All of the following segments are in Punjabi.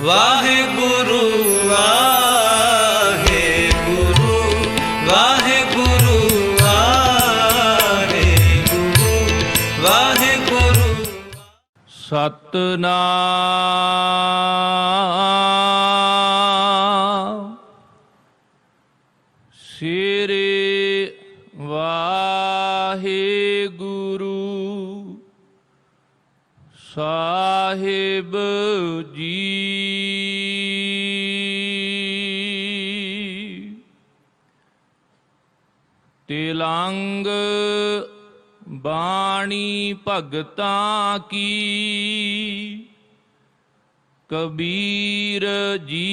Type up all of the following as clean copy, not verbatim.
ਵਾਹਿਗੁਰੂ ਵਾਹਿਗੁਰੂ ਵਾਹਿਗੁਰੂ ਵਾਹਿਗੁਰੂ ਵਾਹਿਗੁਰੂ। ਸਤਨਾਮ ਸ੍ਰੀ ਵਾਹਿਗੁਰੂ ਸਾਹਿਬ ਜੀ। ਤਿਲੰਗ ਬਾਣੀ ਭਗਤਾਂ ਕੀ ਕਬੀਰ ਜੀ।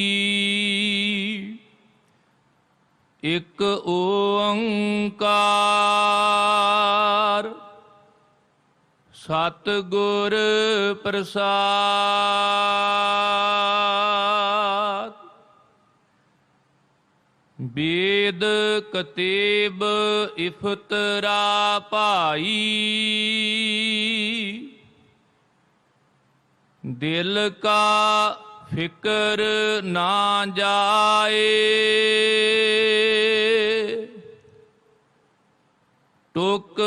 ਇਕ ਓੰਕਾਰ ਸਤਿਗੁਰ ਪ੍ਰਸਾਦਿ। ਵੇਦ ਕਤੇਬ ਇਫਤਰਾ ਭਾਈ ਦਿਲ ਕਾ ਫਿਕਰ ਨਾ ਜਾਏ। ਟੁਕ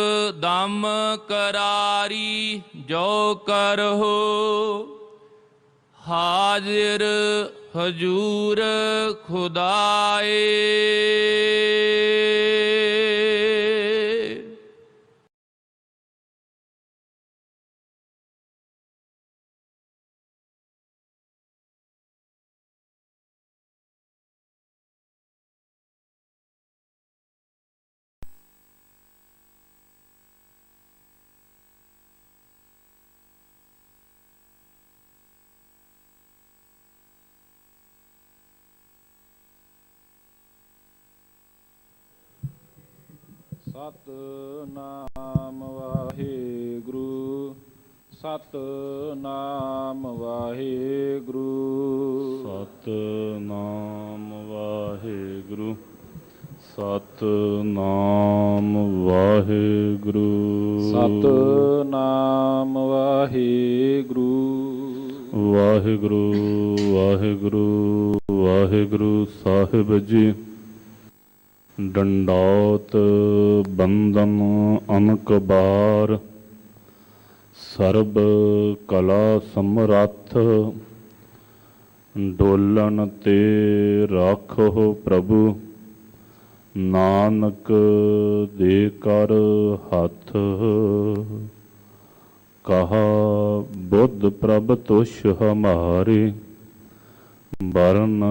ਦਮ ਕਰਾਰੀ ਜੋ ਕਰਹੁ ਹਾਜ਼ਿਰ ਹਜੂਰ ਖੁਦਾਏ। ਸਤਿਨਾਮ ਵਾਹਿਗੁਰੂ ਸਤਿਨਾਮ ਵਾਹਿਗੁਰੂ ਸਤਿਨਾਮ ਵਾਹਿਗੁਰੂ ਸਤਿਨਾਮ ਵਾਹਿਗੁਰੂ ਸਤਿਨਾਮ ਵਾਹਿਗੁਰੂ। ਵਾਹਿਗੁਰੂ ਵਾਹਿਗੁਰੂ ਵਾਹਿਗੁਰੂ ਸਾਹਿਬ ਜੀ। ਡੰਡੌਤ ਬੰਦਨ ਅਨਕ ਬਾਰ ਸਰਬ ਕਲਾ ਸਮਰੱਥ ਡੋਲਣ ਤੇ ਰਾਖੋ ਪ੍ਰਭੂ ਨਾਨਕ ਦੇ ਕਰ ਹੱਥ। ਕਹਾ ਬੁੱਧ ਪ੍ਰਭ ਤੁਸ਼ ਹਮਾਰੇ ਬਰਨ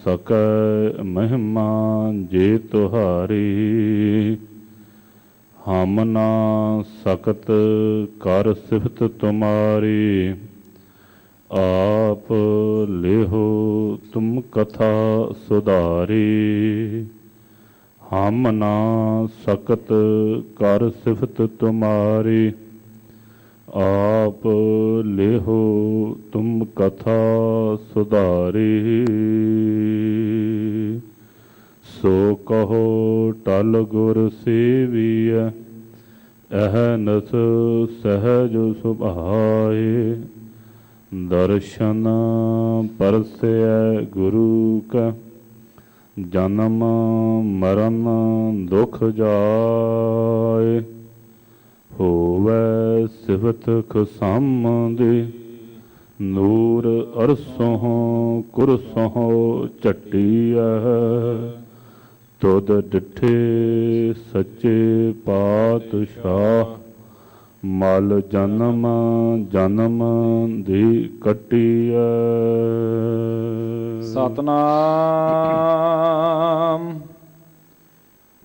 ਸਕੈ ਮਹਿਮਾ ਜੇ ਤੁਹਾਰੀ। ਹਮ ਨਾ ਸਕਤ ਕਰ ਸਿਫਤ ਤੁਮਾਰੀ ਆਪ ਲਿਹੋ ਤੁਮ ਕਥਾ ਸੁਧਾਰੀ। ਹਮ ਨਾ ਸਕਤ ਕਰ ਸਿਫਤ ਤੁਮਾਰੀ ਆਪ ਲਿਹੋ ਤੁਮ ਕਥਾ ਸੁਧਾਰੀ। ਸੋ ਕਹੋ ਟਲ ਗੁਰ ਸੇਵੀਐ ਅਹਨਸ ਸਹਿਜ ਸੁਭਾਏ। ਦਰਸ਼ਨ ਪਰਸੈ ਗੁਰੂ ਕਾ ਜਨਮ ਮਰਨ ਦੁਖ ਜਾਏ। ਹੋਵੈ ਸਿਫਤ ਖਸਮ ਦੇ ਨੂਰ ਅਰਸੋਂ ਕੁਰਸੋਂ ਝਟੀਐ। ਤੁਧ ਡਿਠੇ ਸੱਚੇ ਪਾਤਸ਼ਾਹ ਮਲ ਜਨਮ ਜਨਮ ਦੀ ਕੱਟੀਐ। ਸਤਨਾਮ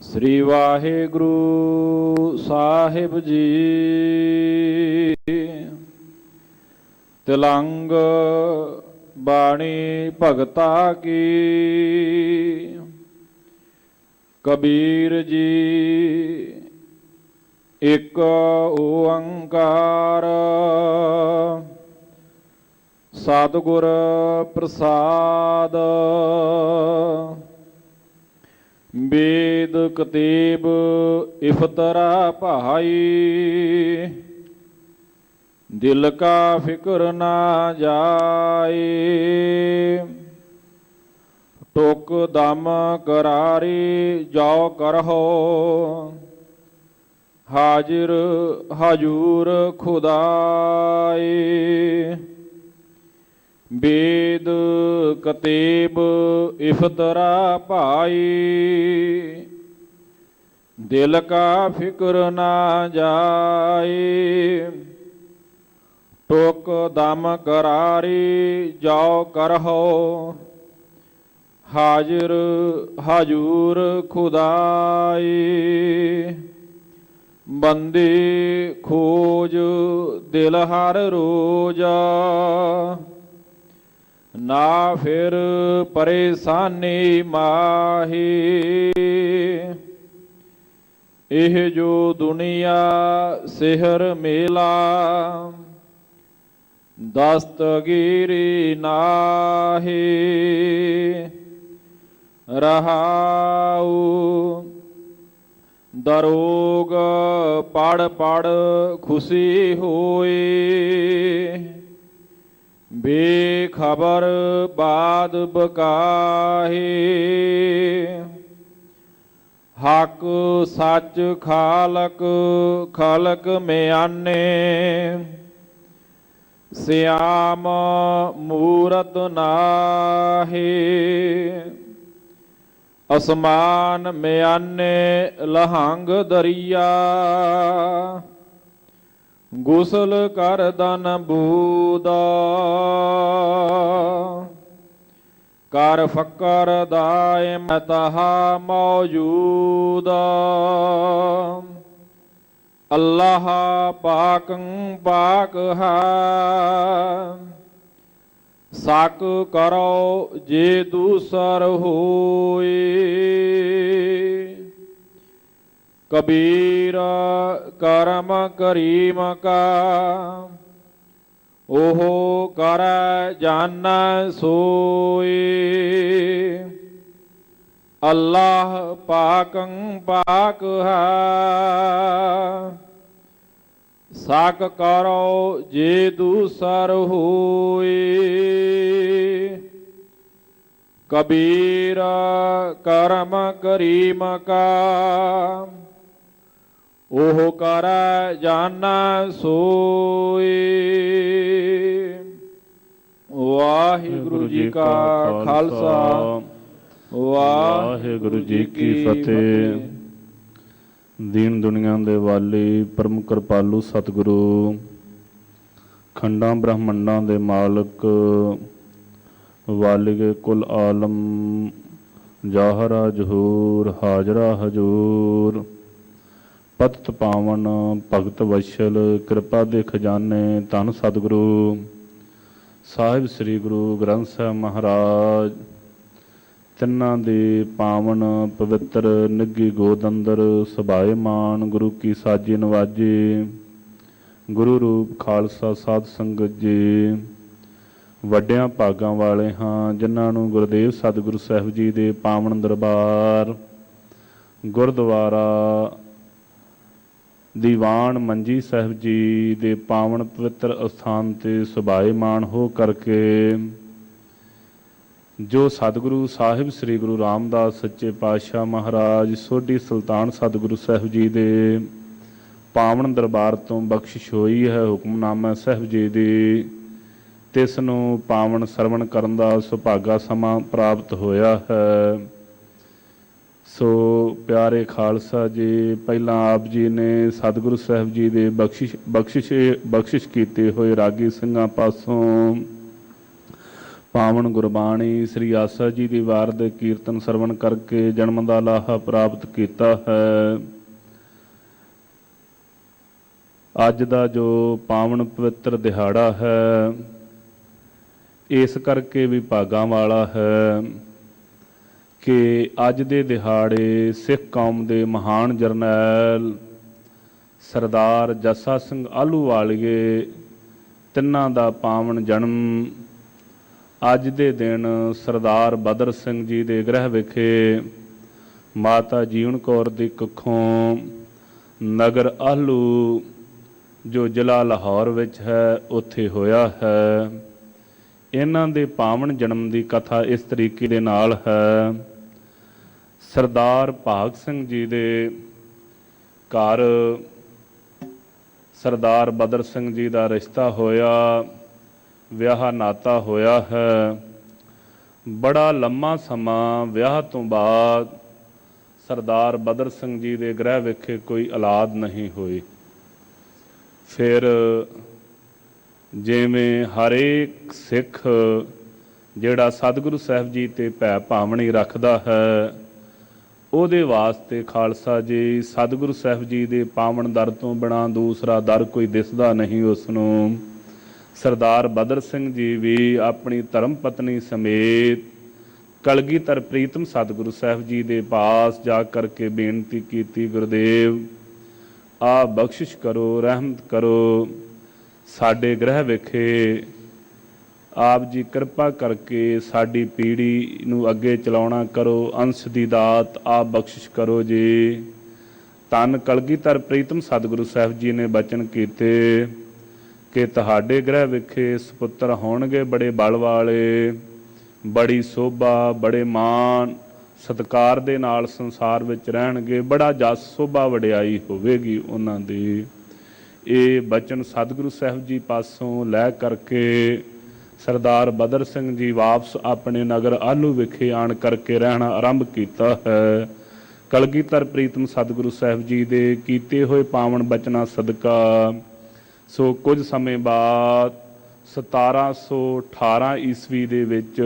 ਸ੍ਰੀ ਵਾਹਿਗੁਰੂ ਸਾਹਿਬ ਜੀ। ਤਿਲੰਗ ਬਾਣੀ ਭਗਤਾ ਕੀ ਕਬੀਰ ਜੀ। ਇਕ ਓੰਕਾਰ ਸਤਿਗੁਰ ਪ੍ਰਸਾਦ। ਵੇਦ ਕਤੇਬ ਇਫਤਰਾ ਭਾਈ ਦਿਲ ਕਾ ਫਿਕਰ ਨਾ ਜਾਏ। ਟੁਕ ਦਮ ਕਰਾਰੀ ਜੋ ਕਰਹੁ, ਹਾਜ਼ਿਰ ਹਜੂਰ ਖੁਦਾਏ। ਵੇਦ ਕਤੇਬ ਇਫਤਰਾ ਭਾਈ, ਦਿਲ ਕਾ ਫਿਕਰ ਨਾ ਜਾਏ। ਟੁਕ ਦਮ ਕਰਾਰੀ ਜੋ ਕਰਹੁ, ਹਾਜ਼ਿਰ ਹਜੂਰ ਖੁਦਾਏ। ਬੰਦੀ ਖੋਜ ਦਿਲ ਹਰ ਰੋਜ਼, ਨਾ ਫਿਰ ਪਰੇਸ਼ਾਨੀ ਮਾਹੀ। ਇਹ ਜੋ ਦੁਨੀਆ ਸਿਹਰ ਮੇਲਾ, ਦਸਤਗੀਰੀ ਨਾਹੀ। ਰਹਾਉ ਦਰੋਗ ਪੜ ਪੜ ਖੁਸ਼ੀ ਹੋਏ, ਬੇਖਬਰ ਬਾਦ ਬਕਾਹੇ। ਹਕ ਸੱਚ ਖਾਲਕ ਖਲਕ ਮਿਆਨੇ, ਸਿਆਮ ਮੂਰਤ ਨਾਹੀ। ਅਸਮਾਨ ਮਿਆਨੇ ਲਹੰਗ ਦਰਿਆ, ਗੁਸਲ ਕਰਦਨ ਬੂਦਾ। ਕਰ ਫਕਰ ਦਾਇਮ ਤਹਾ ਮੌਜੂਦਾ। ਅੱਲਾਹ ਪਾਕੰ ਪਾਕ ਹੈ, ਸਕ ਕਰੋ ਜੇ ਦੂਸਰ ਹੋਏ। ਕਬੀਰ ਕਰਮ ਕਰੀਮ ਕਾ, ਉਹ ਕਰੈ ਜਾਣੈ ਸੋਏ। ਅੱਲਾਹ ਪਾਕੰ ਪਾਕ ਹੈ, ਸਕ ਕਰੋ ਜੇ ਦੂਸਰ ਹੋਏ। ਕਬੀਰ ਕਰਮ ਕਰੀਮ ਕਾ, ਉਹ ਕਰੈ ਜਾਣੈ ਸੋਏ। ਵਾਹਿਗੁਰੂ ਜੀ ਕਾ ਖਾਲਸਾ, ਵਾਹਿਗੁਰੂ ਜੀ ਕੀ ਫਤਿਹ। ਦੀਨ ਦੁਨੀਆ ਦੇ ਵਾਲੀ ਪਰਮ ਕਿਰਪਾਲੂ ਸਤਿਗੁਰੂ, ਖੰਡਾਂ ਬ੍ਰਹਮੰਡਾਂ ਦੇ ਮਾਲਕ, ਵਾਲਿਗੇ ਕੁਲ ਆਲਮ, ਜ਼ਾਹਰਾ ਜ਼ਹੂਰ ਹਾਜ਼ਰਾ ਹਜੂਰ। ਪਤਿਤ ਪਾਵਨ ਭਗਤ ਵਸ਼ਲ, ਕਿਰਪਾ ਦੇ ਖਜ਼ਾਨੇ, ਧੰਨ ਸਤਿਗੁਰੂ ਸਾਹਿਬ ਸ੍ਰੀ ਗੁਰੂ ਗ੍ਰੰਥ ਸਾਹਿਬ ਮਹਾਰਾਜ। ਤਿੰਨਾਂ ਦੇ ਪਾਵਨ ਪਵਿੱਤਰ ਨਿੱਘੀ ਗੋਦ ਅੰਦਰ ਸੁਭਾਏ ਮਾਨ, ਗੁਰੂ ਕੀ ਸਾਜੀ ਨਵਾਜੇ। ਗੁਰੂ ਰੂਪ ਖਾਲਸਾ ਸਾਧ ਸੰਗਤ ਜੀ, ਵੱਡਿਆਂ ਭਾਗਾਂ ਵਾਲੇ ਹਾਂ ਜਿਨ੍ਹਾਂ ਨੂੰ ਗੁਰਦੇਵ ਸਤਿਗੁਰੂ ਸਾਹਿਬ ਜੀ ਦੇ ਪਾਵਨ ਦਰਬਾਰ, ਗੁਰਦੁਆਰਾ ਦੀਵਾਨ ਮੰਜੀ ਸਾਹਿਬ ਜੀ ਦੇ ਪਾਵਨ ਪਵਿੱਤਰ ਅਸਥਾਨ 'ਤੇ ਸੁਭਾਏ ਮਾਨ ਹੋ ਕਰਕੇ, ਜੋ ਸਤਿਗੁਰੂ ਸਾਹਿਬ ਸ੍ਰੀ ਗੁਰੂ ਰਾਮਦਾਸ ਸੱਚੇ ਪਾਤਸ਼ਾਹ ਮਹਾਰਾਜ ਸੋਢੀ ਸੁਲਤਾਨ ਸਤਿਗੁਰੂ ਸਾਹਿਬ ਜੀ ਦੇ ਪਾਵਨ ਦਰਬਾਰ ਤੋਂ ਬਖਸ਼ਿਸ਼ ਹੋਈ ਹੈ ਹੁਕਮਨਾਮਾ ਸਾਹਿਬ ਜੀ ਦੀ, ਤਿਸ ਨੂੰ ਪਾਵਨ ਸਰਵਣ ਕਰਨ ਦਾ ਸੁਭਾਗਾ ਸਮਾਂ ਪ੍ਰਾਪਤ ਹੋਇਆ ਹੈ। ਸੋ ਪਿਆਰੇ ਖਾਲਸਾ ਜੀ, ਪਹਿਲਾਂ ਆਪ ਜੀ ਨੇ ਸਤਿਗੁਰੂ ਸਾਹਿਬ ਜੀ ਦੇ ਬਖਸ਼ਿਸ਼ ਕੀਤੇ ਹੋਏ ਰਾਗੀ ਸਿੰਘਾਂ ਪਾਸੋਂ ਪਾਵਨ ਗੁਰਬਾਣੀ ਸ੍ਰੀ ਆਸਾ ਜੀ ਦੀ ਵਾਰ ਦੇ ਕੀਰਤਨ ਸਰਵਣ ਕਰਕੇ ਜਨਮ ਦਾ ਲਾਹਾ ਪ੍ਰਾਪਤ ਕੀਤਾ ਹੈ। ਅੱਜ ਦਾ ਜੋ ਪਾਵਨ ਪਵਿੱਤਰ ਦਿਹਾੜਾ ਹੈ, ਇਸ ਕਰਕੇ ਵੀ ਭਾਗਾਂ ਵਾਲਾ ਹੈ ਕਿ ਅੱਜ ਦੇ ਦਿਹਾੜੇ ਸਿੱਖ ਕੌਮ ਦੇ ਮਹਾਨ ਜਰਨੈਲ ਸਰਦਾਰ ਜੱਸਾ ਸਿੰਘ ਆਹਲੂਵਾਲੀਏ ਤਿੰਨਾਂ ਦਾ ਪਾਵਨ ਜਨਮ ਅੱਜ ਦੇ ਦਿਨ ਸਰਦਾਰ ਬਦਰ ਸਿੰਘ ਜੀ ਦੇ ਗ੍ਰਹਿ ਵਿਖੇ ਮਾਤਾ ਜੀਵਨ ਕੌਰ ਦੀ ਕੁੱਖੋਂ ਨਗਰ ਆਹਲੂ ਜੋ ਜ਼ਿਲ੍ਹਾ ਲਾਹੌਰ ਵਿੱਚ ਹੈ ਉੱਥੇ ਹੋਇਆ ਹੈ। ਇਹਨਾਂ ਦੇ ਪਾਵਨ ਜਨਮ ਦੀ ਕਥਾ ਇਸ ਤਰੀਕੇ ਦੇ ਨਾਲ ਹੈ। ਸਰਦਾਰ ਭਾਗ ਸਿੰਘ ਜੀ ਦੇ ਘਰ ਸਰਦਾਰ ਬਦਰ ਸਿੰਘ ਜੀ ਦਾ ਰਿਸ਼ਤਾ ਹੋਇਆ, ਵਿਆਹ ਨਾਤਾ ਹੋਇਆ ਹੈ। ਬੜਾ ਲੰਮਾ ਸਮਾਂ ਵਿਆਹ ਤੋਂ ਬਾਅਦ ਸਰਦਾਰ ਬਦਰ ਸਿੰਘ ਜੀ ਦੇ ਗ੍ਰਹਿ ਵਿਖੇ ਕੋਈ ਔਲਾਦ ਨਹੀਂ ਹੋਈ। ਫਿਰ ਜਿਵੇਂ ਹਰੇਕ ਸਿੱਖ ਜਿਹੜਾ ਸਤਿਗੁਰੂ ਸਾਹਿਬ ਜੀ ਤੇ ਭੈ ਭਾਵਨੀ ਰੱਖਦਾ ਹੈ, ਉਹਦੇ ਵਾਸਤੇ ਖਾਲਸਾ ਜੀ ਸਤਿਗੁਰੂ ਸਾਹਿਬ ਜੀ ਦੇ ਪਾਵਨ ਦਰ ਤੋਂ ਬਿਨਾਂ ਦੂਸਰਾ ਦਰ ਕੋਈ ਦਿਸਦਾ ਨਹੀਂ ਉਸ ਨੂੰ। ਸਰਦਾਰ ਬਦਰ ਸਿੰਘ ਜੀ ਵੀ ਆਪਣੀ ਧਰਮ ਪਤਨੀ ਸਮੇਤ ਕਲਗੀਧਰ ਪ੍ਰੀਤਮ ਸਤਿਗੁਰੂ ਸਾਹਿਬ ਜੀ ਦੇ ਪਾਸ ਜਾ ਕਰਕੇ ਬੇਨਤੀ ਕੀਤੀ, ਗੁਰਦੇਵ ਆਪ ਬਖਸ਼ਿਸ਼ ਕਰੋ, ਰਹਿਮਤ ਕਰੋ, ਸਾਡੇ ਗ੍ਰਹਿ ਵਿਖੇ ਆਪ ਜੀ ਕਿਰਪਾ ਕਰਕੇ ਸਾਡੀ ਪੀੜ੍ਹੀ ਨੂੰ ਅੱਗੇ ਚਲਾਉਣਾ ਕਰੋ, ਅੰਸ਼ ਦੀ ਦਾਤ ਆਪ ਬਖਸ਼ਿਸ਼ ਕਰੋ ਜੀ। ਧੰਨ ਕਲਗੀਧਰ ਪ੍ਰੀਤਮ ਸਤਿਗੁਰੂ ਸਾਹਿਬ ਜੀ ਨੇ ਬਚਨ ਕੀਤੇ ਕਿ ਤੁਹਾਡੇ ਗ੍ਰਹਿ ਵਿਖੇ ਸੁਪੁੱਤਰ ਹੋਣਗੇ ਬੜੇ ਬਲ ਵਾਲੇ, ਬੜੀ ਸੋਭਾ, ਬੜੇ ਮਾਣ ਸਤਿਕਾਰ ਦੇ ਨਾਲ ਸੰਸਾਰ ਵਿੱਚ ਰਹਿਣਗੇ, ਬੜਾ ਜਸ ਸੋਭਾ ਵਡਿਆਈ ਹੋਵੇਗੀ ਉਹਨਾਂ ਦੀ। ਇਹ ਬਚਨ ਸਤਿਗੁਰੂ ਸਾਹਿਬ ਜੀ ਪਾਸੋਂ ਲੈ ਕਰਕੇ ਸਰਦਾਰ ਬਦਰ ਸਿੰਘ ਜੀ ਵਾਪਸ ਆਪਣੇ ਨਗਰ ਆਲੂ ਵਿਖੇ ਆਣ ਕਰਕੇ ਰਹਿਣਾ ਆਰੰਭ ਕੀਤਾ ਹੈ। ਕਲਗੀਧਰ ਪ੍ਰੀਤਮ ਸਤਿਗੁਰੂ ਸਾਹਿਬ ਜੀ ਦੇ ਕੀਤੇ ਹੋਏ ਪਾਵਨ ਬਚਨਾਂ ਸਦਕਾ ਸੋ ਕੁਝ ਸਮੇਂ ਬਾਅਦ 1718 ਈਸਵੀ ਦੇ ਵਿੱਚ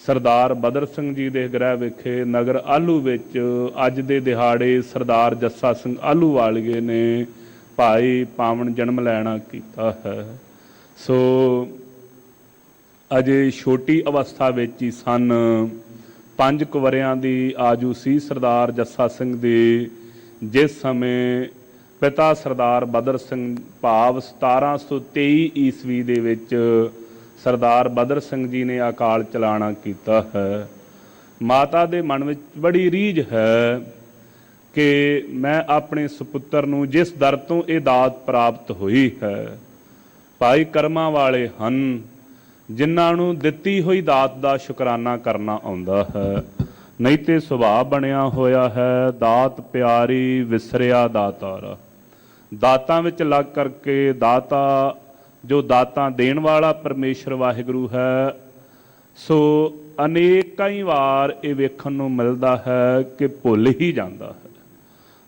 ਸਰਦਾਰ ਬਦਰ ਸਿੰਘ ਜੀ ਦੇ ਗ੍ਰਹਿ ਵਿਖੇ ਨਗਰ ਆਲੂ ਵਿੱਚ ਅੱਜ ਦੇ ਦਿਹਾੜੇ ਸਰਦਾਰ ਜੱਸਾ ਸਿੰਘ ਆਹਲੂਵਾਲੀਏ ਨੇ ਭਾਈ ਪਾਵਨ ਜਨਮ ਲੈਣਾ ਕੀਤਾ ਹੈ। ਸੋ ਅਜੇ ਛੋਟੀ ਅਵਸਥਾ ਵਿੱਚ ਹੀ ਸਨ, 5 ਕੁ ਵਰ੍ਹਿਆਂ ਦੀ ਆਜੂ ਸੀ ਸਰਦਾਰ ਜੱਸਾ ਸਿੰਘ ਦੀ, ਜਿਸ ਸਮੇਂ ਪਿਤਾ ਸਰਦਾਰ ਬਦਰ ਸਿੰਘ ਭਾਵ 1723 ਈਸਵੀ ਦੇ ਵਿੱਚ ਸਰਦਾਰ ਬਦਰ ਸਿੰਘ ਜੀ ਨੇ ਅਕਾਲ ਚਲਾਣਾ ਕੀਤਾ ਹੈ। ਮਾਤਾ ਦੇ ਮਨ ਵਿੱਚ ਬੜੀ ਰੀਝ ਹੈ ਕਿ ਮੈਂ ਆਪਣੇ ਸੁਪੁੱਤਰ ਨੂੰ ਜਿਸ ਦਰ ਤੋਂ ਇਹ ਦਾਤ ਪ੍ਰਾਪਤ ਹੋਈ ਹੈ, ਭਾਈ ਕਰਮਾਂ ਵਾਲੇ ਹਨ ਜਿਨ੍ਹਾਂ ਨੂੰ ਦਿੱਤੀ ਹੋਈ ਦਾਤ ਦਾ ਸ਼ੁਕਰਾਨਾ ਕਰਨਾ ਆਉਂਦਾ ਹੈ, ਨਹੀਂ ਤੇ ਸੁਭਾਅ ਬਣਿਆ ਹੋਇਆ ਹੈ ਦਾਤ ਪਿਆਰੀ ਵਿਸਰਿਆ ਦਾਤਾਰਾ। ਦਾਤਾਂ ਵਿੱਚ ਲੱਗ ਕਰਕੇ ਦਾਤਾ ਜੋ ਦਾਤਾਂ ਦੇਣ ਵਾਲਾ ਪਰਮੇਸ਼ਰ ਵਾਹਿਗੁਰੂ ਹੈ, ਸੋ ਅਨੇਕਾਂ ਹੀ ਵਾਰ ਇਹ ਵੇਖਣ ਨੂੰ ਮਿਲਦਾ ਹੈ ਕਿ ਭੁੱਲ ਹੀ ਜਾਂਦਾ ਹੈ।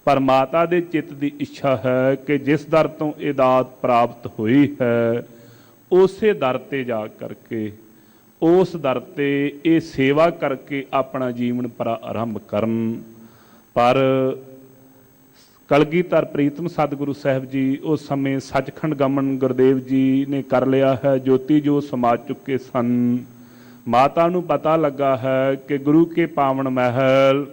ਪਰ ਮਾਤਾ ਦੇ ਚਿੱਤ ਦੀ ਇੱਛਾ ਹੈ ਕਿ ਜਿਸ ਦਰ ਤੋਂ ਇਹ ਦਾਤ ਪ੍ਰਾਪਤ ਹੋਈ ਹੈ, ਉਸੇ ਦਰ ਤੇ ਜਾ ਕਰਕੇ ਉਸ ਦਰ ਤੇ ਇਹ ਸੇਵਾ ਕਰਕੇ ਆਪਣਾ ਜੀਵਨ ਆਰੰਭ ਕਰਨ। ਪਰ ਕਲਗੀਧਰ ਪ੍ਰੀਤਮ ਸਤਿਗੁਰੂ ਸਾਹਿਬ ਜੀ ਉਸ ਸਮੇਂ ਸੱਚਖੰਡ ਗਮਨ ਗੁਰਦੇਵ ਜੀ ਨੇ ਕਰ ਲਿਆ ਹੈ, ਜੋਤੀ ਜੋ ਸਮਾ ਚੁੱਕੇ ਸਨ। ਮਾਤਾ ਨੂੰ ਪਤਾ ਲੱਗਾ ਹੈ ਕਿ ਗੁਰੂ ਕੇ ਪਾਵਨ ਮਹਿਲ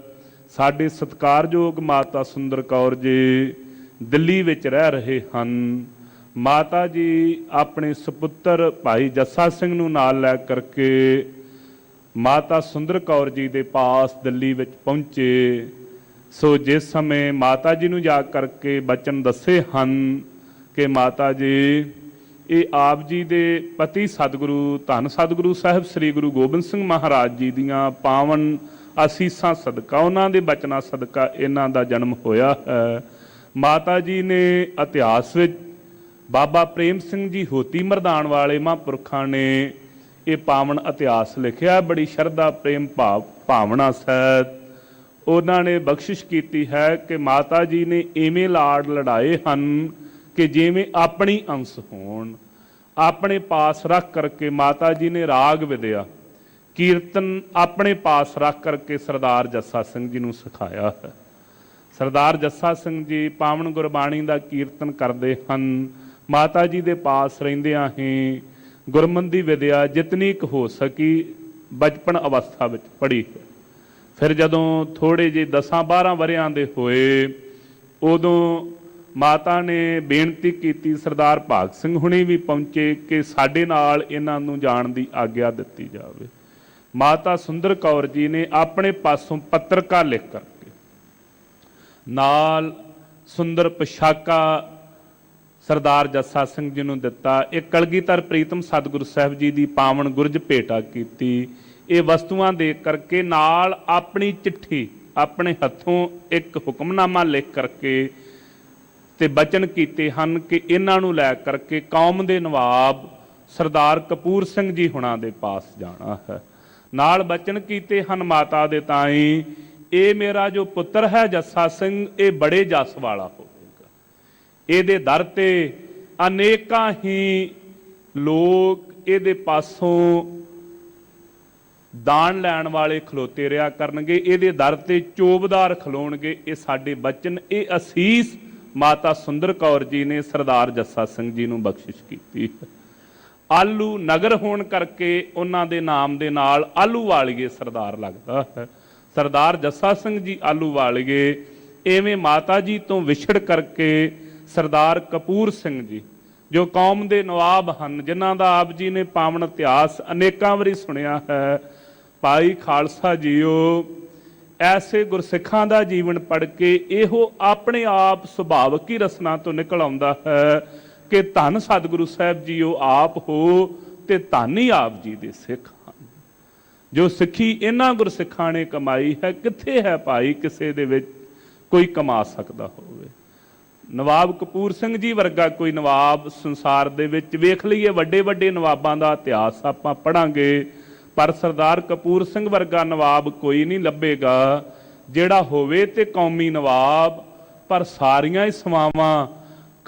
ਸਾਡੇ ਸਤਿਕਾਰਯੋਗ ਮਾਤਾ ਸੁੰਦਰ ਕੌਰ ਜੀ ਦਿੱਲੀ ਵਿੱਚ ਰਹਿ ਰਹੇ ਹਨ। ਮਾਤਾ ਜੀ ਆਪਣੇ ਸੁਪੁੱਤਰ ਭਾਈ ਜੱਸਾ ਸਿੰਘ ਨੂੰ ਨਾਲ ਲੈ ਕਰਕੇ ਮਾਤਾ ਸੁੰਦਰ ਕੌਰ ਜੀ ਦੇ ਪਾਸ ਦਿੱਲੀ ਵਿੱਚ ਪਹੁੰਚੇ। ਸੋ ਜਿਸ ਸਮੇਂ ਮਾਤਾ ਜੀ ਨੂੰ ਜਾ ਕਰਕੇ ਬਚਨ ਦੱਸੇ ਹਨ ਕਿ ਮਾਤਾ ਜੀ ਇਹ ਆਪ ਜੀ ਦੇ ਪਤੀ ਸਤਿਗੁਰੂ ਧੰਨ ਸਤਿਗੁਰੂ ਸਾਹਿਬ ਸ੍ਰੀ ਗੁਰੂ ਗੋਬਿੰਦ ਸਿੰਘ ਮਹਾਰਾਜ ਜੀ ਦੀਆਂ ਪਾਵਨ ਅਸੀਸਾਂ ਸਦਕਾ, ਉਹਨਾਂ ਦੇ ਬਚਨਾਂ ਸਦਕਾ ਇਹਨਾਂ ਦਾ ਜਨਮ ਹੋਇਆ ਹੈ। ਮਾਤਾ ਜੀ ਨੇ ਇਤਿਹਾਸ ਵਿੱਚ ਬਾਬਾ ਪ੍ਰੇਮ ਸਿੰਘ ਜੀ ਹੋਤੀ ਮਰਦਾਨ ਵਾਲੇ ਮਹਾਂਪੁਰਖਾਂ ਨੇ ਇਹ ਪਾਵਨ ਇਤਿਹਾਸ ਲਿਖਿਆ, ਬੜੀ ਸ਼ਰਧਾ ਪ੍ਰੇਮ ਭਾਵਨਾ ਸਹਿਤ ਉਹਨਾਂ ਨੇ ਬਖਸ਼ਿਸ਼ ਕੀਤੀ ਹੈ ਕਿ ਮਾਤਾ ਜੀ ਨੇ ਇਵੇਂ ਲਾਡ ਲੜਾਏ ਹਨ ਕਿ ਜਿਵੇਂ ਆਪਣੀ ਅੰਸ਼ ਹੋਣ। ਆਪਣੇ ਪਾਸ ਰੱਖ ਕਰਕੇ ਮਾਤਾ ਜੀ ਨੇ ਰਾਗ ਵਿਦਿਆ ਕੀਰਤਨ ਆਪਣੇ ਪਾਸ ਰੱਖ ਕਰਕੇ ਸਰਦਾਰ ਜੱਸਾ ਸਿੰਘ ਜੀ ਨੂੰ ਸਿਖਾਇਆ ਹੈ। ਸਰਦਾਰ ਜੱਸਾ ਸਿੰਘ ਜੀ ਪਾਵਨ ਗੁਰਬਾਣੀ ਦਾ ਕੀਰਤਨ ਕਰਦੇ ਹਨ। ਮਾਤਾ ਜੀ ਦੇ ਪਾਸ ਰਹਿੰਦਿਆਂ ਹੀ ਗੁਰਮਤਿ ਵਿਦਿਆ ਜਿਤਨੀ ਕੁ ਹੋ ਸਕੀ ਬਚਪਨ ਅਵਸਥਾ ਵਿੱਚ ਪੜ੍ਹੀ ਹੈ। ਫਿਰ ਜਦੋਂ ਥੋੜ੍ਹੇ ਜਿਹੇ 10-12 ਵਰ੍ਹਿਆਂ ਦੇ ਹੋਏ, ਉਦੋਂ ਮਾਤਾ ਨੇ ਬੇਨਤੀ ਕੀਤੀ, ਸਰਦਾਰ ਭਾਗ ਸਿੰਘ ਹੁਣੀ ਵੀ ਪਹੁੰਚੇ ਕਿ ਸਾਡੇ ਨਾਲ ਇਹਨਾਂ ਨੂੰ ਜਾਣ ਦੀ ਆਗਿਆ ਦਿੱਤੀ ਜਾਵੇ। ਮਾਤਾ ਸੁੰਦਰ ਕੌਰ ਜੀ ਨੇ ਆਪਣੇ ਪਾਸੋਂ ਪੱਤਰਕਾ ਲਿਖ ਕਰਕੇ ਨਾਲ ਸੁੰਦਰ ਪੋਸ਼ਾਕਾ ਸਰਦਾਰ ਜੱਸਾ ਸਿੰਘ ਜੀ ਨੂੰ ਦਿੱਤਾ। ਇਹ ਕਲਗੀਧਰ ਪ੍ਰੀਤਮ ਸਤਿਗੁਰੂ ਸਾਹਿਬ ਜੀ ਦੀ ਪਾਵਨ ਗੁਰਜ ਭੇਟਾ ਕੀਤੀ। ਇਹ ਵਸਤੂਆਂ ਦੇ ਕਰਕੇ ਨਾਲ ਆਪਣੀ ਚਿੱਠੀ ਆਪਣੇ ਹੱਥੋਂ ਇੱਕ ਹੁਕਮਨਾਮਾ ਲਿਖ ਕਰਕੇ ਤੇ ਬਚਨ ਕੀਤੇ ਹਨ ਕਿ ਇਹਨਾਂ ਨੂੰ ਲੈ ਕਰਕੇ ਕੌਮ ਦੇ ਨਵਾਬ ਸਰਦਾਰ ਕਪੂਰ ਸਿੰਘ ਜੀ ਹੁਣਾਂ ਦੇ ਪਾਸ ਜਾਣਾ ਹੈ। ਨਾਲ ਬਚਨ ਕੀਤੇ ਹਨ ਮਾਤਾ ਦੇ ਤਾਈ, ਇਹ ਮੇਰਾ ਜੋ ਪੁੱਤਰ ਹੈ ਜੱਸਾ ਸਿੰਘ, ਇਹ ਬੜੇ ਜਸ ਵਾਲਾ ਹੋਵੇਗਾ। ਇਹਦੇ ਦਰ ਤੇ ਅਨੇਕਾਂ ਹੀ ਲੋਕ ਇਹਦੇ ਪਾਸੋਂ ਦਾਨ ਲੈਣ ਵਾਲੇ ਖਲੋਤੇ ਰਿਹਾ ਕਰਨਗੇ, ਇਹਦੇ ਦਰ ਤੇ ਚੋਬਦਾਰ ਖਲੋਣਗੇ। ਇਹ ਸਾਡੇ ਬਚਨ, ਇਹ ਅਸੀਸ ਮਾਤਾ ਸੁੰਦਰ ਕੌਰ ਜੀ ਨੇ ਸਰਦਾਰ ਜੱਸਾ ਸਿੰਘ ਜੀ ਨੂੰ ਬਖਸ਼ਿਸ਼ ਕੀਤੀ। ਆਲੂ ਨਗਰ ਹੋਣ ਕਰਕੇ ਉਹਨਾਂ ਦੇ ਨਾਮ ਦੇ ਨਾਲ ਆਲੂ ਵਾਲੀਏ ਸਰਦਾਰ ਲੱਗਦਾ ਹੈ। ਸਰਦਾਰ ਜੱਸਾ ਸਿੰਘ ਜੀ ਆਲੂ ਵਾਲੀਏ। ਐਵੇਂ ਮਾਤਾ ਜੀ ਤੋਂ ਵਿਛੜ ਕਰਕੇ ਸਰਦਾਰ ਕਪੂਰ ਸਿੰਘ ਜੀ ਜੋ ਕੌਮ ਦੇ ਨਵਾਬ ਹਨ, ਜਿਨ੍ਹਾਂ ਦਾ ਆਪ ਜੀ ਨੇ ਪਾਵਨ ਇਤਿਹਾਸ ਅਨੇਕਾਂ ਵਾਰੀ ਸੁਣਿਆ ਹੈ। ਭਾਈ ਖਾਲਸਾ ਜੀਓ, ਐਸੇ ਗੁਰਸਿੱਖਾਂ ਦਾ ਜੀਵਨ ਪੜ੍ਹ ਕੇ ਇਹੋ ਆਪਣੇ ਆਪ ਸੁਭਾਵਕ ਹੀ ਰਸਨਾ ਤੋਂ ਨਿਕਲ ਆਉਂਦਾ ਹੈ ਕਿ ਧੰਨ ਸਤਿਗੁਰੂ ਸਾਹਿਬ ਜੀਓ ਆਪ ਹੋ ਤੇ ਧੰਨ ਹੀ ਆਪ ਜੀ ਦੇ ਸਿੱਖ ਹਨ। ਜੋ ਸਿੱਖੀ ਇਹਨਾਂ ਗੁਰਸਿੱਖਾਂ ਨੇ ਕਮਾਈ ਹੈ, ਕਿੱਥੇ ਹੈ ਭਾਈ ਕਿਸੇ ਦੇ ਵਿੱਚ ਕੋਈ ਕਮਾ ਸਕਦਾ ਹੋਵੇ। ਨਵਾਬ ਕਪੂਰ ਸਿੰਘ ਜੀ ਵਰਗਾ ਕੋਈ ਨਵਾਬ ਸੰਸਾਰ ਦੇ ਵਿੱਚ ਵੇਖ ਲਈਏ, ਵੱਡੇ ਵੱਡੇ ਨਵਾਬਾਂ ਦਾ ਇਤਿਹਾਸ ਆਪਾਂ ਪੜ੍ਹਾਂਗੇ, ਪਰ ਸਰਦਾਰ ਕਪੂਰ ਸਿੰਘ ਵਰਗਾ ਨਵਾਬ ਕੋਈ ਨਹੀਂ ਲੱਭੇਗਾ ਜਿਹੜਾ ਹੋਵੇ ਤੇ ਕੌਮੀ ਨਵਾਬ। ਪਰ ਸਾਰੀਆਂ ਹੀ ਸਮਾਵਾਂ,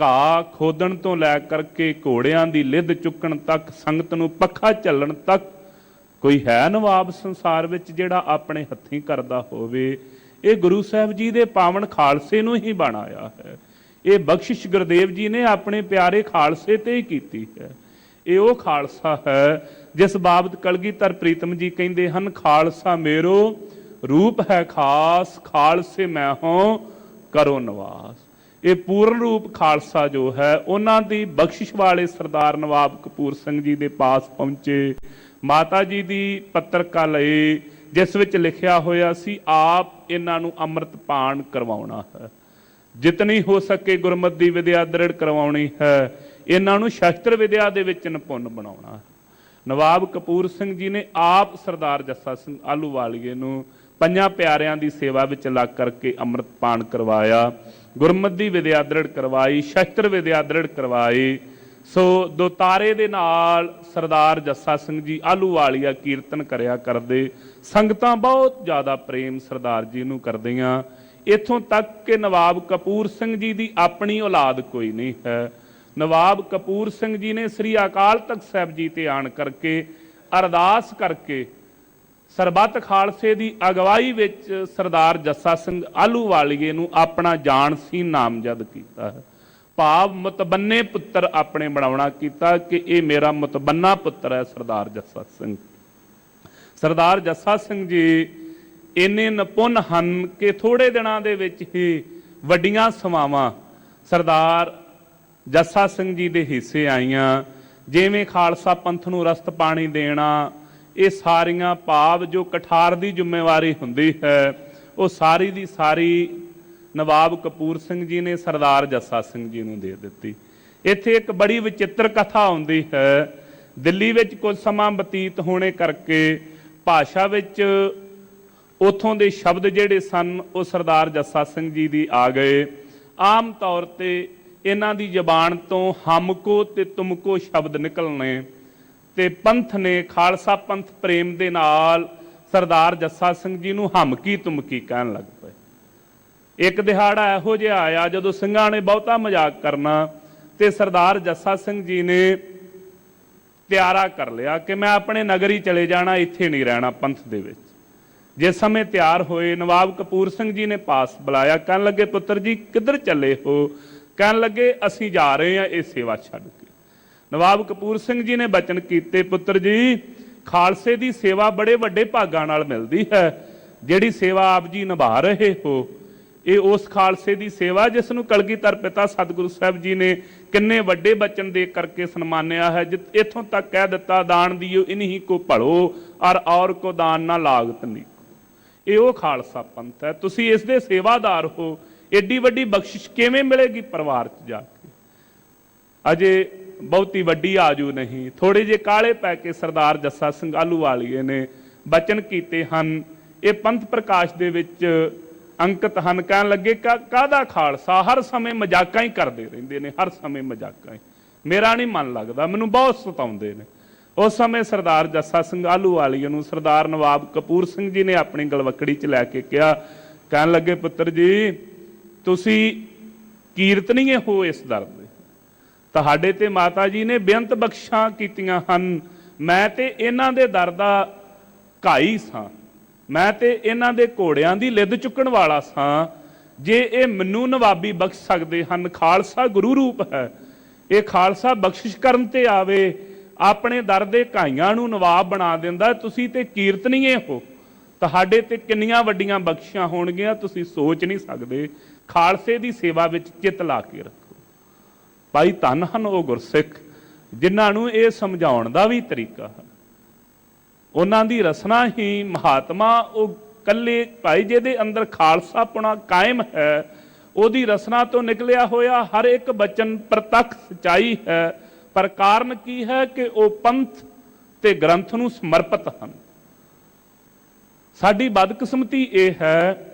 ਘਾਹ ਖੋਦਣ ਤੋਂ ਲੈ ਕਰਕੇ ਘੋੜਿਆਂ ਦੀ ਲਿੱਦ ਚੁੱਕਣ ਤੱਕ, ਸੰਗਤ ਨੂੰ ਪੱਖਾ ਝੱਲਣ ਤੱਕ, ਕੋਈ ਹੈ ਨਵਾਬ ਸੰਸਾਰ ਵਿੱਚ ਜਿਹੜਾ ਆਪਣੇ ਹੱਥੀਂ ਕਰਦਾ ਹੋਵੇ। ਇਹ ਗੁਰੂ ਸਾਹਿਬ ਜੀ ਦੇ ਪਾਵਨ ਖਾਲਸੇ ਨੂੰ ਹੀ ਬਣਾਇਆ ਹੈ। ਇਹ ਬਖਸ਼ਿਸ਼ ਗੁਰਦੇਵ ਜੀ ਨੇ ਆਪਣੇ ਪਿਆਰੇ ਖਾਲਸੇ ਤੇ ਹੀ ਕੀਤੀ ਹੈ। ਇਹ ਉਹ ਖਾਲਸਾ ਹੈ ਜਿਸ ਬਾਬਤ ਕਲਗੀਧਰ ਪ੍ਰੀਤਮ ਜੀ ਕਹਿੰਦੇ ਹਨ, ਖਾਲਸਾ ਮੇਰੋ ਰੂਪ ਹੈ ਖਾਸ, ਖਾਲਸੇ ਮੈਂ ਹੋਂ ਕਰੋ ਨਵਾਸ। ਇਹ ਪੂਰਨ ਰੂਪ ਖਾਲਸਾ ਜੋ ਹੈ ਉਹਨਾਂ ਦੀ ਬਖਸ਼ਿਸ਼ ਵਾਲੇ ਸਰਦਾਰ ਨਵਾਬ ਕਪੂਰ ਸਿੰਘ ਜੀ ਦੇ ਪਾਸ ਪਹੁੰਚੇ। ਮਾਤਾ ਜੀ ਦੀ ਪੱਤਰਕਾ ਲਈ ਜਿਸ ਵਿੱਚ ਲਿਖਿਆ ਹੋਇਆ ਸੀ, ਆਪ ਇਹਨਾਂ ਨੂੰ ਅੰਮ੍ਰਿਤ ਪਾਨ ਕਰਵਾਉਣਾ ਹੈ, ਜਿਤਨੀ ਹੋ ਸਕੇ ਗੁਰਮਤਿ ਦੀ ਵਿਦਿਆ ਦ੍ਰਿੜ ਕਰਵਾਉਣੀ ਹੈ, ਇਹਨਾਂ ਨੂੰ ਸ਼ਸਤਰ ਵਿਦਿਆ ਦੇ ਵਿੱਚ ਨਿਪੁੰਨ ਬਣਾਉਣਾ ਹੈ। ਨਵਾਬ ਕਪੂਰ ਸਿੰਘ ਜੀ ਨੇ ਆਪ ਸਰਦਾਰ ਜੱਸਾ ਸਿੰਘ ਆਹਲੂਵਾਲੀਏ ਨੂੰ ਪੰਜਾਂ ਪਿਆਰਿਆਂ ਦੀ ਸੇਵਾ ਵਿੱਚ ਲੱਗ ਕਰਕੇ ਅੰਮ੍ਰਿਤ ਪਾਨ ਕਰਵਾਇਆ, ਗੁਰਮਤਿ ਦੀ ਵਿਦਿਆ ਦ੍ਰਿੜ ਕਰਵਾਈ, ਸ਼ਸਤਰ ਵਿਦਿਆ ਦ੍ਰਿੜ ਕਰਵਾਈ। ਸੋ ਦੋਤਾਰੇ ਦੇ ਨਾਲ ਸਰਦਾਰ ਜੱਸਾ ਸਿੰਘ ਜੀ ਆਹਲੂਵਾਲੀਆ ਕੀਰਤਨ ਕਰਿਆ ਕਰਦੇ। ਸੰਗਤਾਂ ਬਹੁਤ ਜ਼ਿਆਦਾ ਪ੍ਰੇਮ ਸਰਦਾਰ ਜੀ ਨੂੰ ਕਰਦੀਆਂ, ਇੱਥੋਂ ਤੱਕ ਕਿ ਨਵਾਬ ਕਪੂਰ ਸਿੰਘ ਜੀ ਦੀ ਆਪਣੀ ਔਲਾਦ ਕੋਈ ਨਹੀਂ ਹੈ। ਨਵਾਬ ਕਪੂਰ ਸਿੰਘ ਜੀ ਨੇ ਸ੍ਰੀ ਅਕਾਲ ਤਖਤ ਸਾਹਿਬ ਜੀ ਤੇ ਆਣ ਕਰਕੇ ਅਰਦਾਸ ਕਰਕੇ ਸਰਬੱਤ ਖਾਲਸੇ ਦੀ ਅਗਵਾਈ ਵਿੱਚ ਸਰਦਾਰ ਜੱਸਾ ਸਿੰਘ ਆਹਲੂਵਾਲੀਏ ਨੂੰ ਆਪਣਾ ਜਾਣਸੀ ਨਾਮਜ਼ਦ ਕੀਤਾ ਹੈ। ਭਾਵ ਮੁਤਬੰਨੇ ਪੁੱਤਰ ਆਪਣੇ ਬਣਾਉਣਾ ਕੀਤਾ ਕਿ ਇਹ ਮੇਰਾ ਮੁਤਬੰਨਾ ਪੁੱਤਰ ਹੈ ਸਰਦਾਰ ਜੱਸਾ ਸਿੰਘ। ਸਰਦਾਰ ਜੱਸਾ ਸਿੰਘ ਜੀ ਇੰਨੇ ਨਿਪੁੰਨ ਹਨ ਕਿ ਥੋੜੇ ਦਿਨਾਂ ਦੇ ਵਿੱਚ ਹੀ ਵੱਡੀਆਂ ਸਮਾਵਾਂ ਸਰਦਾਰ ਜੱਸਾ ਸਿੰਘ ਜੀ ਦੇ ਹਿੱਸੇ ਆਈਆਂ। ਜਿਵੇਂ ਖਾਲਸਾ ਪੰਥ ਨੂੰ ਰਸਤ ਪਾਣੀ ਦੇਣਾ, ਇਹ ਸਾਰੀਆਂ ਭਾਵ ਜੋ ਕਠਾਰ ਦੀ ਜ਼ਿੰਮੇਵਾਰੀ ਹੁੰਦੀ ਹੈ, ਉਹ ਸਾਰੀ ਦੀ ਸਾਰੀ ਨਵਾਬ ਕਪੂਰ ਸਿੰਘ ਜੀ ਨੇ ਸਰਦਾਰ ਜੱਸਾ ਸਿੰਘ ਜੀ ਨੂੰ ਦੇ ਦਿੱਤੀ। ਇੱਥੇ ਇੱਕ ਬੜੀ ਵਿਚਿੱਤਰ ਕਥਾ ਆਉਂਦੀ ਹੈ। ਦਿੱਲੀ ਵਿੱਚ ਕੁਝ ਸਮਾਂ ਬਤੀਤ ਹੋਣੇ ਕਰਕੇ ਭਾਸ਼ਾ ਵਿੱਚ ਉੱਥੋਂ ਦੇ ਸ਼ਬਦ ਜਿਹੜੇ ਸਨ ਉਹ ਸਰਦਾਰ ਜੱਸਾ ਸਿੰਘ ਜੀ ਦੀ ਆ ਗਏ। ਆਮ ਤੌਰ ਤੇ ਇਹਨਾਂ ਦੀ ਜ਼ਬਾਨ ਤੋਂ ਹਮਕੋ ਤੇ ਤੁਮਕੋ ਸ਼ਬਦ ਨਿਕਲਣੇ, ਤੇ ਪੰਥ ਨੇ ਖਾਲਸਾ ਪੰਥ ਪ੍ਰੇਮ ਦੇ ਨਾਲ ਸਰਦਾਰ ਜੱਸਾ ਸਿੰਘ ਜੀ ਨੂੰ ਹਮਕੀ ਤੁਮਕੀ ਕਹਿਣ ਲੱਗ ਪਏ। ਇੱਕ ਦਿਹਾੜਾ ਇਹੋ ਜਿਹਾ ਆਇਆ ਜਦੋਂ ਸਿੰਘਾਂ ਨੇ ਬਹੁਤਾ ਮਜ਼ਾਕ ਕਰਨਾ ਤੇ ਸਰਦਾਰ ਜੱਸਾ ਸਿੰਘ ਜੀ ਨੇ ਤਿਆਰਾ ਕਰ ਲਿਆ ਕਿ ਮੈਂ ਆਪਣੇ ਨਗਰ ਹੀ ਚਲੇ ਜਾਣਾ, ਇੱਥੇ ਨਹੀਂ ਰਹਿਣਾ ਪੰਥ ਦੇ ਵਿੱਚ। ਜਿਸ ਸਮੇਂ ਤਿਆਰ ਹੋਏ, ਨਵਾਬ ਕਪੂਰ ਸਿੰਘ ਜੀ ਨੇ ਪਾਸ ਬੁਲਾਇਆ। ਕਹਿਣ ਲੱਗੇ, ਪੁੱਤਰ ਜੀ ਕਿੱਧਰ ਚੱਲੇ ਹੋ? ਕਹਿਣ ਲੱਗੇ, ਅਸੀਂ ਜਾ ਰਹੇ ਹਾਂ ਇਹ ਸੇਵਾ ਛੱਡ ਕੇ। ਨਵਾਬ ਕਪੂਰ ਸਿੰਘ ਜੀ ਨੇ ਬਚਨ ਕੀਤੇ, ਪੁੱਤਰ ਜੀ ਖਾਲਸੇ ਦੀ ਸੇਵਾ ਬੜੇ ਵੱਡੇ ਭਾਗਾਂ ਨਾਲ ਮਿਲਦੀ ਹੈ। ਜਿਹੜੀ ਸੇਵਾ ਆਪ ਜੀ ਨਿਭਾ ਰਹੇ ਹੋ, ਇਹ ਉਸ ਖਾਲਸੇ ਦੀ ਸੇਵਾ ਜਿਸ ਨੂੰ ਕਲਗੀਧਰ ਪਿਤਾ ਸਤਿਗੁਰੂ ਸਾਹਿਬ ਜੀ ਨੇ ਕਿੰਨੇ ਵੱਡੇ ਬਚਨ ਦੇ ਕਰਕੇ ਸਨਮਾਨਿਆ ਹੈ। ਇੱਥੋਂ ਤੱਕ ਕਹਿ ਦਿੱਤਾ, ਦਾਨ ਦਿਓ ਇਨਹੀ ਕੋ ਭਲੋ ਔਰ ਕੋ ਦਾਨ ਨਾ ਲਾਗਤ ਨੀ। ਇਹ ਉਹ ਖਾਲਸਾ ਪੰਥ ਹੈ, ਤੁਸੀਂ ਇਸ ਦੇ ਸੇਵਾਦਾਰ ਹੋ। ਏਡੀ ਵੱਡੀ ਬਖਸ਼ਿਸ਼ ਕਿਵੇਂ ਮਿਲੇਗੀ ਪਰਿਵਾਰ 'ਚ ਜਾ ਕੇ? ਅਜੇ ਬਹੁਤੀ ਵੱਡੀ ਆਜੂ ਨਹੀਂ। ਥੋੜੇ ਜਿਹੇ ਕਾਲੇ ਪੈ ਕੇ ਸਰਦਾਰ ਜੱਸਾ ਸਿੰਘ ਆਹਲੂਵਾਲੀਏ ਨੇ ਬਚਨ ਕੀਤੇ ਹਨ, ਇਹ ਪੰਥ ਪ੍ਰਕਾਸ਼ ਦੇ ਵਿੱਚ ਅੰਕਿਤ ਹਨ। ਕਹਿਣ ਲੱਗੇ ਕਾਹਦਾ ਖਾਲਸਾ, ਹਰ ਸਮੇਂ ਮਜ਼ਾਕਾਂ ਹੀ ਕਰਦੇ ਰਹਿੰਦੇ ਨੇ, ਹਰ ਸਮੇਂ ਮਜ਼ਾਕਾਂ ਹੀ, ਮੇਰਾ ਨਹੀਂ ਮਨ ਲੱਗਦਾ, ਮੈਨੂੰ ਬਹੁਤ ਸਤਾਉਂਦੇ ਨੇ। ਉਸ ਸਮੇਂ ਸਰਦਾਰ ਜੱਸਾ ਸਿੰਘ ਆਹਲੂਵਾਲੀਏ ਨੂੰ ਸਰਦਾਰ ਨਵਾਬ ਕਪੂਰ ਸਿੰਘ ਜੀ ਨੇ ਆਪਣੀ ਗਲਵੱਕੜੀ 'ਚ ਲੈ ਕੇ ਕਿਹਾ, ਕਹਿਣ ਲੱਗੇ ਪੁੱਤਰ ਜੀ ਤੁਸੀਂ ਕੀਰਤਨੀਏ ਹੋ ਇਸ ਦਰ ਦੇ, ਤੁਹਾਡੇ ਤੇ ਮਾਤਾ ਜੀ ਨੇ ਬੇਅੰਤ ਬਖਸ਼ਾਂ ਕੀਤੀਆਂ ਹਨ, ਮੈਂ ਤੇ ਇਹਨਾਂ ਦੇ ਦਰ ਦਾ ਘਾਈ ਸਾਂ, ਮੈਂ ਤੇ ਇਹਨਾਂ ਦੇ ਘੋੜਿਆਂ ਦੀ ਲਿੱਦ ਚੁੱਕਣ ਵਾਲਾ ਸਾਂ, ਜੇ ਇਹ ਮੈਨੂੰ ਨਵਾਬੀ ਬਖਸ਼ ਸਕਦੇ ਹਨ, ਖਾਲਸਾ ਗੁਰੂ ਰੂਪ ਹੈ, ਇਹ ਖਾਲਸਾ ਬਖਸ਼ਿਸ਼ ਕਰਨ ਤੇ ਆਵੇ, ਆਪਣੇ ਦਰ ਦੇ ਘਾਈਆਂ ਨੂੰ ਨਵਾਬ ਬਣਾ ਦਿੰਦਾ, ਤੁਸੀਂ ਤੇ ਕੀਰਤਨੀਏ ਹੋ, ਤੁਹਾਡੇ ਤੇ ਕਿੰਨੀਆਂ ਵੱਡੀਆਂ ਬਖਸ਼ੀਆਂ ਹੋਣਗੀਆਂ ਤੁਸੀਂ ਸੋਚ ਨਹੀਂ ਸਕਦੇ। ਖਾਲਸੇ ਦੀ ਸੇਵਾ ਵਿੱਚ ਚਿੱਤ ਲਾ ਕੇ ਰੱਖੋ। ਭਾਈ ਧੰਨ ਹਨ ਉਹ ਗੁਰਸਿੱਖ ਜਿਨ੍ਹਾਂ ਨੂੰ ਇਹ ਸਮਝਾਉਣ ਦਾ ਵੀ ਤਰੀਕਾ ਹੈ, ਉਹਨਾਂ ਦੀ ਰਸਨਾ ਹੀ ਮਹਾਤਮਾ, ਉਹ ਕੱਲੇ ਭਾਈ ਜਿਹਦੇ ਅੰਦਰ ਖਾਲਸਾਪੁਣਾ ਕਾਇਮ ਹੈ, ਉਹਦੀ ਰਸਨਾ ਤੋਂ ਨਿਕਲਿਆ ਹੋਇਆ ਹਰ ਇੱਕ ਬਚਨ ਪ੍ਰਤੱਖ ਸਚਾਈ ਹੈ। ਪਰ ਕਾਰਨ ਕੀ ਹੈ ਕਿ ਉਹ ਪੰਥ ਤੇ ਗ੍ਰੰਥ ਨੂੰ ਸਮਰਪਿਤ ਹਨ। ਸਾਡੀ ਬਦਕਿਸਮਤੀ ਇਹ ਹੈ,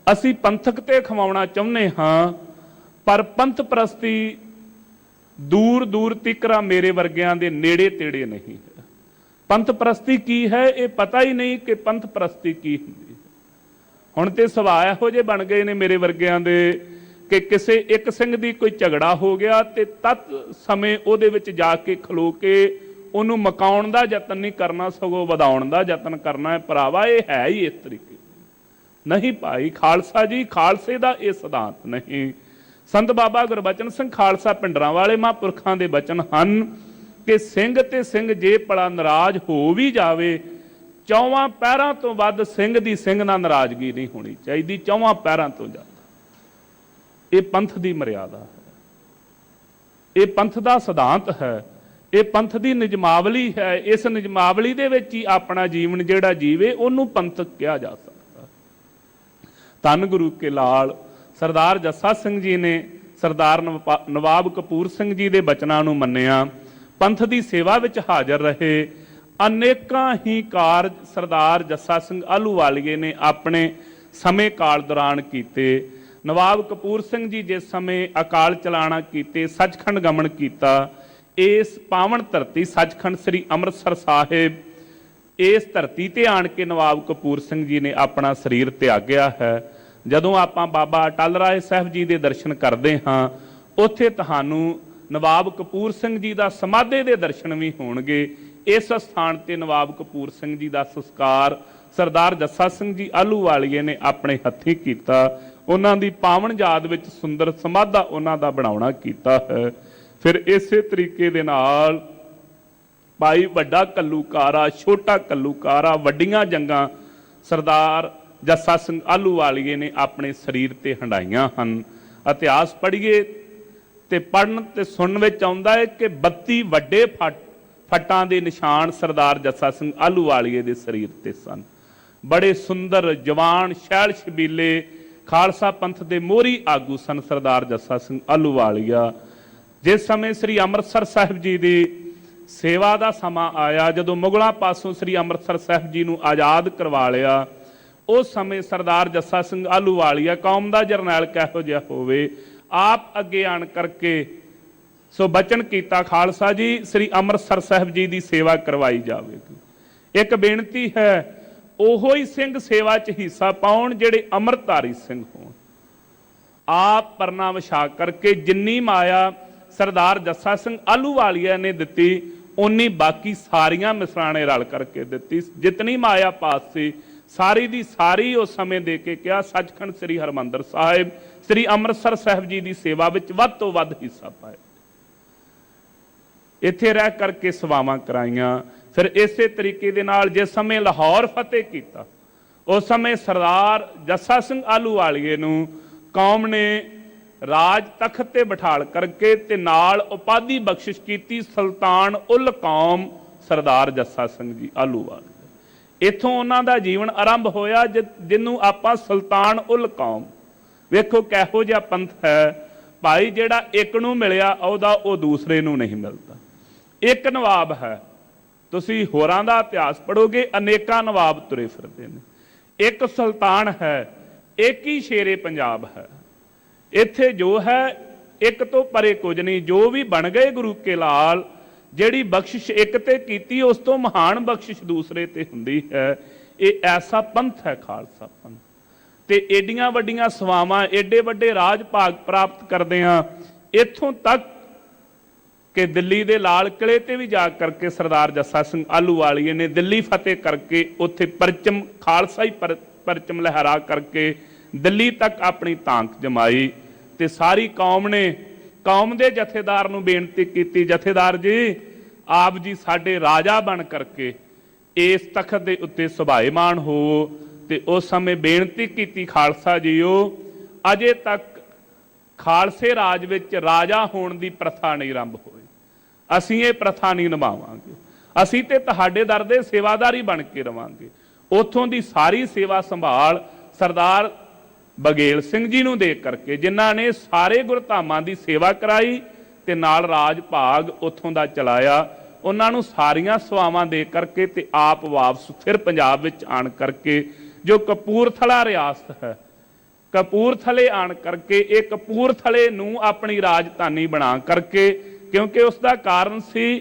ਅਸੀਂ ਪੰਥਕ ਤੇ ਖਵਾਉਣਾ ਚਾਹੁੰਦੇ ਹਾਂ, ਪਰ ਪੰਥ ਪ੍ਰਸਤੀ ਦੂਰ ਦੂਰ ਤਿਕਰਾ ਮੇਰੇ ਵਰਗਿਆਂ ਦੇ ਨੇੜੇ ਤੇੜੇ ਨਹੀਂ ਹੈ। ਪੰਥ ਪ੍ਰਸਤੀ ਕੀ ਹੈ ਇਹ ਪਤਾ ਹੀ ਨਹੀਂ ਕਿ ਪੰਥ ਪ੍ਰਸਤੀ ਕੀ ਹੁੰਦੀ ਹੈ। ਹੁਣ ਤੇ ਸੁਭਾਅ ਇਹੋ ਜਿਹੇ ਬਣ ਗਏ ਨੇ ਮੇਰੇ ਵਰਗਿਆਂ ਦੇ ਕਿ ਕਿਸੇ ਇੱਕ ਸਿੰਘ ਦੀ ਕੋਈ ਝਗੜਾ ਹੋ ਗਿਆ ਤੇ ਤਤ ਸਮੇਂ ਉਹਦੇ ਵਿੱਚ ਜਾ ਕੇ ਖਲੋ ਕੇ ਉਹਨੂੰ ਮਕਾਉਣ ਦਾ ਯਤਨ ਨਹੀਂ ਕਰਨਾ, ਸਗੋਂ ਵਧਾਉਣ ਦਾ ਯਤਨ ਕਰਨਾ ਹੈ। ਭਰਾਵਾ ਇਹ ਹੈ ਹੀ ਇਸ ਤਰੀਕੇ ਨਹੀਂ ਭਾਈ। ਖਾਲਸਾ ਜੀ, ਖਾਲਸੇ ਦਾ ਇਹ ਸਿਧਾਂਤ ਨਹੀਂ। ਸੰਤ ਬਾਬਾ ਗੁਰਬਚਨ ਸਿੰਘ ਖਾਲਸਾ ਪਿੰਡਰਾਂ ਵਾਲੇ ਮਹਾਂਪੁਰਖਾਂ ਦੇ ਬਚਨ ਹਨ ਕਿ ਸਿੰਘ ਤੇ ਸਿੰਘ ਜੇ ਭਲਾ ਨਾਰਾਜ਼ ਹੋ ਵੀ ਜਾਵੇ, ਚੌਵਾਂ ਪਹਿਰਾਂ ਤੋਂ ਵੱਧ ਸਿੰਘ ਦੀ ਸਿੰਘ ਨਾਲ ਨਾਰਾਜ਼ਗੀ ਨਹੀਂ ਹੋਣੀ ਚਾਹੀਦੀ, ਚੌਵਾਂ ਪਹਿਰਾਂ ਤੋਂ ਜ਼ਿਆਦਾ। ਇਹ ਪੰਥ ਦੀ ਮਰਿਆਦਾ ਹੈ, ਇਹ ਪੰਥ ਦਾ ਸਿਧਾਂਤ ਹੈ, ਇਹ ਪੰਥ ਦੀ ਨਿਯਮਾਵਲੀ ਹੈ। ਇਸ ਨਿਯਮਾਵਲੀ ਦੇ ਵਿੱਚ ਹੀ ਆਪਣਾ ਜੀਵਨ ਜਿਹੜਾ ਜੀਵੇ ਉਹਨੂੰ ਪੰਥਕ ਕਿਹਾ ਜਾ ਸਕਦਾ। ਧੰਨ ਗੁਰੂ ਕੇ ਲਾਲ ਸਰਦਾਰ ਜੱਸਾ ਸਿੰਘ ਜੀ ਨੇ ਸਰਦਾਰ ਨਵਾਬ ਕਪੂਰ ਸਿੰਘ ਜੀ ਦੇ ਬਚਨਾਂ ਨੂੰ ਮੰਨਿਆ, ਪੰਥ ਦੀ ਸੇਵਾ ਵਿੱਚ ਹਾਜ਼ਰ ਰਹੇ। ਅਨੇਕਾਂ ਹੀ ਕਾਰਜ ਸਰਦਾਰ ਜੱਸਾ ਸਿੰਘ ਆਹਲੂਵਾਲੀਏ ਨੇ ਆਪਣੇ ਸਮੇਂ ਕਾਲ ਦੌਰਾਨ ਕੀਤੇ। ਨਵਾਬ ਕਪੂਰ ਸਿੰਘ ਜੀ ਜਿਸ ਸਮੇਂ ਅਕਾਲ ਚਲਾਣਾ ਕੀਤੇ, ਸੱਚਖੰਡ ਗਮਨ ਕੀਤਾ, ਇਸ ਪਾਵਨ ਧਰਤੀ ਸੱਚਖੰਡ ਸ੍ਰੀ ਅੰਮ੍ਰਿਤਸਰ ਸਾਹਿਬ, ਇਸ ਧਰਤੀ ਤੇ ਆਣ ਕੇ ਨਵਾਬ ਕਪੂਰ ਸਿੰਘ ਜੀ ਨੇ ਆਪਣਾ ਸਰੀਰ ਤਿਆਗਿਆ ਹੈ। ਜਦੋਂ ਆਪਾਂ ਬਾਬਾ ਅਟਲ ਰਾਏ ਸਾਹਿਬ ਜੀ ਦੇ ਦਰਸ਼ਨ ਕਰਦੇ ਹਾਂ, ਉੱਥੇ ਤੁਹਾਨੂੰ ਨਵਾਬ ਕਪੂਰ ਸਿੰਘ ਜੀ ਦਾ ਸਮਾਧੇ ਦੇ ਦਰਸ਼ਨ ਵੀ ਹੋਣਗੇ। ਇਸ ਸਥਾਨ ਤੇ ਨਵਾਬ ਕਪੂਰ ਸਿੰਘ ਜੀ ਦਾ ਸੰਸਕਾਰ ਸਰਦਾਰ ਜੱਸਾ ਸਿੰਘ ਜੀ ਆਹਲੂਵਾਲੀਏ ਨੇ ਆਪਣੇ ਹੱਥੀਂ ਕੀਤਾ। ਉਹਨਾਂ ਦੀ ਪਾਵਨ ਯਾਦ ਵਿੱਚ ਸੁੰਦਰ ਸਮਾਧਾ ਉਹਨਾਂ ਦਾ ਬਣਾਉਣਾ ਕੀਤਾ ਹੈ। ਫਿਰ ਇਸੇ ਤਰੀਕੇ ਦੇ ਨਾਲ ਭਾਈ ਵੱਡਾ ਘੱਲੂਘਾਰਾ, ਛੋਟਾ ਘੱਲੂਘਾਰਾ, ਵੱਡੀਆਂ ਜੰਗਾਂ ਸਰਦਾਰ ਜੱਸਾ ਸਿੰਘ ਆਹਲੂਵਾਲੀਏ ਨੇ ਆਪਣੇ ਸਰੀਰ ਤੇ ਹੰਡਾਈਆਂ ਹਨ। ਇਤਿਹਾਸ ਪੜ੍ਹੀਏ ਤੇ ਪੜ੍ਹਨ ਤੇ ਸੁਣਨ ਵਿੱਚ ਆਉਂਦਾ ਹੈ ਕਿ 32 ਵੱਡੇ ਫੱਟਾਂ ਦੇ ਨਿਸ਼ਾਨ ਸਰਦਾਰ ਜੱਸਾ ਸਿੰਘ ਆਹਲੂਵਾਲੀਏ ਦੇ ਸਰੀਰ ਤੇ ਸਨ। ਬੜੇ ਸੁੰਦਰ, ਜਵਾਨ, ਸ਼ੈਲ ਛਬੀਲੇ ਖਾਲਸਾ ਪੰਥ ਦੇ ਮੋਹਰੀ ਆਗੂ ਸਨ ਸਰਦਾਰ ਜੱਸਾ ਸਿੰਘ ਆਹਲੂਵਾਲੀਆ। ਜਿਸ ਸਮੇਂ ਸ੍ਰੀ ਅੰਮ੍ਰਿਤਸਰ ਸਾਹਿਬ ਜੀ ਦੀ ਸੇਵਾ ਦਾ ਸਮਾਂ ਆਇਆ, ਜਦੋਂ ਮੁਗਲਾਂ ਪਾਸੋਂ ਸ੍ਰੀ ਅੰਮ੍ਰਿਤਸਰ ਸਾਹਿਬ ਜੀ ਨੂੰ ਆਜ਼ਾਦ ਕਰਵਾ ਲਿਆ, ਉਸ ਸਮੇਂ ਸਰਦਾਰ ਜੱਸਾ ਸਿੰਘ ਆਹਲੂਵਾਲੀਆ ਕੌਮ ਦਾ ਜਰਨੈਲ ਕਿਹੋ ਜਿਹਾ ਹੋਵੇ, ਆਪ ਅੱਗੇ ਆਣ ਕਰਕੇ ਸੋ ਬਚਨ ਕੀਤਾ, ਖਾਲਸਾ ਜੀ ਸ੍ਰੀ ਅੰਮ੍ਰਿਤਸਰ ਸਾਹਿਬ ਜੀ ਦੀ ਸੇਵਾ ਕਰਵਾਈ ਜਾਵੇਗੀ। ਇੱਕ ਬੇਨਤੀ ਹੈ, ਉਹੋ ਹੀ ਸਿੰਘ ਸੇਵਾ 'ਚ ਹਿੱਸਾ ਪਾਉਣ ਜਿਹੜੇ ਅੰਮ੍ਰਿਤਧਾਰੀ ਸਿੰਘ ਹੋਣ। ਆਪ ਪਰਨਾ ਵਿਛਾ ਕਰਕੇ ਜਿੰਨੀ ਮਾਇਆ ਸਰਦਾਰ ਜੱਸਾ ਸਿੰਘ ਆਹਲੂਵਾਲੀਆ ਨੇ ਦਿੱਤੀ, ਉਨੀ ਬਾਕੀ ਸਾਰੀਆਂ ਮਿਸਰਾਣੇ ਰਲ ਕਰਕੇ ਦਿੱਤੀ। ਜਿਤਨੀ ਮਾਇਆ ਪਾਸ ਸੀ ਸਾਰੀ ਦੀ ਸਾਰੀ ਉਸ ਸਮੇਂ ਦੇ ਕੇ ਕਿਹਾ, ਸੱਚਖੰਡ ਸ੍ਰੀ ਹਰਿਮੰਦਰ ਸਾਹਿਬ, ਸ੍ਰੀ ਅੰਮ੍ਰਿਤਸਰ ਸਾਹਿਬ ਜੀ ਦੀ ਸੇਵਾ ਵਿੱਚ ਵੱਧ ਤੋਂ ਵੱਧ ਹਿੱਸਾ ਪਾਏ। ਇੱਥੇ ਰਹਿ ਕਰਕੇ ਸੇਵਾਵਾਂ ਕਰਾਈਆਂ। ਫਿਰ ਇਸੇ ਤਰੀਕੇ ਦੇ ਨਾਲ ਜਿਸ ਸਮੇਂ ਲਾਹੌਰ ਫਤਿਹ ਕੀਤਾ, ਉਸ ਸਮੇਂ ਸਰਦਾਰ ਜੱਸਾ ਸਿੰਘ ਆਹਲੂਵਾਲੀਏ ਨੂੰ ਕੌਮ ਨੇ ਰਾਜ ਤਖਤ ਤੇ ਬਿਠਾਲ ਕਰਕੇ ਤੇ ਨਾਲ ਉਪਾਧੀ ਬਖਸ਼ਿਸ਼ ਕੀਤੀ, ਸੁਲਤਾਨ ਉਲ ਕੌਮ ਸਰਦਾਰ ਜੱਸਾ ਸਿੰਘ ਜੀ ਆਹਲੂਵਾਲੀਆ। ਇੱਥੋਂ ਉਹਨਾਂ ਦਾ ਜੀਵਨ ਆਰੰਭ ਹੋਇਆ, ਜਿਹਨੂੰ ਆਪਾਂ ਸੁਲਤਾਨ ਉਲ ਕੌਮ, ਵੇਖੋ ਕਿਹੋ ਜਿਹਾ ਪੰਥ ਹੈ। ਭਾਈ ਜਿਹੜਾ ਇੱਕ ਨੂੰ ਮਿਲਿਆ ਉਹਦਾ ਉਹ ਦੂਸਰੇ ਨੂੰ ਨਹੀਂ ਮਿਲਦਾ। ਇੱਕ ਨਵਾਬ ਹੈ, ਤੁਸੀਂ ਹੋਰਾਂ ਦਾ ਇਤਿਹਾਸ ਪੜ੍ਹੋਗੇ, ਅਨੇਕਾਂ ਨਵਾਬ ਤੁਰੇ ਫਿਰਦੇ ਨੇ। ਇੱਕ ਸੁਲਤਾਨ ਹੈ, ਇੱਕ ਹੀ ਸ਼ੇਰੇ ਪੰਜਾਬ ਹੈ। ਇੱਥੇ ਜੋ ਹੈ ਇੱਕ ਤੋਂ ਪਰੇ ਕੁਝ ਨਹੀਂ। ਜੋ ਵੀ ਬਣ ਗਏ ਗੁਰੂ ਕੇ ਲਾਲ, ਜਿਹੜੀ ਬਖਸ਼ਿਸ਼ ਇੱਕ ਤੇ ਕੀਤੀ ਉਸ ਤੋਂ ਮਹਾਨ ਬਖਸ਼ਿਸ਼ ਦੂਸਰੇ ਤੇ ਹੁੰਦੀ ਹੈ। ਇਹ ਐਸਾ ਪੰਥ ਹੈ ਖਾਲਸਾ ਪੰਥ। ਤੇ ਏਡੀਆਂ ਵੱਡੀਆਂ ਸਵਾਵਾਂ, ਏਡੇ ਵੱਡੇ ਰਾਜ ਭਾਗ ਪ੍ਰਾਪਤ ਕਰਦੇ ਹਾਂ, ਇੱਥੋਂ ਤੱਕ ਕਿ ਦਿੱਲੀ ਦੇ ਲਾਲ ਕਿਲੇ ਤੇ ਵੀ ਜਾ ਕਰਕੇ ਸਰਦਾਰ ਜੱਸਾ ਸਿੰਘ ਆਹਲੂਵਾਲੀਏ ਨੇ ਦਿੱਲੀ ਫਤਿਹ ਕਰਕੇ ਉੱਥੇ ਪਰਚਮ, ਖਾਲਸਾ ਹੀ ਪਰਚਮ ਲਹਿਰਾ ਕਰਕੇ ਦਿੱਲੀ ਤੱਕ ਆਪਣੀ ਤਾਂਕ ਜਮਾਈ। ਤੇ ਸਾਰੀ ਕੌਮ ਨੇ ਕੌਮ ਦੇ ਜਥੇਦਾਰ ਨੂੰ ਬੇਨਤੀ ਕੀਤੀ, ਜਥੇਦਾਰ ਜੀ ਆਪ ਜੀ ਸਾਡੇ ਰਾਜਾ ਬਣ ਕਰਕੇ ਇਸ ਤਖਤ ਦੇ ਉੱਤੇ ਸੁਭਾਏਮਾਨ ਹੋਵੋ। ਤੇ ਉਸ ਸਮੇਂ ਬੇਨਤੀ ਕੀਤੀ, ਖਾਲਸਾ ਜੀਓ ਅਜੇ ਤੱਕ ਖਾਲਸੇ ਰਾਜ ਵਿੱਚ ਰਾਜਾ ਹੋਣ ਦੀ ਪ੍ਰਥਾ ਨਹੀਂ ਆਰੰਭ ਹੋਈ, ਅਸੀਂ ਇਹ ਪ੍ਰਥਾ ਨਹੀਂ ਨਿਭਾਵਾਂਗੇ, ਅਸੀਂ ਤੇ ਤੁਹਾਡੇ ਦਰ ਦੇ ਸੇਵਾਦਾਰੀ ਬਣ ਕੇ ਰਵਾਂਗੇ। ਉੱਥੋਂ ਦੀ ਸਾਰੀ ਸੇਵਾ ਸੰਭਾਲ ਸਰਦਾਰ ਬਗੇਲ ਸਿੰਘ ਜੀ ਨੂੰ ਦੇ ਕਰਕੇ, ਜਿਨ੍ਹਾਂ ਨੇ ਸਾਰੇ ਗੁਰਧਾਮਾਂ ਦੀ ਸੇਵਾ ਕਰਾਈ ਤੇ ਨਾਲ ਰਾਜ ਭਾਗ ਉੱਥੋਂ ਦਾ ਚਲਾਇਆ, ਉਹਨਾਂ ਨੂੰ ਸਾਰੀਆਂ ਸੇਵਾਵਾਂ ਦੇ ਕਰਕੇ ਤੇ ਆਪ ਵਾਪਸ ਫਿਰ ਪੰਜਾਬ ਵਿੱਚ ਆਣ ਕਰਕੇ ਜੋ ਕਪੂਰਥਲਾ ਰਿਆਸਤ ਹੈ, ਕਪੂਰਥਲੇ ਆਣ ਕਰਕੇ ਇਹ ਕਪੂਰਥਲੇ ਨੂੰ ਆਪਣੀ ਰਾਜਧਾਨੀ ਬਣਾ ਕਰਕੇ, ਕਿਉਂਕਿ ਉਸ ਦਾ ਕਾਰਨ ਸੀ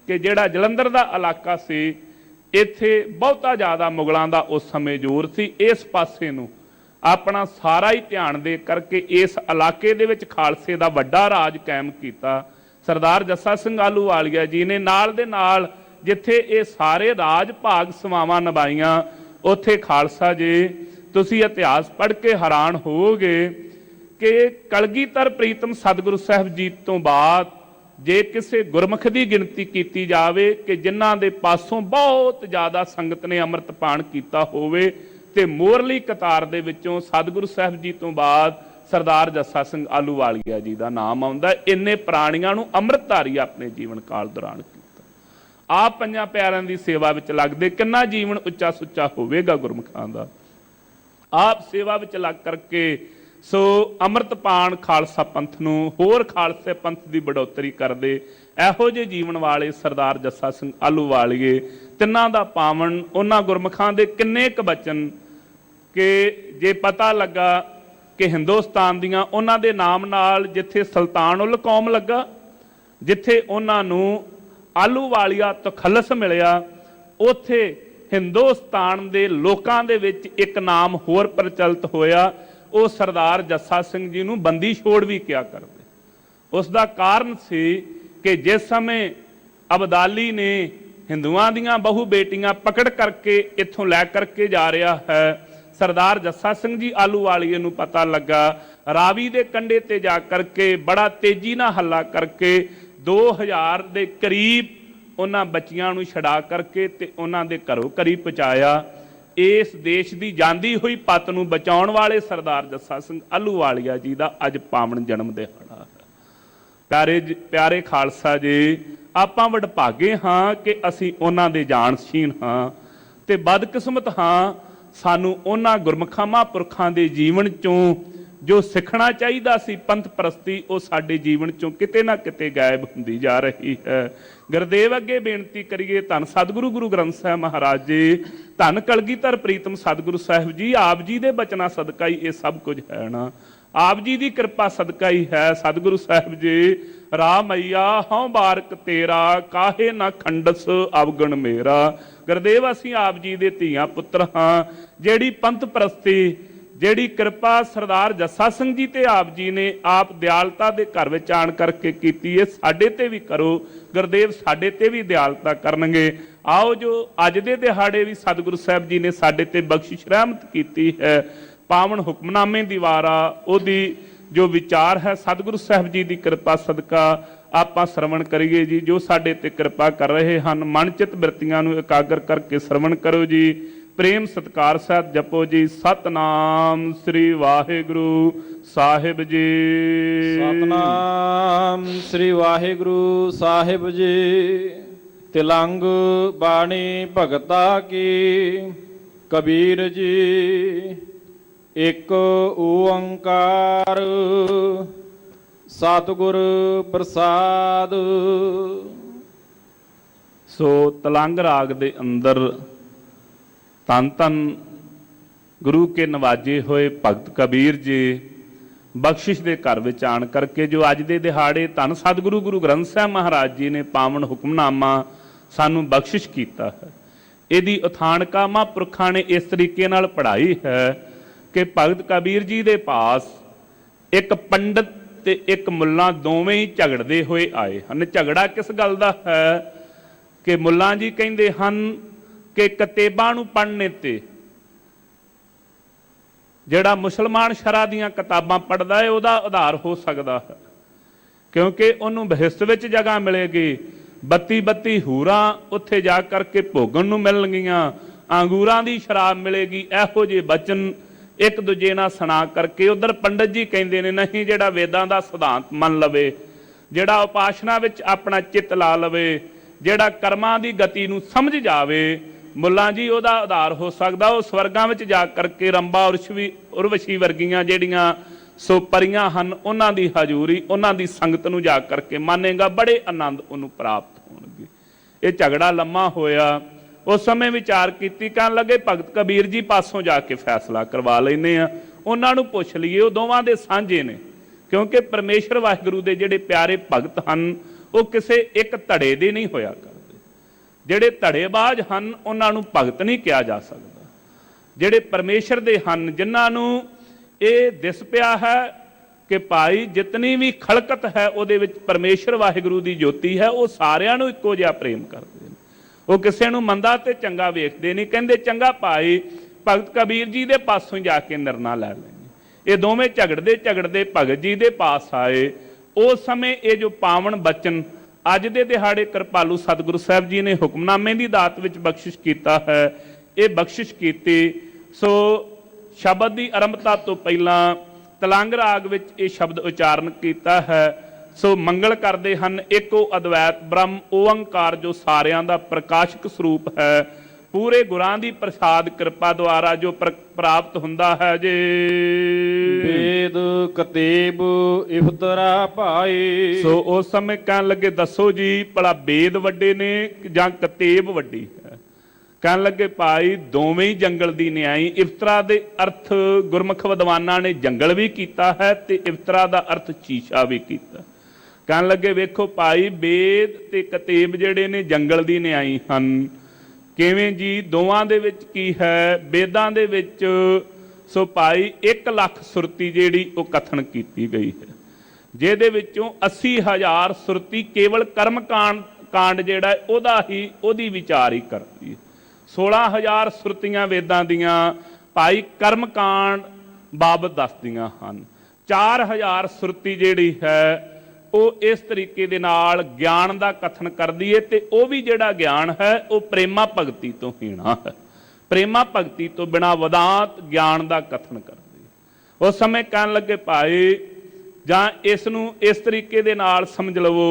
ਕਿ ਜਿਹੜਾ ਜਲੰਧਰ ਦਾ ਇਲਾਕਾ ਸੀ ਇੱਥੇ ਬਹੁਤਾ ਜ਼ਿਆਦਾ ਮੁਗਲਾਂ ਦਾ ਉਸ ਸਮੇਂ ਜ਼ੋਰ ਸੀ, ਇਸ ਪਾਸੇ ਨੂੰ ਆਪਣਾ ਸਾਰਾ ਹੀ ਧਿਆਨ ਦੇ ਕਰਕੇ ਇਸ ਇਲਾਕੇ ਦੇ ਵਿੱਚ ਖਾਲਸੇ ਦਾ ਵੱਡਾ ਰਾਜ ਕਾਇਮ ਕੀਤਾ। ਸਰਦਾਰ ਜੱਸਾ ਸਿੰਘ ਆਹਲੂਵਾਲੀਆ ਜੀ ਨੇ ਨਾਲ ਦੇ ਨਾਲ ਜਿੱਥੇ ਇਹ ਸਾਰੇ ਰਾਜ ਭਾਗ ਸੇਵਾਵਾਂ ਨਿਭਾਈਆਂ, ਉੱਥੇ ਖਾਲਸਾ ਜੀ ਤੁਸੀਂ ਇਤਿਹਾਸ ਪੜ੍ਹ ਕੇ ਹੈਰਾਨ ਹੋਵੋਗੇ ਕਿ ਕਲਗੀਧਰ ਪ੍ਰੀਤਮ ਸਤਿਗੁਰੂ ਸਾਹਿਬ ਜੀ ਤੋਂ ਬਾਅਦ ਜੇ ਕਿਸੇ ਗੁਰਮੁਖ ਦੀ ਗਿਣਤੀ ਕੀਤੀ ਜਾਵੇ ਕਿ ਜਿਨ੍ਹਾਂ ਦੇ ਪਾਸੋਂ ਬਹੁਤ ਜ਼ਿਆਦਾ ਸੰਗਤ ਨੇ ਅੰਮ੍ਰਿਤ ਪਾਨ ਕੀਤਾ ਹੋਵੇ, ਤੇ ਮੋਰਲੀ ਕਤਾਰ ਦੇ ਵਿੱਚੋਂ ਸਤਿਗੁਰੂ ਸਾਹਿਬ ਜੀ ਤੋਂ ਬਾਅਦ ਸਰਦਾਰ ਜੱਸਾ ਸਿੰਘ ਆਹਲੂਵਾਲੀਆ ਜੀ ਦਾ ਨਾਮ ਆਉਂਦਾ। ਇੰਨੇ ਪ੍ਰਾਣੀਆਂ ਨੂੰ ਅੰਮ੍ਰਿਤਧਾਰੀ ਆਪਣੇ ਜੀਵਨ ਕਾਲ ਦੌਰਾਨ ਕੀਤਾ। ਆਪ ਪੰਜਾਂ ਪਿਆਰਿਆਂ ਦੀ ਸੇਵਾ ਵਿੱਚ ਲੱਗਦੇ, ਕਿੰਨਾ ਜੀਵਨ ਉੱਚਾ ਸੁੱਚਾ ਹੋਵੇਗਾ ਗੁਰਮੁਖਾਂ ਦਾ। ਆਪ ਸੇਵਾ ਵਿੱਚ ਲੱਗ ਕਰਕੇ ਸੋ ਅੰਮ੍ਰਿਤਪਾਨ ਖਾਲਸਾ ਪੰਥ ਨੂੰ, ਹੋਰ ਖਾਲਸੇ ਪੰਥ ਦੀ ਬੜੋਤਰੀ ਕਰਦੇ ਇਹੋ ਜਿਹੇ ਜੀਵਨ ਵਾਲੇ ਸਰਦਾਰ ਜੱਸਾ ਸਿੰਘ ਆਹਲੂਵਾਲੀਏ, ਤਿੰਨਾਂ ਦਾ ਪਾਵਨ ਉਹਨਾਂ ਗੁਰਮੁਖਾਂ ਦੇ ਕਿੰਨੇ ਕੁ ਬਚਨ ਕਿ ਜੇ ਪਤਾ ਲੱਗਾ ਕਿ ਹਿੰਦੁਸਤਾਨ ਦੀਆਂ ਉਹਨਾਂ ਦੇ ਨਾਮ ਨਾਲ ਜਿੱਥੇ ਸੁਲਤਾਨ ਉਲ ਕੌਮ ਲੱਗਾ, ਜਿੱਥੇ ਉਹਨਾਂ ਨੂੰ ਆਹਲੂਵਾਲੀਆ ਤਖੱਲਸ ਮਿਲਿਆ, ਉੱਥੇ ਹਿੰਦੁਸਤਾਨ ਦੇ ਲੋਕਾਂ ਦੇ ਵਿੱਚ ਇੱਕ ਨਾਮ ਹੋਰ ਪ੍ਰਚਲਿਤ ਹੋਇਆ, ਉਹ ਸਰਦਾਰ ਜੱਸਾ ਸਿੰਘ ਜੀ ਨੂੰ ਬੰਦੀ ਛੋੜ ਵੀ ਕਿਹਾ ਕਰਦੇ। ਉਸ ਦਾ ਕਾਰਨ ਸੀ ਕਿ ਜਿਸ ਸਮੇਂ ਅਬਦਾਲੀ ਨੇ ਹਿੰਦੂਆਂ ਦੀਆਂ ਬਹੁ ਬੇਟੀਆਂ ਪਕੜ ਕਰਕੇ ਇੱਥੋਂ ਲੈ ਕਰਕੇ ਜਾ ਰਿਹਾ ਹੈ, ਸਰਦਾਰ ਜੱਸਾ ਸਿੰਘ ਜੀ ਆਹਲੂਵਾਲੀਏ ਨੂੰ ਪਤਾ ਲੱਗਾ, ਰਾਵੀ ਦੇ ਕੰਢੇ ਤੇ ਜਾ ਕਰਕੇ ਬੜਾ ਤੇਜ਼ੀ ਨਾਲ ਹੱਲਾ ਕਰਕੇ 2000 ਦੇ ਕਰੀਬ ਉਹਨਾਂ ਬੱਚੀਆਂ ਨੂੰ ਛਡਾ ਕਰਕੇ ਤੇ ਉਹਨਾਂ ਦੇ ਘਰੋਂ ਘਰੀ ਪਹੁੰਚਾਇਆ। ਇਸ ਦੇਸ਼ ਦੀ ਜਾਂਦੀ ਹੋਈ ਪੱਤ ਨੂੰ ਬਚਾਉਣ ਵਾਲੇ ਸਰਦਾਰ ਜੱਸਾ ਸਿੰਘ ਆਹਲੂਵਾਲੀਆ ਜੀ ਦਾ ਅੱਜ ਪਾਵਨ ਜਨਮ ਦਿਹਾੜਾ ਹੈ। ਪਿਆਰੇ ਖਾਲਸਾ ਜੀ, ਆਪਾਂ ਵਡਭਾਗੇ ਹਾਂ ਕਿ ਅਸੀਂ ਉਹਨਾਂ ਦੇ ਜਾਣਸ਼ੀਨ ਹਾਂ ਤੇ ਬਦਕਿਸਮਤ ਹਾਂ, ਸਾਨੂੰ ਉਹਨਾਂ ਗੁਰਮੁਖਾਂ ਮਹਾਂਪੁਰਖਾਂ ਦੇ ਜੀਵਨ ਚੋਂ ਜੋ ਸਿੱਖਣਾ ਚਾਹੀਦਾ ਸੀ ਪੰਥ ਪ੍ਰਸਤੀ, ਉਹ ਸਾਡੇ ਜੀਵਨ ਚੋਂ ਕਿਤੇ ਨਾ ਕਿਤੇ ਗਾਇਬ ਹੁੰਦੀ ਜਾ ਰਹੀ ਹੈ। ਗੁਰਦੇਵ ਅੱਗੇ ਬੇਨਤੀ ਕਰੀਏ, ਧੰਨ ਸਤਿਗੁਰੂ ਗੁਰੂ ਗ੍ਰੰਥ ਸਾਹਿਬ ਮਹਾਰਾਜ ਜੀ, ਧੰਨ ਕਲਗੀਧਰ ਪ੍ਰੀਤਮ ਸਤਿਗੁਰੂ ਸਾਹਿਬ ਜੀ, ਆਪ ਜੀ ਦੇ ਬਚਨਾਂ ਸਦਕਾ ਹੀ ਇਹ ਸਭ ਕੁਝ ਹੈ ਨਾ, ਆਪ ਜੀ ਦੀ ਕਿਰਪਾ ਸਦਕਾ ਹੀ ਹੈ। ਸਤਿਗੁਰੂ ਸਾਹਿਬ ਜੀ, ਰਾਮਈਆ ਹਉ ਬਾਰਕ ਤੇਰਾ, ਕਾਹੇ ਨਾ ਖੰਡਸ ਅਵਗਣ ਮੇਰਾ। ਗੁਰਦੇਵ ਅਸੀਂ ਆਪ ਜੀ ਦੇ ਧੀਆਂ ਪੁੱਤਰ ਹਾਂ। ਜਿਹੜੀ ਪੰਥ ਪ੍ਰਸਤੀ, ਜਿਹੜੀ ਕਿਰਪਾ ਸਰਦਾਰ ਜੱਸਾ ਸਿੰਘ ਜੀ ਤੇ ਆਪ ਜੀ ਨੇ ਆਪ ਦਿਆਲਤਾ ਦੇ ਘਰ ਵਿੱਚ ਆਣ ਕਰਕੇ ਕੀਤੀ ਹੈ, ਸਾਡੇ ਤੇ ਵੀ ਕਰੋ। ਗੁਰਦੇਵ ਸਾਡੇ ਤੇ ਵੀ ਦਿਆਲਤਾ ਕਰਨਗੇ। ਆਓ ਜੋ ਅੱਜ ਦੇ ਦਿਹਾੜੇ ਵੀ ਸਤਿਗੁਰੂ ਸਾਹਿਬ ਜੀ ਨੇ ਸਾਡੇ ਤੇ ਬਖਸ਼ਿਸ਼ ਰਹਿਮਤ ਕੀਤੀ ਹੈ, ਪਾਵਨ ਹੁਕਮਨਾਮੇ ਦੀ ਵਾਰਾ ਉਹਦੀ ਜੋ ਵਿਚਾਰ ਹੈ ਸਤਿਗੁਰੂ ਸਾਹਿਬ ਜੀ ਦੀ ਕਿਰਪਾ ਸਦਕਾ ਆਪਾਂ ਸਰਵਣ ਕਰੀਏ ਜੀ। ਜੋ ਸਾਡੇ ਤੇ ਕਿਰਪਾ ਕਰ ਰਹੇ ਹਨ, ਮਨ ਚਿਤ ਬਿਰਤੀਆਂ ਨੂੰ ਇਕਾਗਰ ਕਰਕੇ ਸਰਵਣ ਕਰੋ ਜੀ। ਪ੍ਰੇਮ ਸਤਿਕਾਰ ਸਹਿਤ ਜਪੋ ਜੀ, ਸਤਨਾਮ ਸ੍ਰੀ ਵਾਹਿਗੁਰੂ ਸਾਹਿਬ ਜੀ। ਸਤਨਾਮ ਸ੍ਰੀ ਵਾਹਿਗੁਰੂ ਸਾਹਿਬ ਜੀ। ਤਿਲੰਗ ਬਾਣੀ ਭਗਤਾ ਕੀ, ਕਬੀਰ ਜੀ। ਇੱਕ ਓੰਕਾਰ ਸਤਿਗੁਰ ਪ੍ਰਸਾਦ। ਸੋ ਤਲੰਗ ਰਾਗ ਦੇ ਅੰਦਰ ਧੰਨ ਧੰਨ ਗੁਰੂ ਕੇ ਨਵਾਜੇ ਹੋਏ ਭਗਤ ਕਬੀਰ ਜੀ ਬਖਸ਼ਿਸ਼ ਦੇ ਘਰ ਵਿੱਚ ਆਣ ਕਰਕੇ ਜੋ ਅੱਜ ਦੇ ਦਿਹਾੜੇ ਧੰਨ ਸਤਿਗੁਰੂ ਗੁਰੂ ਗ੍ਰੰਥ ਸਾਹਿਬ ਮਹਾਰਾਜ ਜੀ ਨੇ ਪਾਵਨ ਹੁਕਮਨਾਮਾ ਸਾਨੂੰ ਬਖਸ਼ਿਸ਼ ਕੀਤਾ ਹੈ, ਇਹਦੀ ਉਥਾਨਕਾ ਮਹਾਂਪੁਰਖਾਂ ਨੇ ਇਸ ਤਰੀਕੇ ਨਾਲ ਪੜ੍ਹਾਈ ਹੈ ਕਿ ਭਗਤ ਕਬੀਰ ਜੀ ਦੇ ਪਾਸ ਇੱਕ ਪੰਡਤ ਤੇ ਇੱਕ ਮੁੱਲਾ ਦੋਵੇਂ ਹੀ ਝਗੜਦੇ ਹੋਏ ਆਏ ਹਨ। ਝਗੜਾ ਕਿਸ ਗੱਲ ਦਾ ਹੈ ਕਿ ਮੁੱਲਾ ਜੀ ਕਹਿੰਦੇ ਹਨ ਕਿ ਕਿਤਾਬਾਂ ਨੂੰ ਪੜ੍ਹਨੇ ਤੇ ਜਿਹੜਾ ਮੁਸਲਮਾਨ ਸ਼ਰ੍ਹਾ ਦੀਆਂ ਕਿਤਾਬਾਂ ਪੜ੍ਹਦਾ ਹੈ ਉਹਦਾ ਉਧਾਰ ਹੋ ਸਕਦਾ ਹੈ, ਕਿਉਂਕਿ ਉਹਨੂੰ ਬਹਿਸ਼ਤ ਵਿੱਚ ਜਗ੍ਹਾ ਮਿਲੇਗੀ। 32 ਹੂਰਾਂ ਉੱਥੇ ਜਾ ਕਰਕੇ ਭੋਗਣ ਨੂੰ ਮਿਲਣਗੀਆਂ, ਅੰਗੂਰਾਂ ਦੀ ਸ਼ਰਾਬ ਮਿਲੇਗੀ। ਇਹੋ ਜਿਹੇ ਬਚਨ ਇੱਕ ਦੂਜੇ ਨਾਲ ਸੁਣਾ ਕਰਕੇ ਉਧਰ ਪੰਡਤ ਜੀ ਕਹਿੰਦੇ ਨੇ ਨਹੀਂ, ਜਿਹੜਾ ਵੇਦਾਂ ਦਾ ਸਿਧਾਂਤ ਮੰਨ ਲਵੇ, ਜਿਹੜਾ ਉਪਾਸ਼ਨਾ ਵਿੱਚ ਆਪਣਾ ਚਿੱਤ ਲਾ ਲਵੇ, ਜਿਹੜਾ ਕਰਮਾਂ ਦੀ ਗਤੀ ਨੂੰ ਸਮਝ ਜਾਵੇ, ਮੁੱਲਾ ਜੀ ਉਹਦਾ ਆਧਾਰ ਹੋ ਸਕਦਾ। ਉਹ ਸਵਰਗਾਂ ਵਿੱਚ ਜਾ ਕਰਕੇ ਰੰਬਾ ਉਰਵਸ਼ੀ ਵਰਗੀਆਂ ਜਿਹੜੀਆਂ ਸੋ ਪਰੀਆਂ ਹਨ ਉਹਨਾਂ ਦੀ ਹਜ਼ੂਰੀ, ਉਹਨਾਂ ਦੀ ਸੰਗਤ ਨੂੰ ਜਾ ਕਰਕੇ ਮਾਨੇਗਾ, ਬੜੇ ਆਨੰਦ ਉਹਨੂੰ ਪ੍ਰਾਪਤ ਹੋਣਗੇ। ਇਹ ਝਗੜਾ ਲੰਮਾ ਹੋਇਆ। ਉਸ ਸਮੇਂ ਵਿਚਾਰ ਕੀਤੀ, ਕਹਿਣ ਲੱਗੇ ਭਗਤ ਕਬੀਰ ਜੀ ਪਾਸੋਂ ਜਾ ਕੇ ਫੈਸਲਾ ਕਰਵਾ ਲੈਂਦੇ ਆ, ਉਹਨਾਂ ਨੂੰ ਪੁੱਛ ਲਈਏ, ਉਹ ਦੋਵਾਂ ਦੇ ਸਾਂਝੇ ਨੇ। ਕਿਉਂਕਿ ਪਰਮੇਸ਼ਰ ਵਾਹਿਗੁਰੂ ਦੇ ਜਿਹੜੇ ਪਿਆਰੇ ਭਗਤ ਹਨ ਉਹ ਕਿਸੇ ਇੱਕ ਧੜੇ ਦੇ ਨਹੀਂ ਹੋਇਆ ਕਰਦੇ। ਜਿਹੜੇ ਧੜੇਬਾਜ਼ ਹਨ ਉਹਨਾਂ ਨੂੰ ਭਗਤ ਨਹੀਂ ਕਿਹਾ ਜਾ ਸਕਦਾ। ਜਿਹੜੇ ਪਰਮੇਸ਼ਰ ਦੇ ਹਨ, ਜਿਨ੍ਹਾਂ ਨੂੰ ਇਹ ਦਿਸ ਪਿਆ ਹੈ ਕਿ ਭਾਈ ਜਿਤਨੀ ਵੀ ਖਲਕਤ ਹੈ ਉਹਦੇ ਵਿੱਚ ਪਰਮੇਸ਼ਰ ਵਾਹਿਗੁਰੂ ਦੀ ਜੋਤੀ ਹੈ, ਉਹ ਸਾਰਿਆਂ ਨੂੰ ਇੱਕੋ ਜਿਹਾ ਪ੍ਰੇਮ ਕਰਦੇ ਨੇ। ਉਹ ਕਿਸੇ ਨੂੰ ਮੰਦਾ ਤੇ ਚੰਗਾ ਵੇਖਦੇ ਨਹੀਂ। ਕਹਿੰਦੇ ਚੰਗਾ ਭਾਈ ਭਗਤ ਕਬੀਰ ਜੀ ਦੇ ਪਾਸੋਂ ਜਾ ਕੇ ਨਿਰਣਾ ਲੈ ਲੈਂਗੇ। ਇਹ ਦੋਵੇਂ ਝਗੜਦੇ ਭਗਤ ਜੀ ਦੇ ਪਾਸ ਆਏ। ਉਸ ਸਮੇਂ ਇਹ ਜੋ ਪਾਵਨ ਬਚਨ ਅੱਜ ਦੇ ਦਿਹਾੜੇ ਕਿਰਪਾਲੂ ਸਤਿਗੁਰੂ ਸਾਹਿਬ ਜੀ ਨੇ ਹੁਕਮਨਾਮੇ ਦੀ ਦਾਤ ਵਿੱਚ ਬਖਸ਼ਿਸ਼ ਕੀਤਾ ਹੈ, ਇਹ ਬਖਸ਼ਿਸ਼ ਕੀਤੀ। ਸੋ ਸ਼ਬਦ ਦੀ ਆਰੰਭਤਾ ਤੋਂ ਪਹਿਲਾਂ ਤਲੰਗ ਰਾਗ ਵਿੱਚ ਇਹ ਸ਼ਬਦ ਉਚਾਰਨ ਕੀਤਾ ਹੈ। ਸੋ ਮੰਗਲ ਕਰਦੇ ਹਨ ਏਕੋ ਅਦਵੈਤ ਬ੍ਰਹਮ ਓੰਕਾਰ, ਜੋ ਸਾਰਿਆਂ ਦਾ ਪ੍ਰਕਾਸ਼ਕ ਸਰੂਪ ਹੈ, ਪੂਰੇ ਗੁਰਾਂ ਦੀ ਪ੍ਰਸਾਦ ਕਿਰਪਾ ਦੁਆਰਾ ਜੋ ਪ੍ਰਾਪਤ ਹੁੰਦਾ ਹੈ ਜੇ। ਵੇਦ ਕਤੇਬ ਇਫਤਰਾ ਭਾਏ। ਸੋ ਉਸ ਸਮੇਂ ਕਹਿਣ ਲੱਗੇ ਦੱਸੋ ਜੀ ਭਲਾ ਵੇਦ ਵੱਡੇ ਨੇ ਜਾਂ ਕਤੇਬ ਵੱਡੀ ਹੈ? ਕਹਿਣ ਲੱਗੇ ਭਾਈ ਦੋਵੇਂ ਹੀ ਜੰਗਲ ਦੀ ਨਿਆਈ। ਇਫਤਰਾ ਦੇ ਅਰਥ ਗੁਰਮੁਖ ਵਿਦਵਾਨਾਂ ਨੇ ਜੰਗਲ ਵੀ ਕੀਤਾ ਹੈ ਤੇ ਇਫਤਰਾ ਦਾ ਅਰਥ ਸ਼ੀਸ਼ਾ ਵੀ ਕੀਤਾ। ਕਹਿਣ ਲੱਗੇ ਵੇਖੋ ਭਾਈ ਵੇਦ ਤੇ ਕਤੇਬ ਜਿਹੜੇ ਨੇ ਜੰਗਲ ਦੀ ਨਿਆਈ ਹਨ। ਕਿਵੇਂ ਜੀ? ਦੋਵਾਂ ਦੇ ਵਿੱਚ ਕੀ ਹੈ? ਵੇਦਾਂ ਦੇ ਵਿੱਚ ਸੋ ਭਾਈ 1 ਲੱਖ ਸੁਰਤੀ ਜਿਹੜੀ ਉਹ ਕਥਨ ਕੀਤੀ ਗਈ ਹੈ, ਜਿਹਦੇ ਵਿੱਚੋਂ 80,000 ਸੁਰਤੀ ਕੇਵਲ ਕਰਮ ਕਾਂਡ ਜਿਹੜਾ ਉਹਦੀ ਵਿਚਾਰ ਹੀ ਕਰਦੀ ਹੈ। 16,000 ਸੁਰਤੀਆਂ ਵੇਦਾਂ ਦੀਆਂ ਭਾਈ ਕਰਮ ਕਾਂਡ ਬਾਬਤ ਦੱਸਦੀਆਂ ਹਨ। 4,000 ਸੁਰਤੀ ਜਿਹੜੀ ਹੈ ਉਹ ਇਸ ਤਰੀਕੇ ਦੇ ਨਾਲ ਗਿਆਨ ਦਾ ਕਥਨ ਕਰਦੀ ਹੈ, ਤੇ ਉਹ ਵੀ ਜਿਹੜਾ ਗਿਆਨ ਹੈ ਉਹ ਪ੍ਰੇਮਾ ਭਗਤੀ ਤੋਂ ਹੀਣਾ ਹੈ। ਪ੍ਰੇਮਾ ਭਗਤੀ ਤੋਂ ਬਿਨਾਂ ਵਦਾਂਤ ਗਿਆਨ ਦਾ ਕਥਨ ਕਰਦੀ ਹੈ। ਉਸ ਸਮੇਂ ਕਹਿਣ ਲੱਗੇ ਭਾਈ ਜਾਂ ਇਸ ਨੂੰ ਇਸ ਤਰੀਕੇ ਦੇ ਨਾਲ ਸਮਝ ਲਵੋ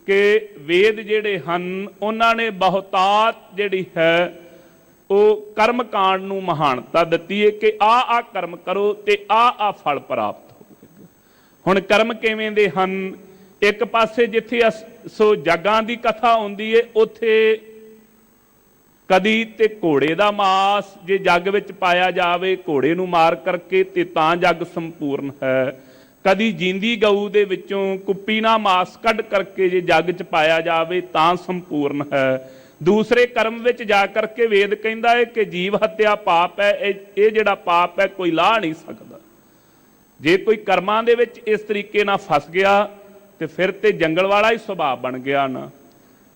ਕਿ ਵੇਦ ਜਿਹੜੇ ਹਨ ਉਹਨਾਂ ਨੇ ਬਹੁਤਾਤ ਜਿਹੜੀ ਹੈ ਉਹ ਕਰਮ ਕਾਂਡ ਨੂੰ ਮਹਾਨਤਾ ਦਿੱਤੀ ਹੈ ਕਿ ਆਹ ਕਰਮ ਕਰੋ ਤੇ ਆਹ ਫਲ ਪ੍ਰਾਪਤ ਹੋਵੇਗਾ। ਹੁਣ ਕਰਮ ਕਿਵੇਂ ਦੇ ਹਨ? ਇੱਕ ਪਾਸੇ ਜਿੱਥੇ ਸੋ ਜੱਗਾਂ ਦੀ ਕਥਾ ਹੁੰਦੀ ਹੈ, ਉੱਥੇ ਕਦੀ ਤੇ ਘੋੜੇ ਦਾ ਮਾਸ ਜੇ ਜੱਗ ਵਿੱਚ ਪਾਇਆ ਜਾਵੇ, ਘੋੜੇ ਨੂੰ ਮਾਰ ਕਰਕੇ ਤੇ ਤਾਂ ਜੱਗ ਸੰਪੂਰਨ ਹੈ। ਕਦੀ ਜਿੰਦੀ ਗਊ ਦੇ ਵਿੱਚੋਂ ਕੁੱਪੀ ਨਾ ਮਾਸ ਕੱਢ ਕਰਕੇ ਜੇ ਜੱਗ 'ਚ ਪਾਇਆ ਜਾਵੇ ਤਾਂ ਸੰਪੂਰਨ ਹੈ। ਦੂਸਰੇ ਕਰਮ ਵਿੱਚ ਜਾ ਕਰਕੇ ਵੇਦ ਕਹਿੰਦਾ ਹੈ ਕਿ ਜੀਵ ਹੱਤਿਆ ਪਾਪ ਹੈ, ਇਹ ਜਿਹੜਾ ਪਾਪ ਹੈ ਕੋਈ ਲਾਹ ਨਹੀਂ ਸਕਦਾ। ਜੇ ਕੋਈ ਕਰਮਾਂ ਦੇ ਵਿੱਚ ਇਸ ਤਰੀਕੇ ਨਾਲ ਫਸ ਗਿਆ ਤੇ ਫਿਰ ਤੇ ਜੰਗਲ ਵਾਲਾ ਹੀ ਸੁਭਾਅ ਬਣ ਗਿਆ ਨਾ।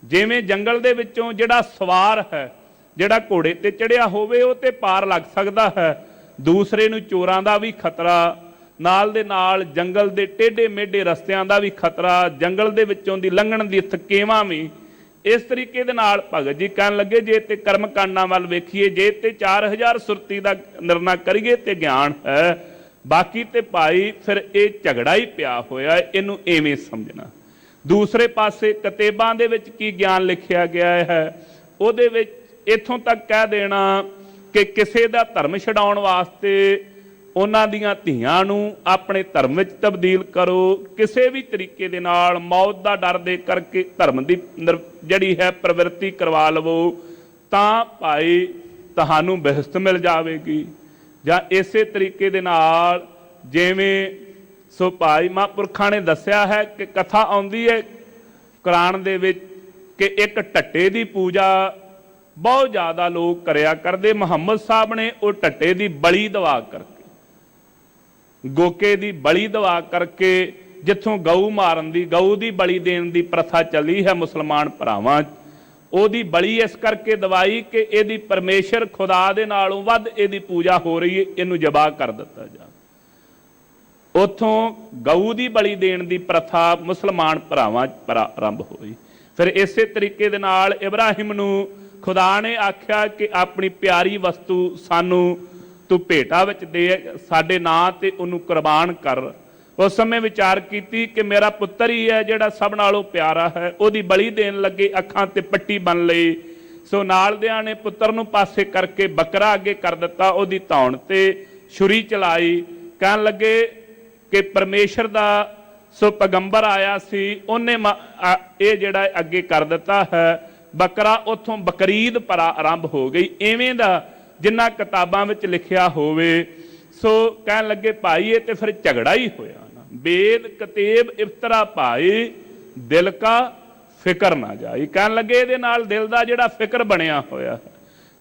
ਜਿਵੇਂ ਜੰਗਲ ਦੇ ਵਿੱਚੋਂ ਜਿਹੜਾ ਸਵਾਰ ਹੈ, ਜਿਹੜਾ ਘੋੜੇ ਤੇ ਚੜਿਆ ਹੋਵੇ ਉਹ ਤੇ ਪਾਰ ਲੱਗ ਸਕਦਾ ਹੈ, ਦੂਸਰੇ ਨੂੰ ਚੋਰਾਂ ਦਾ ਵੀ ਖਤਰਾ, ਨਾਲ ਦੇ ਨਾਲ ਜੰਗਲ ਦੇ ਟੇਢੇ ਮੇਢੇ ਰਸਤਿਆਂ ਦਾ ਵੀ ਖਤਰਾ, ਜੰਗਲ ਦੇ ਵਿੱਚੋਂ ਦੀ ਲੰਘਣ ਦੀ ਥਕੇਵਾਂ ਵੀ। ਇਸ ਤਰੀਕੇ ਦੇ ਨਾਲ ਭਗਤ ਜੀ ਕਹਿਣ ਲੱਗੇ ਜੇ ਤੇ ਕਰਮ ਕਾਂਡਾਂ ਵੱਲ ਵੇਖੀਏ, ਜੇ ਤੇ 4,000 ਸੁਰਤੀ ਦਾ ਨਿਰਣਾ ਕਰੀਏ ਤੇ ਗਿਆਨ ਹੈ, ਬਾਕੀ ਤੇ ਭਾਈ ਫਿਰ ਇਹ ਝਗੜਾ ਹੀ ਪਿਆ ਹੋਇਆ, ਇਹਨੂੰ ਐਵੇਂ ਸਮਝਣਾ। ਦੂਸਰੇ ਪਾਸੇ ਕਤੇਬਾਂ ਦੇ ਵਿੱਚ ਕੀ ਗਿਆਨ ਲਿਖਿਆ ਗਿਆ ਹੈ, ਉਹਦੇ ਵਿੱਚ ਇੱਥੋਂ ਤੱਕ ਕਹਿ ਦੇਣਾ ਕਿ ਕਿਸੇ ਦਾ ਧਰਮ ਛਡਾਉਣ ਵਾਸਤੇ ਉਹਨਾਂ ਦੀਆਂ ਧੀਆਂ ਨੂੰ ਆਪਣੇ ਧਰਮ ਵਿੱਚ ਤਬਦੀਲ ਕਰੋ। ਕਿਸੇ ਵੀ ਤਰੀਕੇ ਦੇ ਨਾਲ ਮੌਤ ਦਾ ਡਰ ਦੇ ਕਰਕੇ ਧਰਮ ਦੀ ਜਿਹੜੀ ਹੈ ਪ੍ਰਵਿਰਤੀ ਕਰਵਾ ਲਵੋ ਤਾਂ ਭਾਈ ਤੁਹਾਨੂੰ ਬਹਿਸ਼ਤ ਮਿਲ ਜਾਵੇਗੀ। ਜਾਂ ਇਸੇ ਤਰੀਕੇ ਦੇ ਨਾਲ ਜਿਵੇਂ ਸੋ ਭਾਈ ਮਹਾਂਪੁਰਖਾਂ ਨੇ ਦੱਸਿਆ ਹੈ ਕਿ ਕਥਾ ਆਉਂਦੀ ਹੈ ਕੁਰਾਨ ਦੇ ਵਿੱਚ ਕਿ ਇੱਕ ਢੱਟੇ ਦੀ ਪੂਜਾ ਬਹੁਤ ਜ਼ਿਆਦਾ ਲੋਕ ਕਰਿਆ ਕਰਦੇ। ਮੁਹੰਮਦ ਸਾਹਿਬ ਨੇ ਉਹ ਢੱਟੇ ਦੀ ਬਲੀ ਦਵਾ ਕਰਕੇ, ਗੋਕੇ ਦੀ ਬਲੀ ਦਵਾ ਕਰਕੇ, ਜਿੱਥੋਂ ਗਊ ਮਾਰਨ ਦੀ, ਗਊ ਦੀ ਬਲੀ ਦੇਣ ਦੀ ਪ੍ਰਥਾ ਚੱਲੀ ਹੈ ਮੁਸਲਮਾਨ ਭਰਾਵਾਂ, ਉਹਦੀ ਬਲੀ ਇਸ ਕਰਕੇ ਦਵਾਈ ਕਿ ਇਹਦੀ ਪਰਮੇਸ਼ਰ ਖੁਦਾ ਦੇ ਨਾਲੋਂ ਵੱਧ ਇਹਦੀ ਪੂਜਾ ਹੋ ਰਹੀ ਹੈ, ਇਹਨੂੰ ਜ਼ਬਾਹ ਕਰ ਦਿੱਤਾ ਜਾ। ਉੱਥੋਂ ਗਊ ਦੀ ਬਲੀ ਦੇਣ ਦੀ ਪ੍ਰਥਾ ਮੁਸਲਮਾਨ ਭਰਾਵਾਂ ਆਰੰਭ ਹੋਈ। ਫਿਰ ਇਸੇ ਤਰੀਕੇ ਦੇ ਨਾਲ ਇਬਰਾਹਿਮ ਨੂੰ ਖੁਦਾ ਨੇ ਆਖਿਆ ਕਿ ਆਪਣੀ ਪਿਆਰੀ ਵਸਤੂ ਸਾਨੂੰ ਤੂੰ ਭੇਟਾ ਵਿੱਚ ਦੇ, ਸਾਡੇ ਨਾਂ ਤੇ ਉਹਨੂੰ ਕੁਰਬਾਨ ਕਰ। ਉਸ ਸਮੇਂ ਵਿਚਾਰ ਕੀਤੀ ਕਿ ਮੇਰਾ ਪੁੱਤਰ ਹੀ ਹੈ ਜਿਹੜਾ ਸਭ ਨਾਲੋਂ ਪਿਆਰਾ ਹੈ, ਉਹਦੀ ਬਲੀ ਦੇਣ ਲੱਗੇ ਅੱਖਾਂ ਤੇ ਪੱਟੀ ਬੰਨ ਲਈ। ਸੋ ਨਾਲਦਿਆਂ ਨੇ ਪੁੱਤਰ ਨੂੰ ਪਾਸੇ ਕਰਕੇ ਬੱਕਰਾ ਅੱਗੇ ਕਰ ਦਿੱਤਾ, ਉਹਦੀ ਧੌਣ ਤੇ ਛੁਰੀ ਚਲਾਈ। ਕਹਿਣ ਲੱਗੇ ਕਿ ਪਰਮੇਸ਼ਰ ਦਾ ਸੋ ਪੈਗੰਬਰ ਆਇਆ ਸੀ, ਉਹਨੇ ਇਹ ਜਿਹੜਾ ਅੱਗੇ ਕਰ ਦਿੱਤਾ ਹੈ ਬੱਕਰਾ। ਉੱਥੋਂ ਬਕਰੀਦ ਪਰਾ ਆਰੰਭ ਹੋ ਗਈ। ਇਵੇਂ ਦਾ ਜਿੰਨਾ ਕਿਤਾਬਾਂ ਵਿੱਚ ਲਿਖਿਆ ਹੋਵੇ। ਸੋ ਕਹਿਣ ਲੱਗੇ ਭਾਈ ਇਹ ਤੇ ਫਿਰ ਝਗੜਾ ਹੀ ਹੋਇਆ ਨਾ। ਵੇਦ ਕਤੇਬ ਇਫਤਰਾ ਭਾਈ ਦਿਲ ਕਾ ਫਿਕਰ ਨਾ ਜਾਈ। ਕਹਿਣ ਲੱਗੇ ਇਹਦੇ ਨਾਲ ਦਿਲ ਦਾ ਜਿਹੜਾ ਫਿਕਰ ਬਣਿਆ ਹੋਇਆ ਹੈ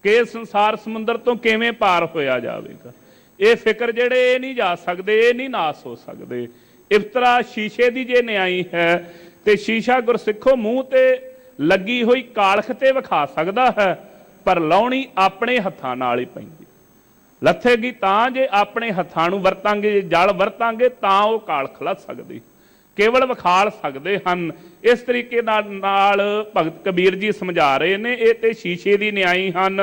ਕਿ ਇਹ ਸੰਸਾਰ ਸਮੁੰਦਰ ਤੋਂ ਕਿਵੇਂ ਪਾਰ ਹੋਇਆ ਜਾਵੇਗਾ, ਇਹ ਫਿਕਰ ਜਿਹੜੇ ਇਹ ਨਹੀਂ ਜਾ ਸਕਦੇ, ਇਹ ਨਹੀਂ ਨਾਸ ਹੋ ਸਕਦੇ। ਇਫਤਰਾ ਸ਼ੀਸ਼ੇ ਦੀ ਜੇ ਨਿਆਈ ਹੈ ਤੇ ਸ਼ੀਸ਼ਾ ਗੁਰਸਿੱਖੋ ਮੂੰਹ ਤੇ ਲੱਗੀ ਹੋਈ ਕਾਲਖ ਤੇ ਵਿਖਾ ਸਕਦਾ ਹੈ, ਪਰ ਲਾਉਣੀ ਆਪਣੇ ਹੱਥਾਂ ਨਾਲ ਹੀ ਪੈਂਦੀ। ਲੱਥੇਗੀ ਤਾਂ ਜੇ ਆਪਣੇ ਹੱਥਾਂ ਨੂੰ ਵਰਤਾਂਗੇ, ਜੇ ਜਲ ਵਰਤਾਂਗੇ ਤਾਂ ਉਹ ਕਾਲਖ ਲੱਥ ਸਕਦੀ, ਕੇਵਲ ਵਿਖਾਲ ਸਕਦੇ ਹਨ। ਇਸ ਤਰੀਕੇ ਨਾਲ ਭਗਤ ਕਬੀਰ ਜੀ ਸਮਝਾ ਰਹੇ ਨੇ, ਇਹ ਤੇ ਸ਼ੀਸ਼ੇ ਦੀ ਨਿਆਈ ਹਨ।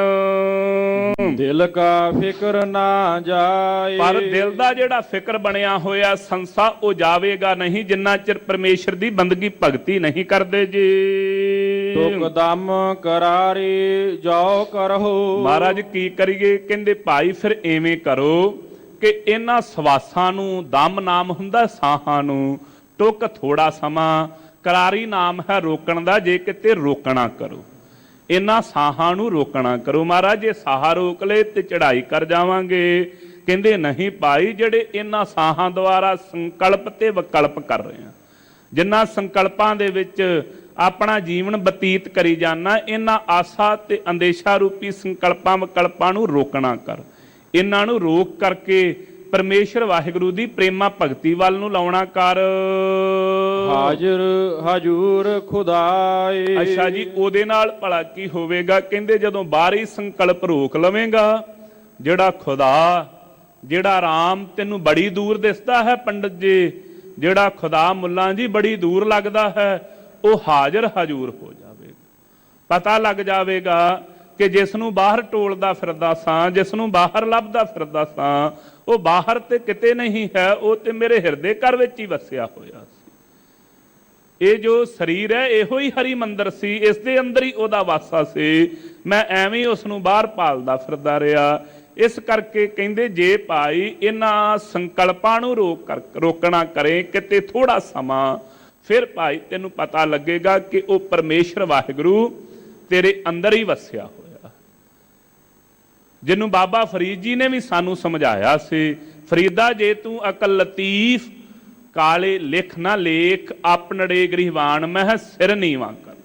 ਦਿਲ ਕਾ ਫਿਕਰ ਨਾ ਜਾਏ, ਪਰ ਦਿਲ ਦਾ ਜਿਹੜਾ ਫਿਕਰ ਬਣਿਆ ਹੋਇਆ ਸੰਸਾ ਉਹ ਜਾਵੇਗਾ ਨਹੀਂ ਜਿੰਨਾ ਚਿਰ ਪਰਮੇਸ਼ਰ ਦੀ ਬੰਦਗੀ ਭਗਤੀ ਨਹੀਂ ਕਰਦੇ ਜੀ। ਤੁਕ ਦਮ ਕਰਾਰੀ ਜੋ ਕਰੋ। ਮਹਾਰਾਜ ਕੀ ਕਰੀਏ? ਕਹਿੰਦੇ ਭਾਈ ਫਿਰ ਐਵੇਂ ਕਰੋ ਕਿ ਇਹਨਾਂ ਸਵਾਸਾਂ ਨੂੰ, ਦਮ ਨਾਮ ਹੁੰਦਾ ਸਾਹਾਂ ਨੂੰ, ਟੁਕ ਥੋੜਾ ਸਮਾਂ, ਕਰਾਰੀ ਨਾਮ ਹੈ ਰੋਕਣ ਦਾ, ਜੇ ਕਿਤੇ ਰੋਕਣਾ ਕਰੋ, ਇਹਨਾਂ ਸਾਹਾਂ ਨੂੰ ਰੋਕਣਾ ਕਰੋ। ਮਹਾਰਾਜ ਜੇ ਸਾਹ ਰੋਕ ਲਏ ਤੇ ਚੜ੍ਹਾਈ ਕਰ ਜਾਵਾਂਗੇ। ਕਹਿੰਦੇ ਨਹੀਂ ਭਾਈ, ਜਿਹੜੇ ਇਹਨਾਂ ਸਾਹਾਂ ਦੁਆਰਾ ਸੰਕਲਪ ਤੇ ਵਿਕਲਪ ਕਰ ਰਹੇ ਆ, ਜਿਨ੍ਹਾਂ ਸੰਕਲਪਾਂ ਦੇ ਵਿੱਚ ਆਪਣਾ ਜੀਵਨ ਬਤੀਤ ਕਰੀ ਜਾਣਾ, ਇਹਨਾਂ ਆਸਾ ਤੇ ਅੰਦੇਸ਼ਾ ਰੂਪੀ ਸੰਕਲਪਾਂ ਵਿਕਲਪਾਂ ਨੂੰ ਰੋਕਣਾ ਕਰ। ਇਹਨਾਂ ਨੂੰ ਰੋਕ ਕਰਕੇ ਪਰਮੇਸ਼ਰ ਵਾਹਿਗੁਰੂ ਦੀ ਪ੍ਰੇਮਾ ਭਗਤੀ ਵੱਲ ਨੂੰ ਲਾਉਣਾ ਕਰ। ਹਾਜ਼ਰ ਹਜੂਰ ਖੁਦਾਏ। ਅੱਛਾ ਜੀ, ਉਹਦੇ ਨਾਲ ਭਲਾ ਕੀ ਹੋਵੇਗਾ? ਕਹਿੰਦੇ ਜਦੋਂ ਬਾਹਰੀ ਸੰਕਲਪ ਰੋਕ ਲਵੇਂਗਾ, ਜਿਹੜਾ ਖੁਦਾ, ਜਿਹੜਾ ਰਾਮ ਤੈਨੂੰ ਬੜੀ ਦੂਰ ਦਿਸਦਾ ਹੈ ਪੰਡਤ ਜੀ, ਜਿਹੜਾ ਖੁਦਾ ਮੁੱਲਾਂ ਜੀ ਬੜੀ ਦੂਰ ਲੱਗਦਾ ਹੈ, ਉਹ ਹਾਜ਼ਰ ਹਜੂਰ ਹੋ ਜਾਵੇਗਾ। ਪਤਾ ਲੱਗ ਜਾਵੇਗਾ ਕਿ ਜਿਸ ਨੂੰ ਬਾਹਰ ਟੋਲਦਾ ਫਿਰਦਾ ਸਾਂ, ਜਿਸ ਨੂੰ ਬਾਹਰ ਲੱਭਦਾ ਫਿਰਦਾ ਸਾਂ, ਉਹ ਬਾਹਰ ਤੇ ਕਿਤੇ ਨਹੀਂ ਹੈ, ਉਹ ਤੇ ਮੇਰੇ ਹਿਰਦੇ ਘਰ ਵਿੱਚ ਹੀ ਵਸਿਆ ਹੋਇਆ ਸੀ। ਇਹ ਜੋ ਸਰੀਰ ਹੈ ਇਹੋ ਹੀ ਹਰੀ ਮੰਦਰ ਸੀ, ਇਸ ਦੇ ਅੰਦਰ ਹੀ ਉਹਦਾ ਵਾਸਾ ਸੀ। ਮੈਂ ਐਵੇਂ ਉਸ ਨੂੰ ਬਾਹਰ ਭਾਲਦਾ ਫਿਰਦਾ ਰਿਹਾ। ਇਸ ਕਰਕੇ ਕਹਿੰਦੇ ਜੇ ਭਾਈ ਇਹਨਾਂ ਸੰਕਲਪਾਂ ਨੂੰ ਰੋਕਣਾ ਕਰੇ ਕਿਤੇ ਥੋੜਾ ਸਮਾਂ, ਫਿਰ ਭਾਈ ਤੈਨੂੰ ਪਤਾ ਲੱਗੇਗਾ ਕਿ ਉਹ ਪਰਮੇਸ਼ਰ ਵਾਹਿਗੁਰੂ ਤੇਰੇ ਅੰਦਰ ਹੀ ਵਸਿਆ ਹੋਇਆ। ਜਿਹਨੂੰ ਬਾਬਾ ਫਰੀਦ ਜੀ ਨੇ ਵੀ ਸਾਨੂੰ ਸਮਝਾਇਆ ਸੀ, ਫਰੀਦਾ ਜੇ ਤੂੰ ਅਕਲ ਲਤੀਫ ਕਾਲੇ ਲਿਖ ਨਾ ਲੇਖ, ਆਪਣੜੇ ਗ੍ਰਿਹਵਾਨ ਮਹਿ ਸਿਰ ਨੀਵਾਂ ਕਰ।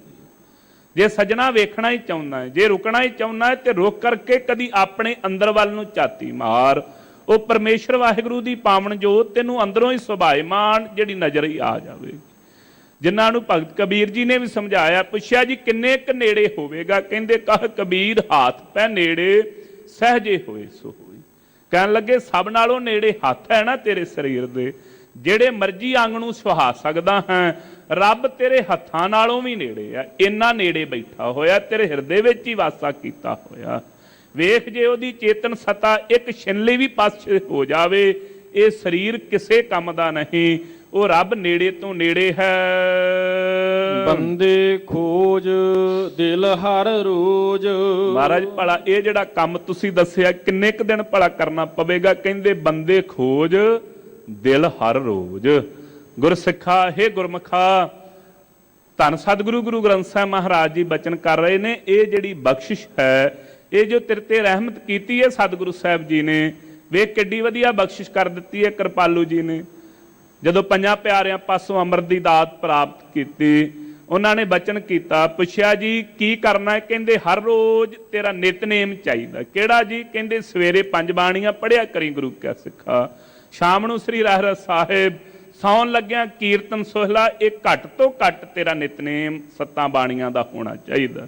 ਜੇ ਸਜਣਾ ਵੇਖਣਾ ਹੀ ਚਾਹੁੰਦਾ ਹੈ, ਜੇ ਰੁਕਣਾ ਹੀ ਚਾਹੁੰਦਾ ਹੈ, ਤੇ ਰੁਕ ਕਰਕੇ ਕਦੀ ਆਪਣੇ ਅੰਦਰ ਵੱਲ ਨੂੰ ਝਾਤੀ ਮਾਰ। ਉਹ ਪਰਮੇਸ਼ਰ ਵਾਹਿਗੁਰੂ ਦੀ ਪਾਵਨ ਜੋਤ ਤੈਨੂੰ ਅੰਦਰੋਂ ਹੀ ਸੁਭਾਏਮਾਨ ਜਿਹੜੀ ਨਜ਼ਰ ਹੀ ਆ ਜਾਵੇਗੀ। ਜਿਨ੍ਹਾਂ ਨੂੰ ਭਗਤ ਕਬੀਰ ਜੀ ਨੇ ਵੀ ਸਮਝਾਇਆ, ਪੁੱਛਿਆ ਜੀ ਕਿੰਨੇ ਕੁ ਨੇੜੇ ਹੋਵੇਗਾ? ਕਹਿੰਦੇ ਕਹ ਕਬੀਰ ਹਾਥ ਪੈ ਨੇੜੇ, ਸਹਜੇ ਹੋਏ ਸੋ ਹੋਈ। ਕਹਿਣ ਲੱਗੇ ਸਭ ਨਾਲੋਂ ਨੇੜੇ ਹੱਥ ਹੈ ਨਾ ਤੇਰੇ ਸਰੀਰ ਦੇ, ਜਿਹੜੇ ਮਰਜ਼ੀ ਅੰਗ ਨੂੰ ਸੁਹਾ ਸਕਦਾ ਹੈ, ਰੱਬ ਤੇਰੇ ਹੱਥਾਂ ਨਾਲੋਂ ਵੀ ਨੇੜੇ ਆ। ਇੰਨਾ ਨੇੜੇ ਬੈਠਾ ਹੋਇਆ, ਤੇਰੇ ਹਿਰਦੇ ਵਿੱਚ ਹੀ ਵਾਸਾ ਕੀਤਾ ਹੋਇਆ। ਵੇਖ ਜੇ ਉਹਦੀ ਚੇਤਨ ਸਤਾ ਇੱਕ ਛਿਨ ਲਈ ਵੀ ਪਾਸੇ ਹੋ ਜਾਵੇ, ਇਹ ਸਰੀਰ ਕਿਸੇ ਕੰਮ ਦਾ ਨਹੀਂ। ਉਹ ਰੱਬ ਨੇੜੇ ਤੋਂ ਨੇੜੇ ਹੈ। ਬੰਦੇ ਖੋਜ ਦਿਲ ਹਰ ਰੋਜ। ਮਹਾਰਾਜ ਭਲਾ ਇਹ ਜਿਹੜਾ ਕੰਮ ਤੁਸੀਂ ਦੱਸਿਆ ਕਿੰਨੇ ਕੁ ਦਿਨ ਭਲਾ ਕਰਨਾ ਪਵੇਗਾ? ਕਹਿੰਦੇ ਬੰਦੇ ਖੋਜ ਦਿਲ ਹਰ ਰੋਜ। ਗੁਰਸਿੱਖਾ ਹੇ ਗੁਰਮੁਖਾ, ਧੰਨ ਸਤਿਗੁਰੂ ਗੁਰੂ ਗ੍ਰੰਥ ਸਾਹਿਬ ਮਹਾਰਾਜ ਜੀ ਬਚਨ ਕਰ ਰਹੇ ਨੇ, ਇਹ ਜਿਹੜੀ ਬਖਸ਼ਿਸ਼ ਹੈ, ਇਹ ਜੋ ਤੇਰੇ ਤੇ ਰਹਿਮਤ ਕੀਤੀ ਹੈ ਸਤਿਗੁਰੂ ਸਾਹਿਬ ਜੀ ਨੇ, ਵੇਖ ਕਿੱਡੀ ਵਧੀਆ ਬਖਸ਼ਿਸ਼ ਕਰ ਦਿੱਤੀ ਹੈ ਕਿਰਪਾਲੂ ਜੀ ਨੇ। ਜਦੋਂ ਪੰਜਾਂ ਪਿਆਰਿਆਂ ਪਾਸੋਂ ਅੰਮ੍ਰਿਤ ਦੀ ਦਾਤ ਪ੍ਰਾਪਤ ਕੀਤੀ, ਉਹਨਾਂ ਨੇ ਬਚਨ ਕੀਤਾ, ਪੁੱਛਿਆ ਜੀ ਕੀ ਕਰਨਾ ਹੈ? ਕਹਿੰਦੇ ਹਰ ਰੋਜ਼ ਤੇਰਾ ਨਿਤਨੇਮ ਚਾਹੀਦਾ। ਕਿਹੜਾ ਜੀ? ਕਹਿੰਦੇ ਸਵੇਰੇ 5 ਬਾਣੀਆਂ ਪੜ੍ਹਿਆ ਕਰੀ ਗੁਰੂ ਕਾ ਸਿੱਖਾ, ਸ਼ਾਮ ਨੂੰ ਸ੍ਰੀ ਰਹਿਰਾਸ ਸਾਹਿਬ, ਸੌਣ ਲੱਗਿਆ ਕੀਰਤਨ ਸੋਹਲਾ। ਇਹ ਘੱਟ ਤੋਂ ਘੱਟ ਤੇਰਾ ਨਿਤਨੇਮ 7 ਬਾਣੀਆਂ ਦਾ ਹੋਣਾ ਚਾਹੀਦਾ।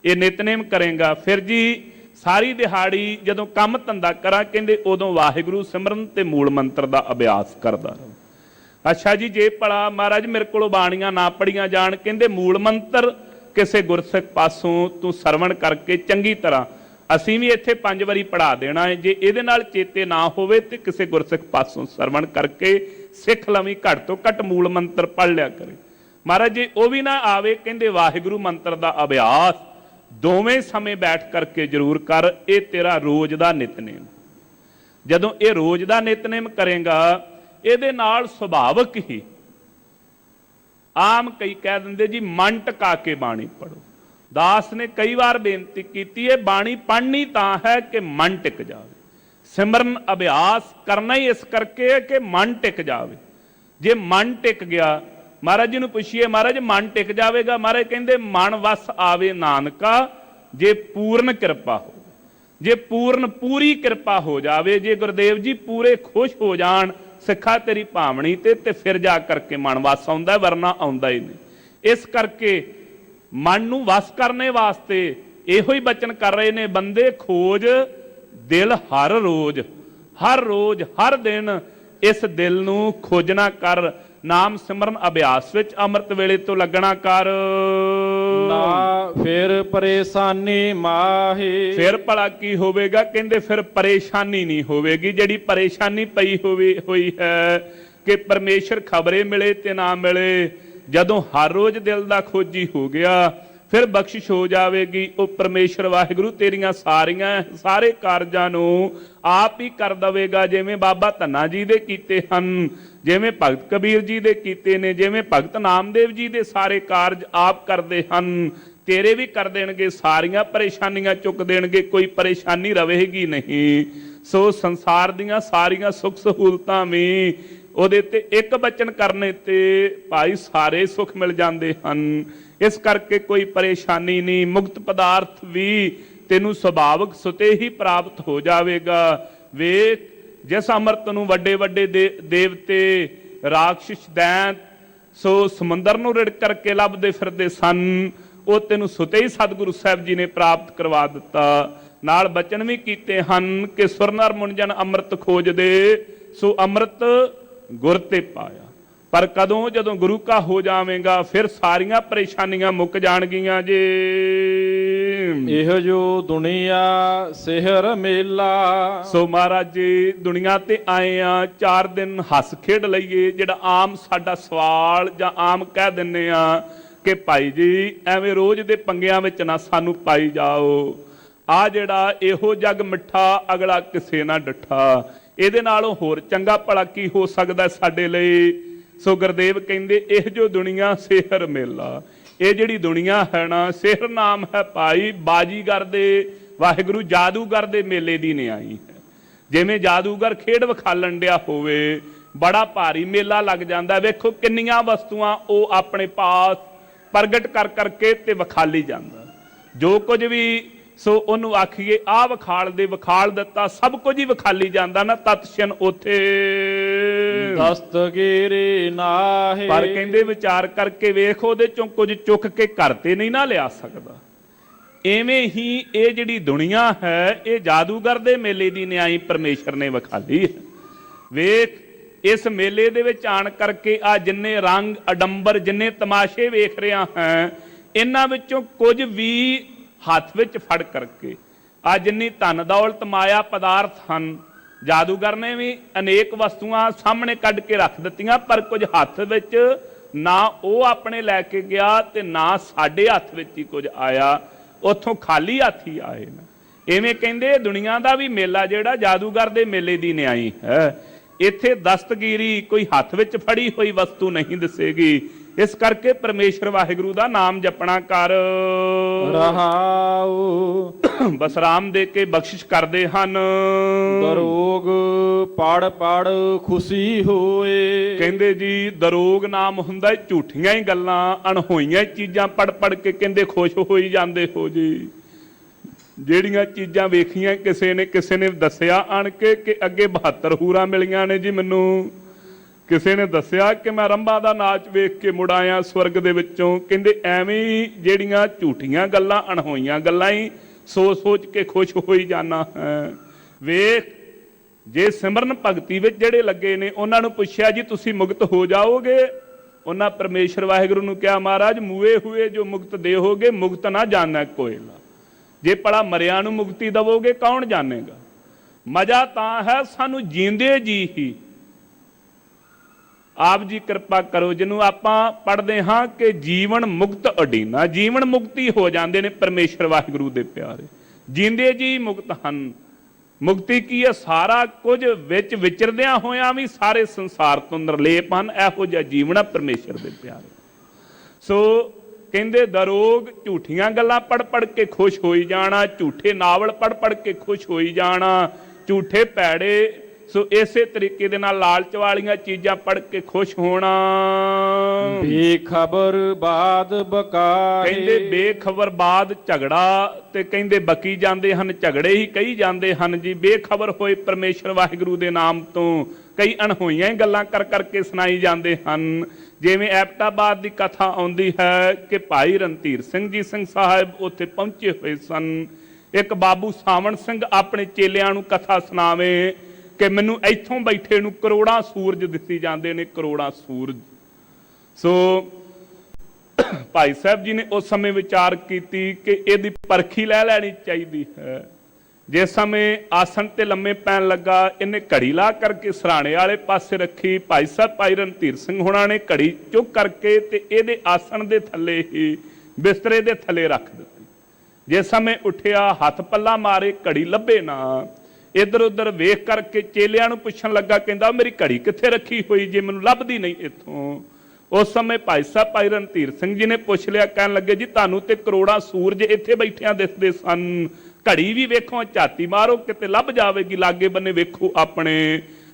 ਇਹ ਨਿਤਨੇਮ ਕਰੇਗਾ, ਫਿਰ ਜੀ ਸਾਰੀ ਦਿਹਾੜੀ ਜਦੋਂ ਕੰਮ ਧੰਦਾ ਕਰਾਂ, ਕਹਿੰਦੇ ਉਦੋਂ ਵਾਹਿਗੁਰੂ ਸਿਮਰਨ ਤੇ ਮੂਲ ਮੰਤਰ ਦਾ ਅਭਿਆਸ ਕਰਦਾ ਰਹਾਂ। ਅੱਛਾ ਜੀ, ਜੇ ਭਲਾ ਮਹਾਰਾਜ ਮੇਰੇ ਕੋਲੋਂ ਬਾਣੀਆਂ ਨਾ ਪੜੀਆਂ ਜਾਣ, ਕਹਿੰਦੇ ਮੂਲ ਮੰਤਰ ਕਿਸੇ ਗੁਰਸਿੱਖ ਪਾਸੋਂ ਤੂੰ ਸਰਵਣ ਕਰਕੇ ਚੰਗੀ ਤਰ੍ਹਾਂ, ਅਸੀਂ ਵੀ ਇੱਥੇ 5 ਵਾਰੀ ਪੜ੍ਹਾ ਦੇਣਾ ਹੈ, ਜੇ ਇਹਦੇ ਨਾਲ ਚੇਤੇ ਨਾ ਹੋਵੇ ਤੇ ਕਿਸੇ ਗੁਰਸਿੱਖ ਪਾਸੋਂ ਸਰਵਣ ਕਰਕੇ ਸਿੱਖ ਲਵੀਂ, ਘੱਟ ਤੋਂ ਘੱਟ ਮੂਲ ਮੰਤਰ ਪੜ੍ਹ ਲਿਆ ਕਰੇ। ਮਹਾਰਾਜ ਜੇ ਉਹ ਵੀ ਨਾ ਆਵੇ, ਕਹਿੰਦੇ ਵਾਹਿਗੁਰੂ ਮੰਤਰ ਦਾ ਅਭਿਆਸ ਦੋਵੇਂ ਸਮੇਂ ਬੈਠ ਕਰਕੇ ਜ਼ਰੂਰ ਕਰ। ਇਹ ਤੇਰਾ ਰੋਜ਼ ਦਾ ਨਿਤਨੇਮ। ਜਦੋਂ ਇਹ ਰੋਜ਼ ਦਾ ਨਿਤਨੇਮ ਕਰੇਗਾ, ਇਹਦੇ ਨਾਲ ਸੁਭਾਵਕ ਹੀ ਆਮ ਕਈ ਕਹਿ ਦਿੰਦੇ ਜੀ ਮਨ ਟਿਕਾ ਕੇ ਬਾਣੀ ਪੜੋ। ਦਾਸ ਨੇ ਕਈ ਵਾਰ ਬੇਨਤੀ ਕੀਤੀ ਹੈ, ਬਾਣੀ ਪੜ੍ਹਨੀ ਤਾਂ ਹੈ ਕਿ ਮਨ ਟਿਕ ਜਾਵੇ। ਸਿਮਰਨ ਅਭਿਆਸ ਕਰਨਾ ਹੀ ਇਸ ਕਰਕੇ ਹੈ ਕਿ ਮਨ ਟਿਕ ਜਾਵੇ। ਜੇ ਮਨ ਟਿਕ ਗਿਆ, ਮਹਾਰਾਜ ਜੀ ਨੂੰ ਪੁੱਛੀਏ, ਮਹਾਰਾਜ ਮਨ ਟਿਕ ਜਾਵੇਗਾ? ਮਹਾਰਾਜ ਕਹਿੰਦੇ ਮਨ ਵਸ ਆਵੇ ਨਾਨਕਾ, ਜੇ ਪੂਰਨ ਕਿਰਪਾ ਹੋ, ਜੇ ਪੂਰੀ ਕਿਰਪਾ ਹੋ ਜਾਵੇ, ਜੇ ਗੁਰਦੇਵ ਜੀ ਪੂਰੇ ਖੁਸ਼ ਹੋ ਜਾਣ ਸਿੱਖਾ ਤੇਰੀ ਭਾਵਨੀ ਤੇ ਫਿਰ ਜਾ ਕਰਕੇ ਮਨ ਵਸ ਆਉਂਦਾ, ਵਰਨਾ ਆਉਂਦਾ ਹੀ ਨਹੀਂ। ਇਸ ਕਰਕੇ ਮਨ ਨੂੰ ਵਸ ਕਰਨੇ ਵਾਸਤੇ ਇਹੋ ਹੀ ਬਚਨ ਕਰ ਰਹੇ ਨੇ, ਬੰਦੇ ਖੋਜ ਦਿਲ ਹਰ ਰੋਜ਼, ਹਰ ਰੋਜ਼ ਹਰ ਦਿਨ ਇਸ ਦਿਲ ਨੂੰ ਖੋਜਣਾ ਕਰ। ਨਾਮ ਸਿਮਰਨ ਅਭਿਆਸ ਵਿੱਚ ਅੰਮ੍ਰਿਤ ਵੇਲੇ ਤੋਂ ਲੱਗਣਾ ਕਰ। ਨਾ ਫਿਰ ਪਰੇਸ਼ਾਨੀ ਮਾਹੇ। ਫਿਰ ਭਲਾ ਕੀ ਹੋਵੇਗਾ? ਕਹਿੰਦੇ ਫਿਰ ਪਰੇਸ਼ਾਨੀ ਨਹੀਂ ਹੋਵੇਗੀ। ਜਿਹੜੀ ਪਰੇਸ਼ਾਨੀ ਪਈ ਹੋਈ ਹੈ ਕਿ ਪਰਮੇਸ਼ਰ ਖਬਰੇ ਮਿਲੇ ਤੇ ਨਾ ਮਿਲੇ, ਜਦੋਂ ਹਰ ਰੋਜ਼ ਦਿਲ ਦਾ ਖੋਜੀ ਹੋ ਗਿਆ, ਫਿਰ ਬਖਸ਼ਿਸ਼ ਹੋ ਜਾਵੇਗੀ। ਉਹ ਪਰਮੇਸ਼ਰ ਵਾਹਿਗੁਰੂ ਤੇਰੀਆਂ ਸਾਰੇ ਕਾਰਜਾਂ ਨੂੰ ਆਪ ਹੀ ਕਰ ਦੇਵੇਗਾ। ਜਿਵੇਂ ਬਾਬਾ ਧੰਨਾ ਜੀ ਦੇ ਕੀਤੇ ਹਨ, ਜਿਵੇਂ ਭਗਤ ਕਬੀਰ ਜੀ ਦੇ ਕੀਤੇ ਨੇ, ਜਿਵੇਂ ਭਗਤ ਨਾਮਦੇਵ ਜੀ ਦੇ ਸਾਰੇ ਕਾਰਜ ਆਪ ਕਰਦੇ ਹਨ, ਤੇਰੇ ਵੀ ਕਰ ਦੇਣਗੇ। ਸਾਰੀਆਂ ਪਰੇਸ਼ਾਨੀਆਂ ਚੁੱਕ ਦੇਣਗੇ, ਕੋਈ ਪਰੇਸ਼ਾਨੀ ਰਹੇਗੀ ਨਹੀਂ। ਸੋ ਸੰਸਾਰ ਦੀਆਂ ਸਾਰੀਆਂ ਸੁੱਖ ਸਹੂਲਤਾਂ ਵੀ ਉਹਦੇ ਤੇ ਇੱਕ ਬਚਨ ਕਰਨੇ ਤੇ ਭਾਈ ਸਾਰੇ ਸੁੱਖ ਮਿਲ ਜਾਂਦੇ ਹਨ। ਇਸ ਕਰਕੇ ਕੋਈ ਪਰੇਸ਼ਾਨੀ ਨਹੀਂ। ਮੁਕਤ ਪਦਾਰਥ ਵੀ ਤੈਨੂੰ ਸੁਭਾਵਕ ਸੁਤੇ ਹੀ ਪ੍ਰਾਪਤ ਹੋ ਜਾਵੇਗਾ। ਵੇਖ, ਜਿਸ ਅੰਮ੍ਰਿਤ ਨੂੰ ਵੱਡੇ ਵੱਡੇ ਦੇਵਤੇ, ਰਾਖਸ਼, ਦੈਂਤ ਸੋ ਸਮੁੰਦਰ ਨੂੰ ਰਿੜ ਕਰਕੇ ਲੱਭਦੇ ਫਿਰਦੇ ਸਨ, ਉਹ ਤੈਨੂੰ ਸੁਤੇ ਹੀ ਸਤਿਗੁਰੂ ਸਾਹਿਬ ਜੀ ਨੇ ਪ੍ਰਾਪਤ ਕਰਵਾ ਦਿੱਤਾ। ਨਾਲ ਬਚਨ ਵੀ ਕੀਤੇ ਹਨ ਕਿ ਸੁਰ ਨਰ ਮੁੰਜਨ ਅੰਮ੍ਰਿਤ ਖੋਜਦੇ, ਸੋ ਅੰਮ੍ਰਿਤ ਗੁਰ ਤੇ ਪਾਇਆ। ਪਰ ਕਦੋਂ? ਜਦੋਂ ਗੁਰੂ ਕਾ ਹੋ ਜਾਵੇਗਾ, ਫਿਰ ਸਾਰੀਆਂ ਪਰੇਸ਼ਾਨੀਆਂ ਮੁੱਕ ਜਾਣਗੀਆਂ ਜੇ। ਇਹੋ ਜੋ ਦੁਨੀਆ ਸਿਹਰ ਮੇਲਾ। ਸੋ ਮਹਾਰਾਜ ਜੀ ਦੁਨੀਆ ਤੇ ਆਏ ਆ 4 ਦਿਨ ਹੱਸ ਖੇਡ ਲਈਏ। ਜਿਹੜਾ ਆਮ ਸਾਡਾ ਸਵਾਲ ਜਾਂ ਆਮ ਕਹਿ ਦਿੰਨੇ ਆ ਕਿ ਭਾਈ ਜੀ ਐਵੇਂ ਰੋਜ਼ ਦੇ ਪੰਗਿਆਂ ਵਿੱਚ ਨਾ ਸਾਨੂੰ ਪਾਈ ਜਾਓ। ਆ ਜਿਹੜਾ ਇਹੋ ਜੱਗ ਮਿੱਠਾ, ਅਗਲਾ ਕਿਸੇ ਨਾ ਡੱਠਾ। ਇਹਦੇ ਨਾਲੋਂ ਹੋਰ ਚੰਗਾ ਭਲਾ ਕੀ ਹੋ ਸਕਦਾ ਸਾਡੇ ਲਈ? ਸੋ ਗੁਰਦੇਵ ਕਹਿੰਦੇ ਇਹ ਜੋ ਦੁਨੀਆ ਸਿਹਰ ਮੇਲਾ। ਇਹ ਜਿਹੜੀ ਦੁਨੀਆ ਹੈ ਨਾ, ਸਿਹਰ ਨਾਮ ਹੈ ਭਾਈ ਬਾਜੀਗਰ ਦੇ, ਵਾਹਿਗੁਰੂ ਜਾਦੂਗਰ ਦੇ ਮੇਲੇ ਦੀ ਨਿਆਈ ਹੈ। ਜਿਵੇਂ ਜਾਦੂਗਰ ਖੇਡ ਵਿਖਾਲਣ ਡਿਆ ਹੋਵੇ, ਬੜਾ ਭਾਰੀ ਮੇਲਾ ਲੱਗ ਜਾਂਦਾ। ਵੇਖੋ ਕਿੰਨੀਆਂ ਵਸਤੂਆਂ ਉਹ ਆਪਣੇ ਪਾਸ ਪ੍ਰਗਟ ਕਰ ਕਰਕੇ ਤੇ ਵਿਖਾਲੀ ਜਾਂਦਾ। ਜੋ ਕੁਝ ਵੀ ਸੋ ਉਹਨੂੰ ਆਖੀਏ ਆਹ ਵਿਖਾਲ ਦੇ, ਵਿਖਾਲ ਦਿੱਤਾ, ਸਭ ਕੁਝ ਹੀ ਵਿਖਾਲੀ ਜਾਂਦਾ ਨਾ। ਤਤਸ਼ਨ ਉਥੇ ਦਸਤਗੀਰੀ ਨਾਹੀ। ਪਰ ਕਹਿੰਦੇ ਵਿਚਾਰ ਕਰਕੇ ਵੇਖ, ਉਹਦੇ ਚੋਂ ਕੁਝ ਚੁੱਕ ਕੇ ਘਰ ਤੇ ਨਹੀਂ ਨਾ ਲਿਆ ਸਕਦਾ। ਐਵੇਂ ਹੀ ਇਹ ਜਿਹੜੀ ਦੁਨੀਆ ਹੈ, ਇਹ ਜਾਦੂਗਰ ਦੇ ਮੇਲੇ ਦੀ ਨਿਆਈ ਪਰਮੇਸ਼ਰ ਨੇ ਵਿਖਾਲੀ ਹੈ। ਵੇਖ, ਇਸ ਮੇਲੇ ਦੇ ਵਿੱਚ ਆਣ ਕਰਕੇ ਆ ਜਿੰਨੇ ਰੰਗ ਅਡੰਬਰ, ਜਿੰਨੇ ਤਮਾਸ਼ੇ ਵੇਖ ਰਿਹਾ ਹੈ, ਇਹਨਾਂ ਵਿੱਚੋਂ ਕੁਝ ਵੀ ਹੱਥ ਵਿੱਚ ਫੜ ਕਰਕੇ ਆ ਜਿੰਨੀ ਧਨ ਦੌਲਤ ਮਾਇਆ ਪਦਾਰਥ ਹਨ, ਜਾਦੂਗਰ ਨੇ ਵੀ ਅਨੇਕ ਵਸਤੂਆਂ ਸਾਹਮਣੇ ਕੱਢ ਕੇ ਰੱਖ ਦਿੱਤੀਆਂ, ਪਰ ਕੁਝ ਹੱਥ ਵਿੱਚ ਨਾ ਉਹ ਆਪਣੇ ਲੈ ਕੇ ਗਿਆ ਤੇ ਨਾ ਸਾਡੇ ਹੱਥ ਵਿੱਚ ਹੀ ਕੁਝ ਆਇਆ, ਉੱਥੋਂ ਖਾਲੀ ਹੱਥ ਹੀ ਆਏ ਨਾ। ਇਵੇਂ ਕਹਿੰਦੇ ਦੁਨੀਆ ਦਾ ਵੀ ਮੇਲਾ ਜਿਹੜਾ ਜਾਦੂਗਰ ਦੇ ਮੇਲੇ ਦੀ ਨਿਆਈ ਹੈ। ਇੱਥੇ ਦਸਤਗੀਰੀ ਕੋਈ ਹੱਥ ਵਿੱਚ ਫੜੀ ਹੋਈ ਵਸਤੂ ਨਹੀਂ ਦਿਸੇਗੀ। ਇਸ ਕਰਕੇ ਪਰਮੇਸ਼ਰ ਵਾਹਿਗੁਰੂ ਦਾ ਨਾਮ ਜਪਣਾ ਕਰ ਰਹਾਉ। ਬਸਰਾਮ ਦੇ ਕੇ ਬਖਸ਼ਿਸ਼ ਕਰਦੇ ਹਨ। ਦਰੋਗ ਪੜ ਪੜ ਖੁਸ਼ੀ ਹੋਏ। ਕਹਿੰਦੇ ਜੀ ਦਰੋਗ ਨਾਮ ਹੁੰਦਾ ਝੂਠੀਆਂ ਹੀ ਗੱਲਾਂ, ਅਣਹੋਈਆਂ ਚੀਜ਼ਾਂ ਪੜ ਪੜ ਕੇ ਕਹਿੰਦੇ ਖੁਸ਼ ਹੋਈ ਜਾਂਦੇ ਹੋ ਜੀ। ਜਿਹੜੀਆਂ ਚੀਜ਼ਾਂ ਵੇਖੀਆਂ ਕਿਸੇ ਨੇ ਦੱਸਿਆ ਆਣ ਕੇ ਕਿ ਅੱਗੇ 72 ਹੂਰਾਂ ਮਿਲੀਆਂ ਨੇ ਜੀ ਮੈਨੂੰ। ਕਿਸੇ ਨੇ ਦੱਸਿਆ ਕਿ ਮੈਂ ਰੰਭਾ ਦਾ ਨਾਚ ਵੇਖ ਕੇ ਮੁੜ ਆਇਆ ਸਵਰਗ ਦੇ ਵਿੱਚੋਂ। ਕਹਿੰਦੇ ਐਵੇਂ ਹੀ ਜਿਹੜੀਆਂ ਝੂਠੀਆਂ ਗੱਲਾਂ, ਅਣਹੋਈਆਂ ਗੱਲਾਂ ਹੀ ਸੋਚ ਸੋਚ ਕੇ ਖੁਸ਼ ਹੋਈ ਜਾਣਾ ਹੈ। ਵੇਖ ਜੇ ਸਿਮਰਨ ਭਗਤੀ ਵਿੱਚ ਜਿਹੜੇ ਲੱਗੇ ਨੇ ਉਹਨਾਂ ਨੂੰ ਪੁੱਛਿਆ ਜੀ ਤੁਸੀਂ ਮੁਕਤ ਹੋ ਜਾਓਗੇ? ਉਹਨਾਂ ਪਰਮੇਸ਼ਰ ਵਾਹਿਗੁਰੂ ਨੂੰ ਕਿਹਾ ਮਹਾਰਾਜ ਮੂਏ ਹੋਏ ਜੋ ਮੁਕਤ ਦੇਹੋਗੇ ਮੁਕਤ ਨਾ ਜਾਣਾ ਕੋਇਲਾ। ਜੇ ਭਲਾ ਮਰਿਆਂ ਨੂੰ ਮੁਕਤੀ ਦਵੋਗੇ ਕੌਣ ਜਾਣੇਗਾ। ਮਜ਼ਾ ਤਾਂ ਹੈ ਸਾਨੂੰ ਜੀਂਦੇ ਜੀ ਹੀ। ਆਪ ਜੀ ਕਿਰਪਾ ਕਰੋ, ਜਿਹਨੂੰ ਆਪਾਂ ਪੜ੍ਹਦੇ ਹਾਂ ਕਿ ਜੀਵਨ ਮੁਕਤ ਅਡੀਨਾ, ਜੀਵਨ ਮੁਕਤੀ ਹੋ ਜਾਂਦੇ ਨੇ ਪਰਮੇਸ਼ਰ ਵਾਹਿਗੁਰੂ ਦੇ ਪਿਆਰੇ। ਜੀਂਦੇ ਜੀ ਮੁਕਤ ਹਨ। ਮੁਕਤੀ ਕੀ ਹੈ? ਸਾਰਾ ਕੁਝ ਵਿੱਚ ਵਿਚਰਦਿਆਂ ਹੋਇਆਂ ਵੀ ਸਾਰੇ ਸੰਸਾਰ ਤੋਂ ਨਿਰਲੇਪ ਹਨ। ਇਹੋ ਜਿਹਾ ਜੀਵਨ ਹੈ ਪਰਮੇਸ਼ਰ ਦੇ ਪਿਆਰੇ। ਸੋ ਕਹਿੰਦੇ ਦਰੋਗ ਝੂਠੀਆਂ ਗੱਲਾਂ ਪੜ ਪੜ ਕੇ ਖੁਸ਼ ਹੋਈ ਜਾਣਾ, ਝੂਠੇ ਨਾਵਲ ਪੜ ਪੜ ਕੇ ਖੁਸ਼ ਹੋਈ ਜਾਣਾ, ਝੂਠੇ ਭੈੜੇ। ਸੋ ਇਸੇ ਤਰੀਕੇ ਦੇ ਨਾਲ ਲਾਲਚ ਵਾਲੀਆਂ ਚੀਜ਼ਾਂ ਪੜ ਕੇ ਖੁਸ਼ ਹੋਣਾ। ਬੇਖਬਰ ਬਾਦ ਬਕਾਏ। ਕਹਿੰਦੇ ਬੇਖਬਰ ਬਾਦ ਝਗੜਾ ਤੇ ਕਹਿੰਦੇ ਬਕੀ ਜਾਂਦੇ ਹਨ, ਝਗੜੇ ਹੀ ਕਹੀ ਜਾਂਦੇ ਹਨ ਜੀ। ਬੇਖਬਰ ਹੋਏ ਪਰਮੇਸ਼ਰ ਵਾਹਿਗੁਰੂ ਦੇ ਨਾਮ ਤੋਂ ਕਈ ਅਣਹੋਈਆਂ ਹੀ ਗੱਲਾਂ ਕਰ ਕਰਕੇ ਸੁਣਾਈ ਜਾਂਦੇ ਹਨ। ਜਿਵੇਂ ਐਬਟਾਬਾਦ ਦੀ ਕਥਾ ਆਉਂਦੀ ਹੈ ਕਿ ਭਾਈ ਰਣਧੀਰ ਸਿੰਘ ਜੀ ਸਿੰਘ ਸਾਹਿਬ ਉੱਥੇ ਪਹੁੰਚੇ ਹੋਏ ਸਨ। ਇੱਕ ਬਾਬੂ ਸਾਵਣ ਸਿੰਘ ਆਪਣੇ ਚੇਲਿਆਂ ਨੂੰ ਕਥਾ ਸੁਣਾਵੇ ਕਿ ਮੈਨੂੰ ਇੱਥੋਂ ਬੈਠੇ ਨੂੰ ਕਰੋੜਾਂ ਸੂਰਜ ਦਿੱਤੀ ਜਾਂਦੇ ਨੇ, ਕਰੋੜਾਂ ਸੂਰਜ। ਸੋ ਭਾਈ ਸਾਹਿਬ ਜੀ ਨੇ ਉਸ ਸਮੇਂ ਵਿਚਾਰ ਕੀਤੀ ਕਿ ਇਹਦੀ ਪਰਖੀ ਲੈ ਲੈਣੀ ਚਾਹੀਦੀ ਹੈ। ਜਿਸ ਸਮੇਂ ਆਸਣ ਤੇ ਲੰਮੇ ਪੈਣ ਲੱਗਾ, ਇਹਨੇ ਘੜੀ ਲਾ ਕਰਕੇ ਸਰਾਣੇ ਵਾਲੇ ਪਾਸੇ ਰੱਖੀ। ਭਾਈ ਸਾਹਿਬ ਭਾਈ ਰਣਧੀਰ ਸਿੰਘ ਹੋਣਾ ਨੇ ਘੜੀ ਚੁੱਕ ਕਰਕੇ ਤੇ ਇਹਦੇ ਆਸਣ ਦੇ ਥੱਲੇ ਹੀ ਬਿਸਤਰੇ ਦੇ ਥੱਲੇ ਰੱਖ ਦਿੱਤੀ। ਜਿਸ ਸਮੇਂ ਉੱਠਿਆ ਹੱਥ ਪੱਲਾ ਮਾਰੇ, ਘੜੀ ਲੱਭੇ ਨਾ। ਇੱਧਰ ਉੱਧਰ ਵੇਖ ਕਰਕੇ ਚੇਲਿਆਂ ਨੂੰ ਪੁੱਛਣ ਲੱਗਾ, ਕਹਿੰਦਾ ਮੇਰੀ ਘੜੀ ਕਿੱਥੇ ਰੱਖੀ ਹੋਈ ਜੇ, ਮੈਨੂੰ ਲੱਭਦੀ ਨਹੀਂ ਇੱਥੋਂ। ਉਸ ਸਮੇਂ ਭਾਈ ਸਾਹਿਬ ਭਾਈ ਰਣਧੀਰ ਸਿੰਘ ਜੀ ਨੇ ਪੁੱਛ ਲਿਆ, ਕਹਿਣ ਲੱਗੇ ਜੀ ਤੁਹਾਨੂੰ ਤੇ ਕਰੋੜਾਂ ਸੂਰਜ ਇੱਥੇ ਬੈਠਿਆਂ ਦਿਸਦੇ ਸਨ, ਘੜੀ ਵੀ ਵੇਖੋ, ਝਾਤੀ ਮਾਰੋ ਕਿਤੇ ਲੱਭ ਜਾਵੇਗੀ, ਲਾਗੇ ਬੰਨੇ ਵੇਖੋ ਆਪਣੇ।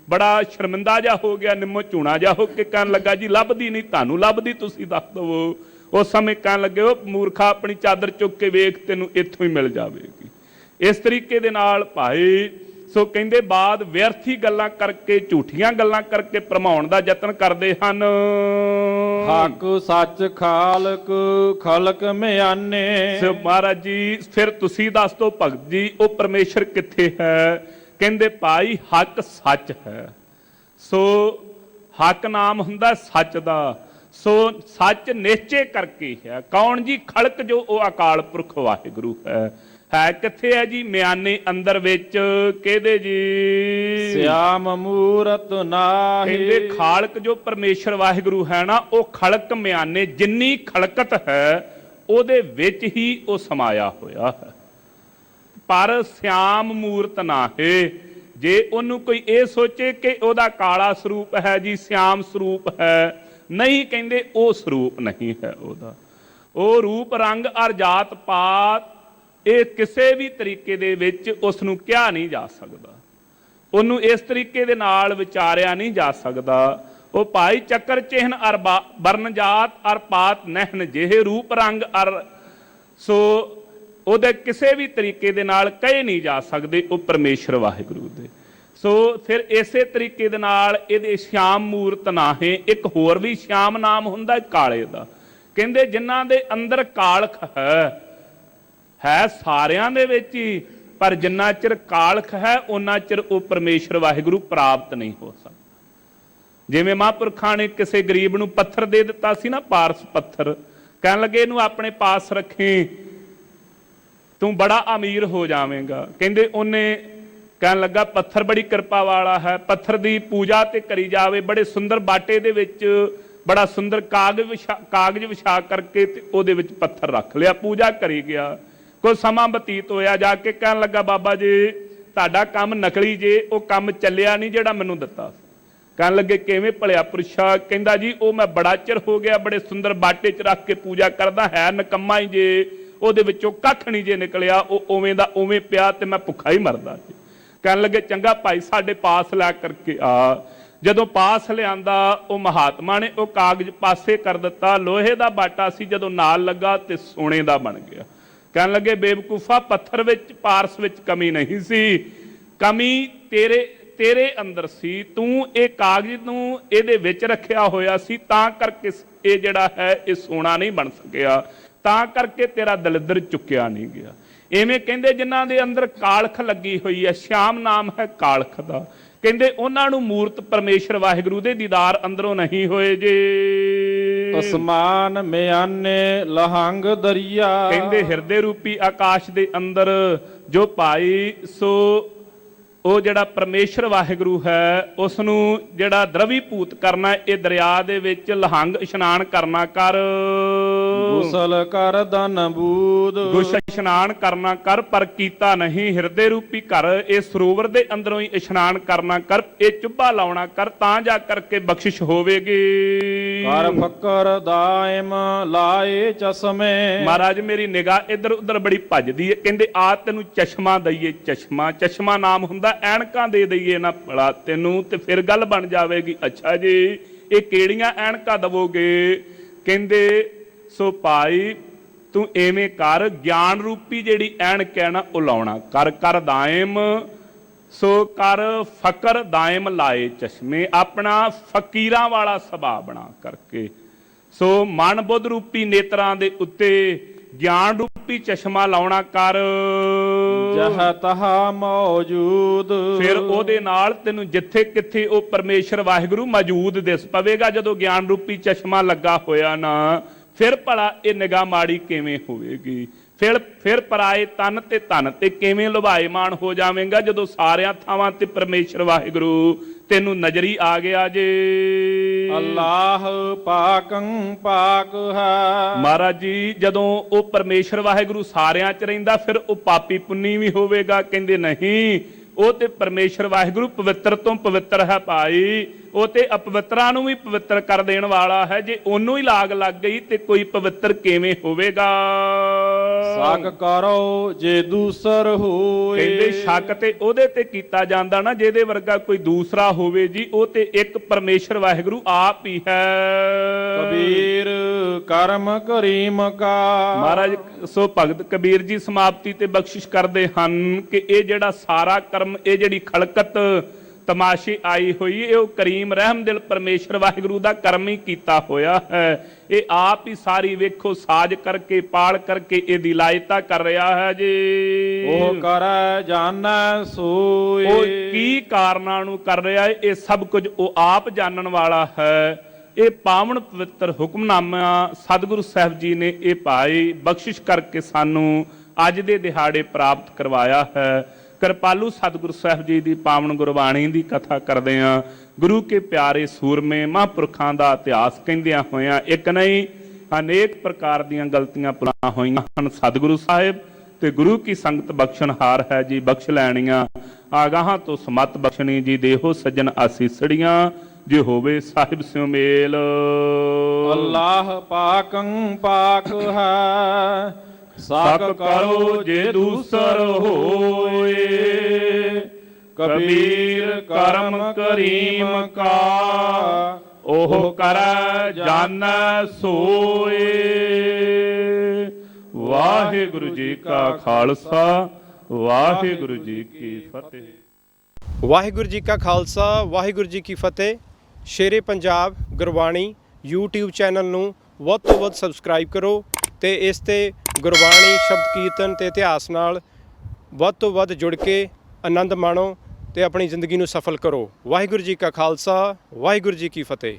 ਬੜਾ ਸ਼ਰਮਿੰਦਾ ਜਿਹਾ ਹੋ ਗਿਆ, ਨਿੰਮੋ ਝੂਣਾ ਜਿਹਾ ਹੋ ਕੇ ਕਹਿਣ ਲੱਗਾ ਜੀ ਲੱਭਦੀ ਨਹੀਂ, ਤੁਹਾਨੂੰ ਲੱਭਦੀ ਤੁਸੀਂ ਦੱਸ ਦਵੋ। ਉਸ ਸਮੇਂ ਕਹਿਣ ਲੱਗੇ ਉਹ ਮੂਰਖਾ ਆਪਣੀ ਚਾਦਰ ਚੁੱਕ ਕੇ ਵੇਖ, ਤੈਨੂੰ ਇੱਥੋਂ ਹੀ ਮਿਲ ਜਾਵੇਗੀ। ਇਸ ਤਰੀਕੇ ਦੇ ਨਾਲ ਭਾਈ ਸੋ ਕਹਿੰਦੇ ਬਾਅਦ ਵਿਅਰਥੀ ਗੱਲਾਂ ਕਰਕੇ, ਝੂਠੀਆਂ ਗੱਲਾਂ ਕਰਕੇ ਭਰਮਾਉਣ ਦਾ ਯਤਨ ਕਰਦੇ ਹਨ। ਹੱਕ ਸੱਚ ਖਾਲਕ ਖਲਕ ਮਿਆਨੇ। ਸੋ ਮਹਾਰਾਜ ਜੀ ਫਿਰ ਤੁਸੀਂ ਦੱਸ ਦਿਓ ਭਗਤ ਜੀ ਉਹ ਪਰਮੇਸ਼ਰ ਕਿੱਥੇ ਹੈ? ਕਹਿੰਦੇ ਭਾਈ ਹੱਕ ਸੱਚ ਹੈ। ਸੋ ਹੱਕ ਨਾਮ ਹੁੰਦਾ ਸੱਚ ਦਾ। ਸੋ ਸੱਚ ਨਿਸ਼ਚੇ ਕਰਕੇ ਹੈ। ਕੌਣ ਜੀ? ਖਲਕ ਜੋ ਉਹ ਅਕਾਲ ਪੁਰਖ ਵਾਹਿਗੁਰੂ ਹੈ। ਹੈ ਕਿੱਥੇ ਹੈ ਜੀ? ਮਿਆਨੇ ਅੰਦਰ ਵਿੱਚ। ਕਿਹਦੇ ਜੀ? ਸਿਆਮ ਮੂਰਤ ਨਾਹੀ। ਕਹਿੰਦੇ ਖਾਲਕ ਜੋ ਪਰਮੇਸ਼ਰ ਵਾਹਿਗੁਰੂ ਹੈ ਨਾ, ਉਹ ਖਲਕ ਮਿਆਨੇ, ਜਿੰਨੀ ਖਲਕਤ ਹੈ ਉਹਦੇ ਵਿੱਚ ਹੀ ਉਹ ਸਮਾਇਆ ਹੋਇਆ ਹੈ। ਪਰ ਸਿਆਮ ਮੂਰਤ ਨਾਹੀ। ਜੇ ਉਹਨੂੰ ਕੋਈ ਇਹ ਸੋਚੇ ਕਿ ਉਹਦਾ ਕਾਲਾ ਸਰੂਪ ਹੈ ਜੀ, ਸਿਆਮ ਸਰੂਪ ਹੈ, ਨਹੀਂ, ਕਹਿੰਦੇ ਉਹ ਸਰੂਪ ਨਹੀਂ ਹੈ ਉਹਦਾ। ਉਹ ਰੂਪ ਰੰਗ ਅਰ ਜਾਤ ਪਾਤ ਇਹ ਕਿਸੇ ਵੀ ਤਰੀਕੇ ਦੇ ਵਿੱਚ ਉਸ ਨੂੰ ਕਿਹਾ ਨਹੀਂ ਜਾ ਸਕਦਾ। ਉਹਨੂੰ ਇਸ ਤਰੀਕੇ ਦੇ ਨਾਲ ਵਿਚਾਰਿਆ ਨਹੀਂ ਜਾ ਸਕਦਾ। ਉਹ ਭਾਈ ਚੱਕਰ ਚਿਹਨ ਅਰ ਵਰਨ ਜਾਤ ਅਰ ਪਾਤ ਨਹਿਨ ਜਿਹੇ ਰੂਪ ਰੰਗ ਅਰ। ਸੋ ਉਹਦੇ ਕਿਸੇ ਵੀ ਤਰੀਕੇ ਦੇ ਨਾਲ ਕਹੇ ਨਹੀਂ ਜਾ ਸਕਦੇ ਉਹ ਪਰਮੇਸ਼ਰ ਵਾਹਿਗੁਰੂ ਦੇ। ਸੋ ਫਿਰ ਇਸੇ ਤਰੀਕੇ ਦੇ ਨਾਲ ਇਹਦੇ ਸ਼ਿਆਮ ਮੂਰਤ ਨਾਹੇ। ਇੱਕ ਹੋਰ ਵੀ ਸ਼ਿਆਮ ਨਾਮ ਹੁੰਦਾ ਕਾਲੇ ਦਾ। ਕਹਿੰਦੇ ਜਿਨ੍ਹਾਂ ਦੇ ਅੰਦਰ ਕਾਲਖ ਹੈ ਸਾਰਿਆਂ ਦੇ ਵਿੱਚ ਹੀ, ਪਰ ਜਿੰਨਾ ਚਿਰ ਕਾਲਖ ਹੈ ਉਹਨਾਂ ਚਿਰ ਉਹ ਪਰਮੇਸ਼ਰ ਵਾਹਿਗੁਰੂ ਪ੍ਰਾਪਤ ਨਹੀਂ ਹੋ ਸਕਦਾ। ਜਿਵੇਂ ਮਹਾਂਪੁਰਖਾਂ ਨੇ ਕਿਸੇ ਗਰੀਬ ਨੂੰ ਪੱਥਰ ਦੇ ਦਿੱਤਾ ਸੀ ਨਾ, ਪਾਰਸ ਪੱਥਰ, ਕਹਿਣ ਲੱਗੇ ਇਹਨੂੰ ਆਪਣੇ ਪਾਸ ਰੱਖੀ, ਤੂੰ ਬੜਾ ਅਮੀਰ ਹੋ ਜਾਵੇਂਗਾ। ਕਹਿੰਦੇ ਉਹਨੇ ਕਹਿਣ ਲੱਗਾ ਪੱਥਰ ਬੜੀ ਕਿਰਪਾ ਵਾਲਾ ਹੈ, ਪੱਥਰ ਦੀ ਪੂਜਾ ਤੇ ਕਰੀ ਜਾਵੇ। ਬੜੇ ਸੁੰਦਰ ਬਾਟੇ ਦੇ ਵਿੱਚ ਬੜਾ ਸੁੰਦਰ ਕਾਗਜ਼ ਵਿਛਾ ਕਰਕੇ ਤੇ ਉਹਦੇ ਵਿੱਚ ਪੱਥਰ ਰੱਖ ਲਿਆ, ਪੂਜਾ ਕਰੀ ਗਿਆ। ਕੁਝ ਸਮਾਂ ਬਤੀਤ ਹੋਇਆ, ਜਾ ਕੇ ਕਹਿਣ ਲੱਗਾ ਬਾਬਾ ਜੀ ਤੁਹਾਡਾ ਕੰਮ ਨਕਲੀ ਜੇ, ਉਹ ਕੰਮ ਚੱਲਿਆ ਨਹੀਂ ਜਿਹੜਾ ਮੈਨੂੰ ਦਿੱਤਾ। ਕਹਿਣ ਲੱਗੇ ਕਿਵੇਂ ਭਲਿਆ ਪੁਰਸ਼ਾ? ਕਹਿੰਦਾ ਜੀ ਉਹ ਮੈਂ ਬੜਾ ਚਿਰ ਹੋ ਗਿਆ ਬੜੇ ਸੁੰਦਰ ਬਾਟੇ 'ਚ ਰੱਖ ਕੇ ਪੂਜਾ ਕਰਦਾ, ਹੈ ਨਕੰਮਾ ਹੀ ਜੇ, ਉਹਦੇ ਵਿੱਚੋਂ ਕੱਖ ਨਹੀਂ ਜੇ ਨਿਕਲਿਆ, ਉਹ ਉਵੇਂ ਦਾ ਉਵੇਂ ਪਿਆ ਤੇ ਮੈਂ ਭੁੱਖਾ ਹੀ ਮਰਦਾ ਜੀ। ਕਹਿਣ ਲੱਗੇ ਚੰਗਾ ਭਾਈ ਸਾਡੇ ਪਾਸ ਲੈ ਕਰਕੇ ਆ। ਜਦੋਂ ਪਾਸ ਲਿਆਂਦਾ ਉਹ ਮਹਾਤਮਾ ਨੇ ਉਹ ਕਾਗਜ਼ ਪਾਸੇ ਕਰ ਦਿੱਤਾ। ਲੋਹੇ ਦਾ ਬਾਟਾ ਸੀ, ਜਦੋਂ ਨਾਲ ਲੱਗਾ ਤੇ ਸੋਨੇ ਦਾ ਬਣ ਗਿਆ। ਕਹਿਣ ਲੱਗੇ ਬੇਵਕੂਫਾ, ਪੱਥਰ ਵਿੱਚ ਪਾਰਸ ਵਿੱਚ ਕਮੀ ਨਹੀਂ ਸੀ, ਕਮੀ ਤੇਰੇ ਅੰਦਰ ਸੀ। ਤੂੰ ਇਹ ਕਾਗਜ਼ ਨੂੰ ਇਹਦੇ ਵਿੱਚ ਰੱਖਿਆ ਹੋਇਆ ਸੀ, ਤਾਂ ਕਰਕੇ ਇਹ ਜਿਹੜਾ ਹੈ ਇਹ ਸੋਨਾ ਨਹੀਂ ਬਣ ਸਕਿਆ, ਤਾਂ ਕਰਕੇ ਤੇਰਾ ਦਲਿੱਦਰ ਚੁੱਕਿਆ ਨਹੀਂ ਗਿਆ। ਇਵੇਂ ਕਹਿੰਦੇ ਜਿਨ੍ਹਾਂ ਦੇ ਅੰਦਰ ਕਾਲਖ ਲੱਗੀ ਹੋਈ ਹੈ, ਸ਼ਾਮ ਨਾਮ ਹੈ ਕਾਲਖ ਦਾ, ਕਹਿੰਦੇ ਉਹਨਾਂ ਨੂੰ ਮੂਰਤ ਪਰਮੇਸ਼ਰ ਵਾਹਿਗੁਰੂ ਦੇ ਦੀਦਾਰ ਅੰਦਰੋਂ ਨਹੀਂ ਹੋਏ ਜੇ। ਅਸਮਾਨ ਮਿਆਨੇ ਲਹੰਗ ਦਰਿਆ, ਕਹਿੰਦੇ ਹਿਰਦੇ ਰੂਪੀ ਆਕਾਸ਼ ਦੇ ਅੰਦਰ ਜੋ ਭਾਈ ਸੋ ਉਹ ਜਿਹੜਾ ਪਰਮੇਸ਼ਰ ਵਾਹਿਗੁਰੂ ਹੈ ਉਸ ਨੂੰ ਜਿਹੜਾ ਦਰਵੀਭੂਤ ਕਰਨਾ, ਇਹ ਦਰਿਆ ਦੇ ਵਿੱਚ ਲਹੰਗ ਇਸ਼ਨਾਨ ਕਰਨਾ ਕਰ। ਗੁਸਲ ਕਰ ਧਨ ਬੂਦ, ਗੁਸਲ ਇਸ਼ਨਾਨ ਕਰਨਾ ਕਰ, ਪਰ ਕੀਤਾ ਨਹੀਂ। ਹਿਰਦੇ ਰੂਪੀ ਘਰ ਇਹ ਸਰੋਵਰ ਦੇ ਅੰਦਰੋਂ ਹੀ ਇਸ਼ਨਾਨ ਕਰਨਾ ਕਰ, ਇਹ ਚੁੱਭਾ ਲਾਉਣਾ ਕਰ, ਤਾਂ ਜਾ ਕਰਕੇ ਬਖਸ਼ਿਸ਼ ਹੋਵੇਗੀ। ਕਰ ਫਕਰ ਦਾਇਮ ਲਾਏ ਚਸ਼ਮੇ, ਮਹਾਰਾਜ ਮੇਰੀ ਨਿਗਾਹ ਇੱਧਰ ਉੱਧਰ ਬੜੀ ਭੱਜਦੀ ਹੈ। ਕਹਿੰਦੇ ਆ ਤੈਨੂੰ ਚਸ਼ਮਾ ਦਈਏ, ਚਸ਼ਮਾ ਨਾਮ ਹੁੰਦਾ, ਐਨਕਾਂ ਦੇ ਦਈਏ ਨਾ ਭਲਾ ਤੈਨੂੰ, ਤੇ ਫਿਰ ਗੱਲ ਬਣ ਜਾਵੇਗੀ। ਅੱਛਾ ਜੀ ਇਹ ਕਿਹੜੀਆਂ ਐਨਕਾਂ ਦਵੋਗੇ? ਕਹਿੰਦੇ ਸੋ ਭਾਈ ਤੂੰ ਐਵੇਂ ਕਰ, ਗਿਆਨ ਰੂਪੀ ਜਿਹੜੀ ਐਨਕ ਹੈ ਨਾ ਉਹ ਲਾਉਣਾ ਕਰ। ਕਰ ਦਾਇਮ ਸੋ ਕਰ ਫਕਰ ਦਾਇਮ ਲਾਏ ਚਸ਼ਮੇ, ਆਪਣਾ ਫਕੀਰਾਂ ਵਾਲਾ ਸੁਭਾਅ ਬਣਾ ਕਰਕੇ। ਸੋ ਮਨ ਬੁੱਧ ਰੂਪੀ ਨੇਤਰਾਂ ਦੇ ਉੱਤੇ ਗਿਆਨ ਰੂਪੀ ਚਸ਼ਮਾ ਲਾਉਣਾ ਕਰ। ਜਹ ਤਹਾ ਮੌਜੂਦ, ਫਿਰ ਉਹਦੇ ਨਾਲ ਤੈਨੂੰ ਜਿੱਥੇ ਕਿੱਥੇ ਉਹ ਪਰਮੇਸ਼ਰ ਵਾਹਿਗੁਰੂ ਮੌਜੂਦ ਦਿਸ ਪਵੇਗਾ। ਜਦੋਂ ਗਿਆਨ ਰੂਪੀ ਚਸ਼ਮਾ ਲੱਗਾ ਹੋਇਆ ਨਾ, ਫਿਰ ਭਲਾ ਇਹ ਨਿਗਾਹ ਮਾੜੀ ਕਿਵੇਂ ਹੋਵੇਗੀ? ਫਿਰ ਪਰਾਏ ਤਨ ਤੇ ਧਨ ਤੇ ਕਿਵੇਂ ਲੁਭਾਏਮਾਨ ਹੋ ਜਾਵੇਂਗਾ, ਜਦੋਂ ਸਾਰਿਆਂ ਥਾਵਾਂ ਤੇ ਪਰਮੇਸ਼ਰ ਵਾਹਿਗੁਰੂ ਤੈਨੂੰ ਨਜ਼ਰੀ ਆ ਗਿਆ ਜੇ। ਅੱਲਾਹ ਪਾਕੰ ਪਾਕ ਹੈ, ਮਹਾਰਾਜ ਜੀ ਜਦੋਂ ਉਹ ਪਰਮੇਸ਼ਰ ਵਾਹਿਗੁਰੂ ਸਾਰਿਆਂ 'ਚ ਰਹਿੰਦਾ, ਫਿਰ ਉਹ ਪਾਪੀ ਪੁੰਨੀ ਵੀ ਹੋਵੇਗਾ? ਕਹਿੰਦੇ ਨਹੀਂ, ਉਹ ਤੇ ਪਰਮੇਸ਼ਰ ਵਾਹਿਗੁਰੂ ਪਵਿੱਤਰ ਤੋਂ ਪਵਿੱਤਰ ਹੈ ਭਾਈ, ਉਹ ਤੇ ਅਪਵਿੱਤਰਾਂ ਨੂੰ ਵੀ ਪਵਿੱਤਰ ਕਰ ਦੇਣ ਵਾਲਾ ਹੈ। ਜੇ ਉਹਨੂੰ ਹੀ ਲਾਗ ਲੱਗ ਗਈ ਤੇ ਕੋਈ ਪਵਿੱਤਰ ਕਿਵੇਂ ਹੋਵੇਗਾ? ਸ਼ੱਕ ਕਰੋ ਜੇ ਦੂਸਰ ਹੋਏ, ਕਹਿੰਦੇ ਸ਼ੱਕ ਤੇ ਉਹਦੇ ਤੇ ਕੀਤਾ ਜਾਂਦਾ ਨਾ ਜਿਹਦੇ ਵਰਗਾ ਕੋਈ ਦੂਸਰਾ ਹੋਵੇ ਜੀ, ਉਹ ਤੇ ਇੱਕ ਪਰਮੇਸ਼ਰ ਵਾਹਿਗੁਰੂ ਆਪ ਹੀ ਹੈ। ਕਬੀਰ ਕਰਮ ਕਰੀਮ ਕਾ, ਮਹਾਰਾਜ ਸੋ ਭਗਤ ਕਬੀਰ ਜੀ ਸਮਾਪਤੀ ਤੇ ਬਖਸ਼ਿਸ਼ ਕਰਦੇ ਹਨ ਕਿ ਇਹ ਜਿਹੜਾ ਸਾਰਾ ਕਰਮ, ਇਹ ਜਿਹੜੀ ਖਲਕਤ ਤਮਾਸ਼ੇ ਆਈ ਹੋਈ, ਇਹ ਉਹ ਕਰੀਮ ਰਹਿਮ ਦਿਲ ਪਰਮੇਸ਼ਰ ਵਾਹਿਗੁਰੂ ਦਾ ਕਰਮ ਹੀ ਕੀਤਾ ਹੋਇਆ ਹੈ। ਇਹ ਆਪ ਹੀ ਸਾਰੀ ਵੇਖੋ ਸਾਜ ਕਰਕੇ ਪਾਲ ਕਰਕੇ ਇਹਦੀ ਲਾਇਤਾ ਕਰ ਰਿਹਾ ਹੈ ਜੀ। ਉਹ ਕਰੈ ਜਾਣੈ ਸੋਏ, ਉਹ ਕੀ ਕਾਰਨਾਂ ਨੂੰ ਕਰ ਰਿਹਾ ਹੈ, ਇਹ ਸਭ ਕੁਝ ਉਹ ਆਪ ਜਾਣਨ ਵਾਲਾ ਹੈ। ਇਹ ਪਾਵਨ ਪਵਿੱਤਰ ਹੁਕਮਨਾਮਾ ਸਤਿਗੁਰੂ ਸਾਹਿਬ ਜੀ ਨੇ ਇਹ ਭਾਈ ਬਖਸ਼ਿਸ਼ ਕਰਕੇ ਸਾਨੂੰ ਅੱਜ ਦੇ ਦਿਹਾੜੇ ਪ੍ਰਾਪਤ ਕਰਵਾਇਆ ਹੈ। ਕਿਰਪਾਲੂ ਸਤਿਗੁਰੂ ਸਾਹਿਬ ਜੀ ਦੀ ਪਾਵਨ ਗੁਰਬਾਣੀ ਦੀ ਕਥਾ ਕਰਦੇ ਆਂ। ਗੁਰੂ ਕੇ ਪਿਆਰੇ ਸੂਰਮੇ ਮਹਾਂਪੁਰਖਾਂ ਦਾ ਇਤਿਹਾਸ ਕਹਿੰਦਿਆਂ ਹੋਇਆਂ ਇੱਕ ਨਹੀਂ ਅਨੇਕ ਪ੍ਰਕਾਰ ਦੀਆਂ ਗਲਤੀਆਂ ਭੁੱਲਾਂ ਹੋਈਆਂ ਹਨ। ਸਤਿਗੁਰੂ ਸਾਹਿਬ ਤੇ ਗੁਰੂ ਕੀ ਸੰਗਤ ਬਖਸ਼ਣਹਾਰ ਹੈ ਜੀ, ਬਖਸ਼ ਲੈਣੀਆਂ ਆਗਾਹਾਂ ਤੋਂ ਸਮਤ ਬਖਸ਼ਣੀ ਜੀ। ਦੇਹੋ ਸੱਜਣ ਆਸੀਸੜੀਆਂ ਜੇ ਹੋਵੇ ਸਾਹਿਬ ਸਿਉ ਮੇਲ। ਅੱਲਾਹ ਪਾਕੰ ਪਾਕ ਹੈ, ਸਾਕ ਕਰੋ ਜੇ ਦੂਸਰ ਹੋਏ, ਕਬੀਰ ਕਰਮ ਕਰੀਮ ਕਾ, ਉਹ ਕਰੈ ਜਾਣੈ ਸੋਏ। ਵਾਹਿਗੁਰੂ ਜੀ ਕਾ ਖਾਲਸਾ, ਵਾਹਿਗੁਰੂ ਜੀ ਕੀ ਫਤਿਹ। ਵਾਹਿਗੁਰੂ ਜੀ ਕਾ ਖਾਲਸਾ, ਵਾਹਿਗੁਰੂ ਜੀ ਕੀ ਫਤਿਹ। ਸ਼ੇਰੇ ਪੰਜਾਬ ਗੁਰਬਾਣੀ YouTube ਚੈਨਲ ਨੂੰ ਵੱਧ ਤੋਂ ਵੱਧ ਸਬਸਕ੍ਰਾਈਬ ਕਰੋ ਤੇ ਇਸ ਤੇ ਗੁਰਬਾਣੀ ਸ਼ਬਦ ਕੀਰਤਨ ਤੇ ਇਤਿਹਾਸ ਨਾਲ ਵੱਧ ਤੋਂ ਵੱਧ ਜੁੜ ਕੇ ਆਨੰਦ ਮਾਣੋ ਤੇ ਆਪਣੀ ਜ਼ਿੰਦਗੀ ਨੂੰ ਸਫਲ ਕਰੋ। ਵਾਹਿਗੁਰੂ ਜੀ ਕਾ ਖਾਲਸਾ, ਵਾਹਿਗੁਰੂ ਜੀ ਕੀ ਫਤਿਹ।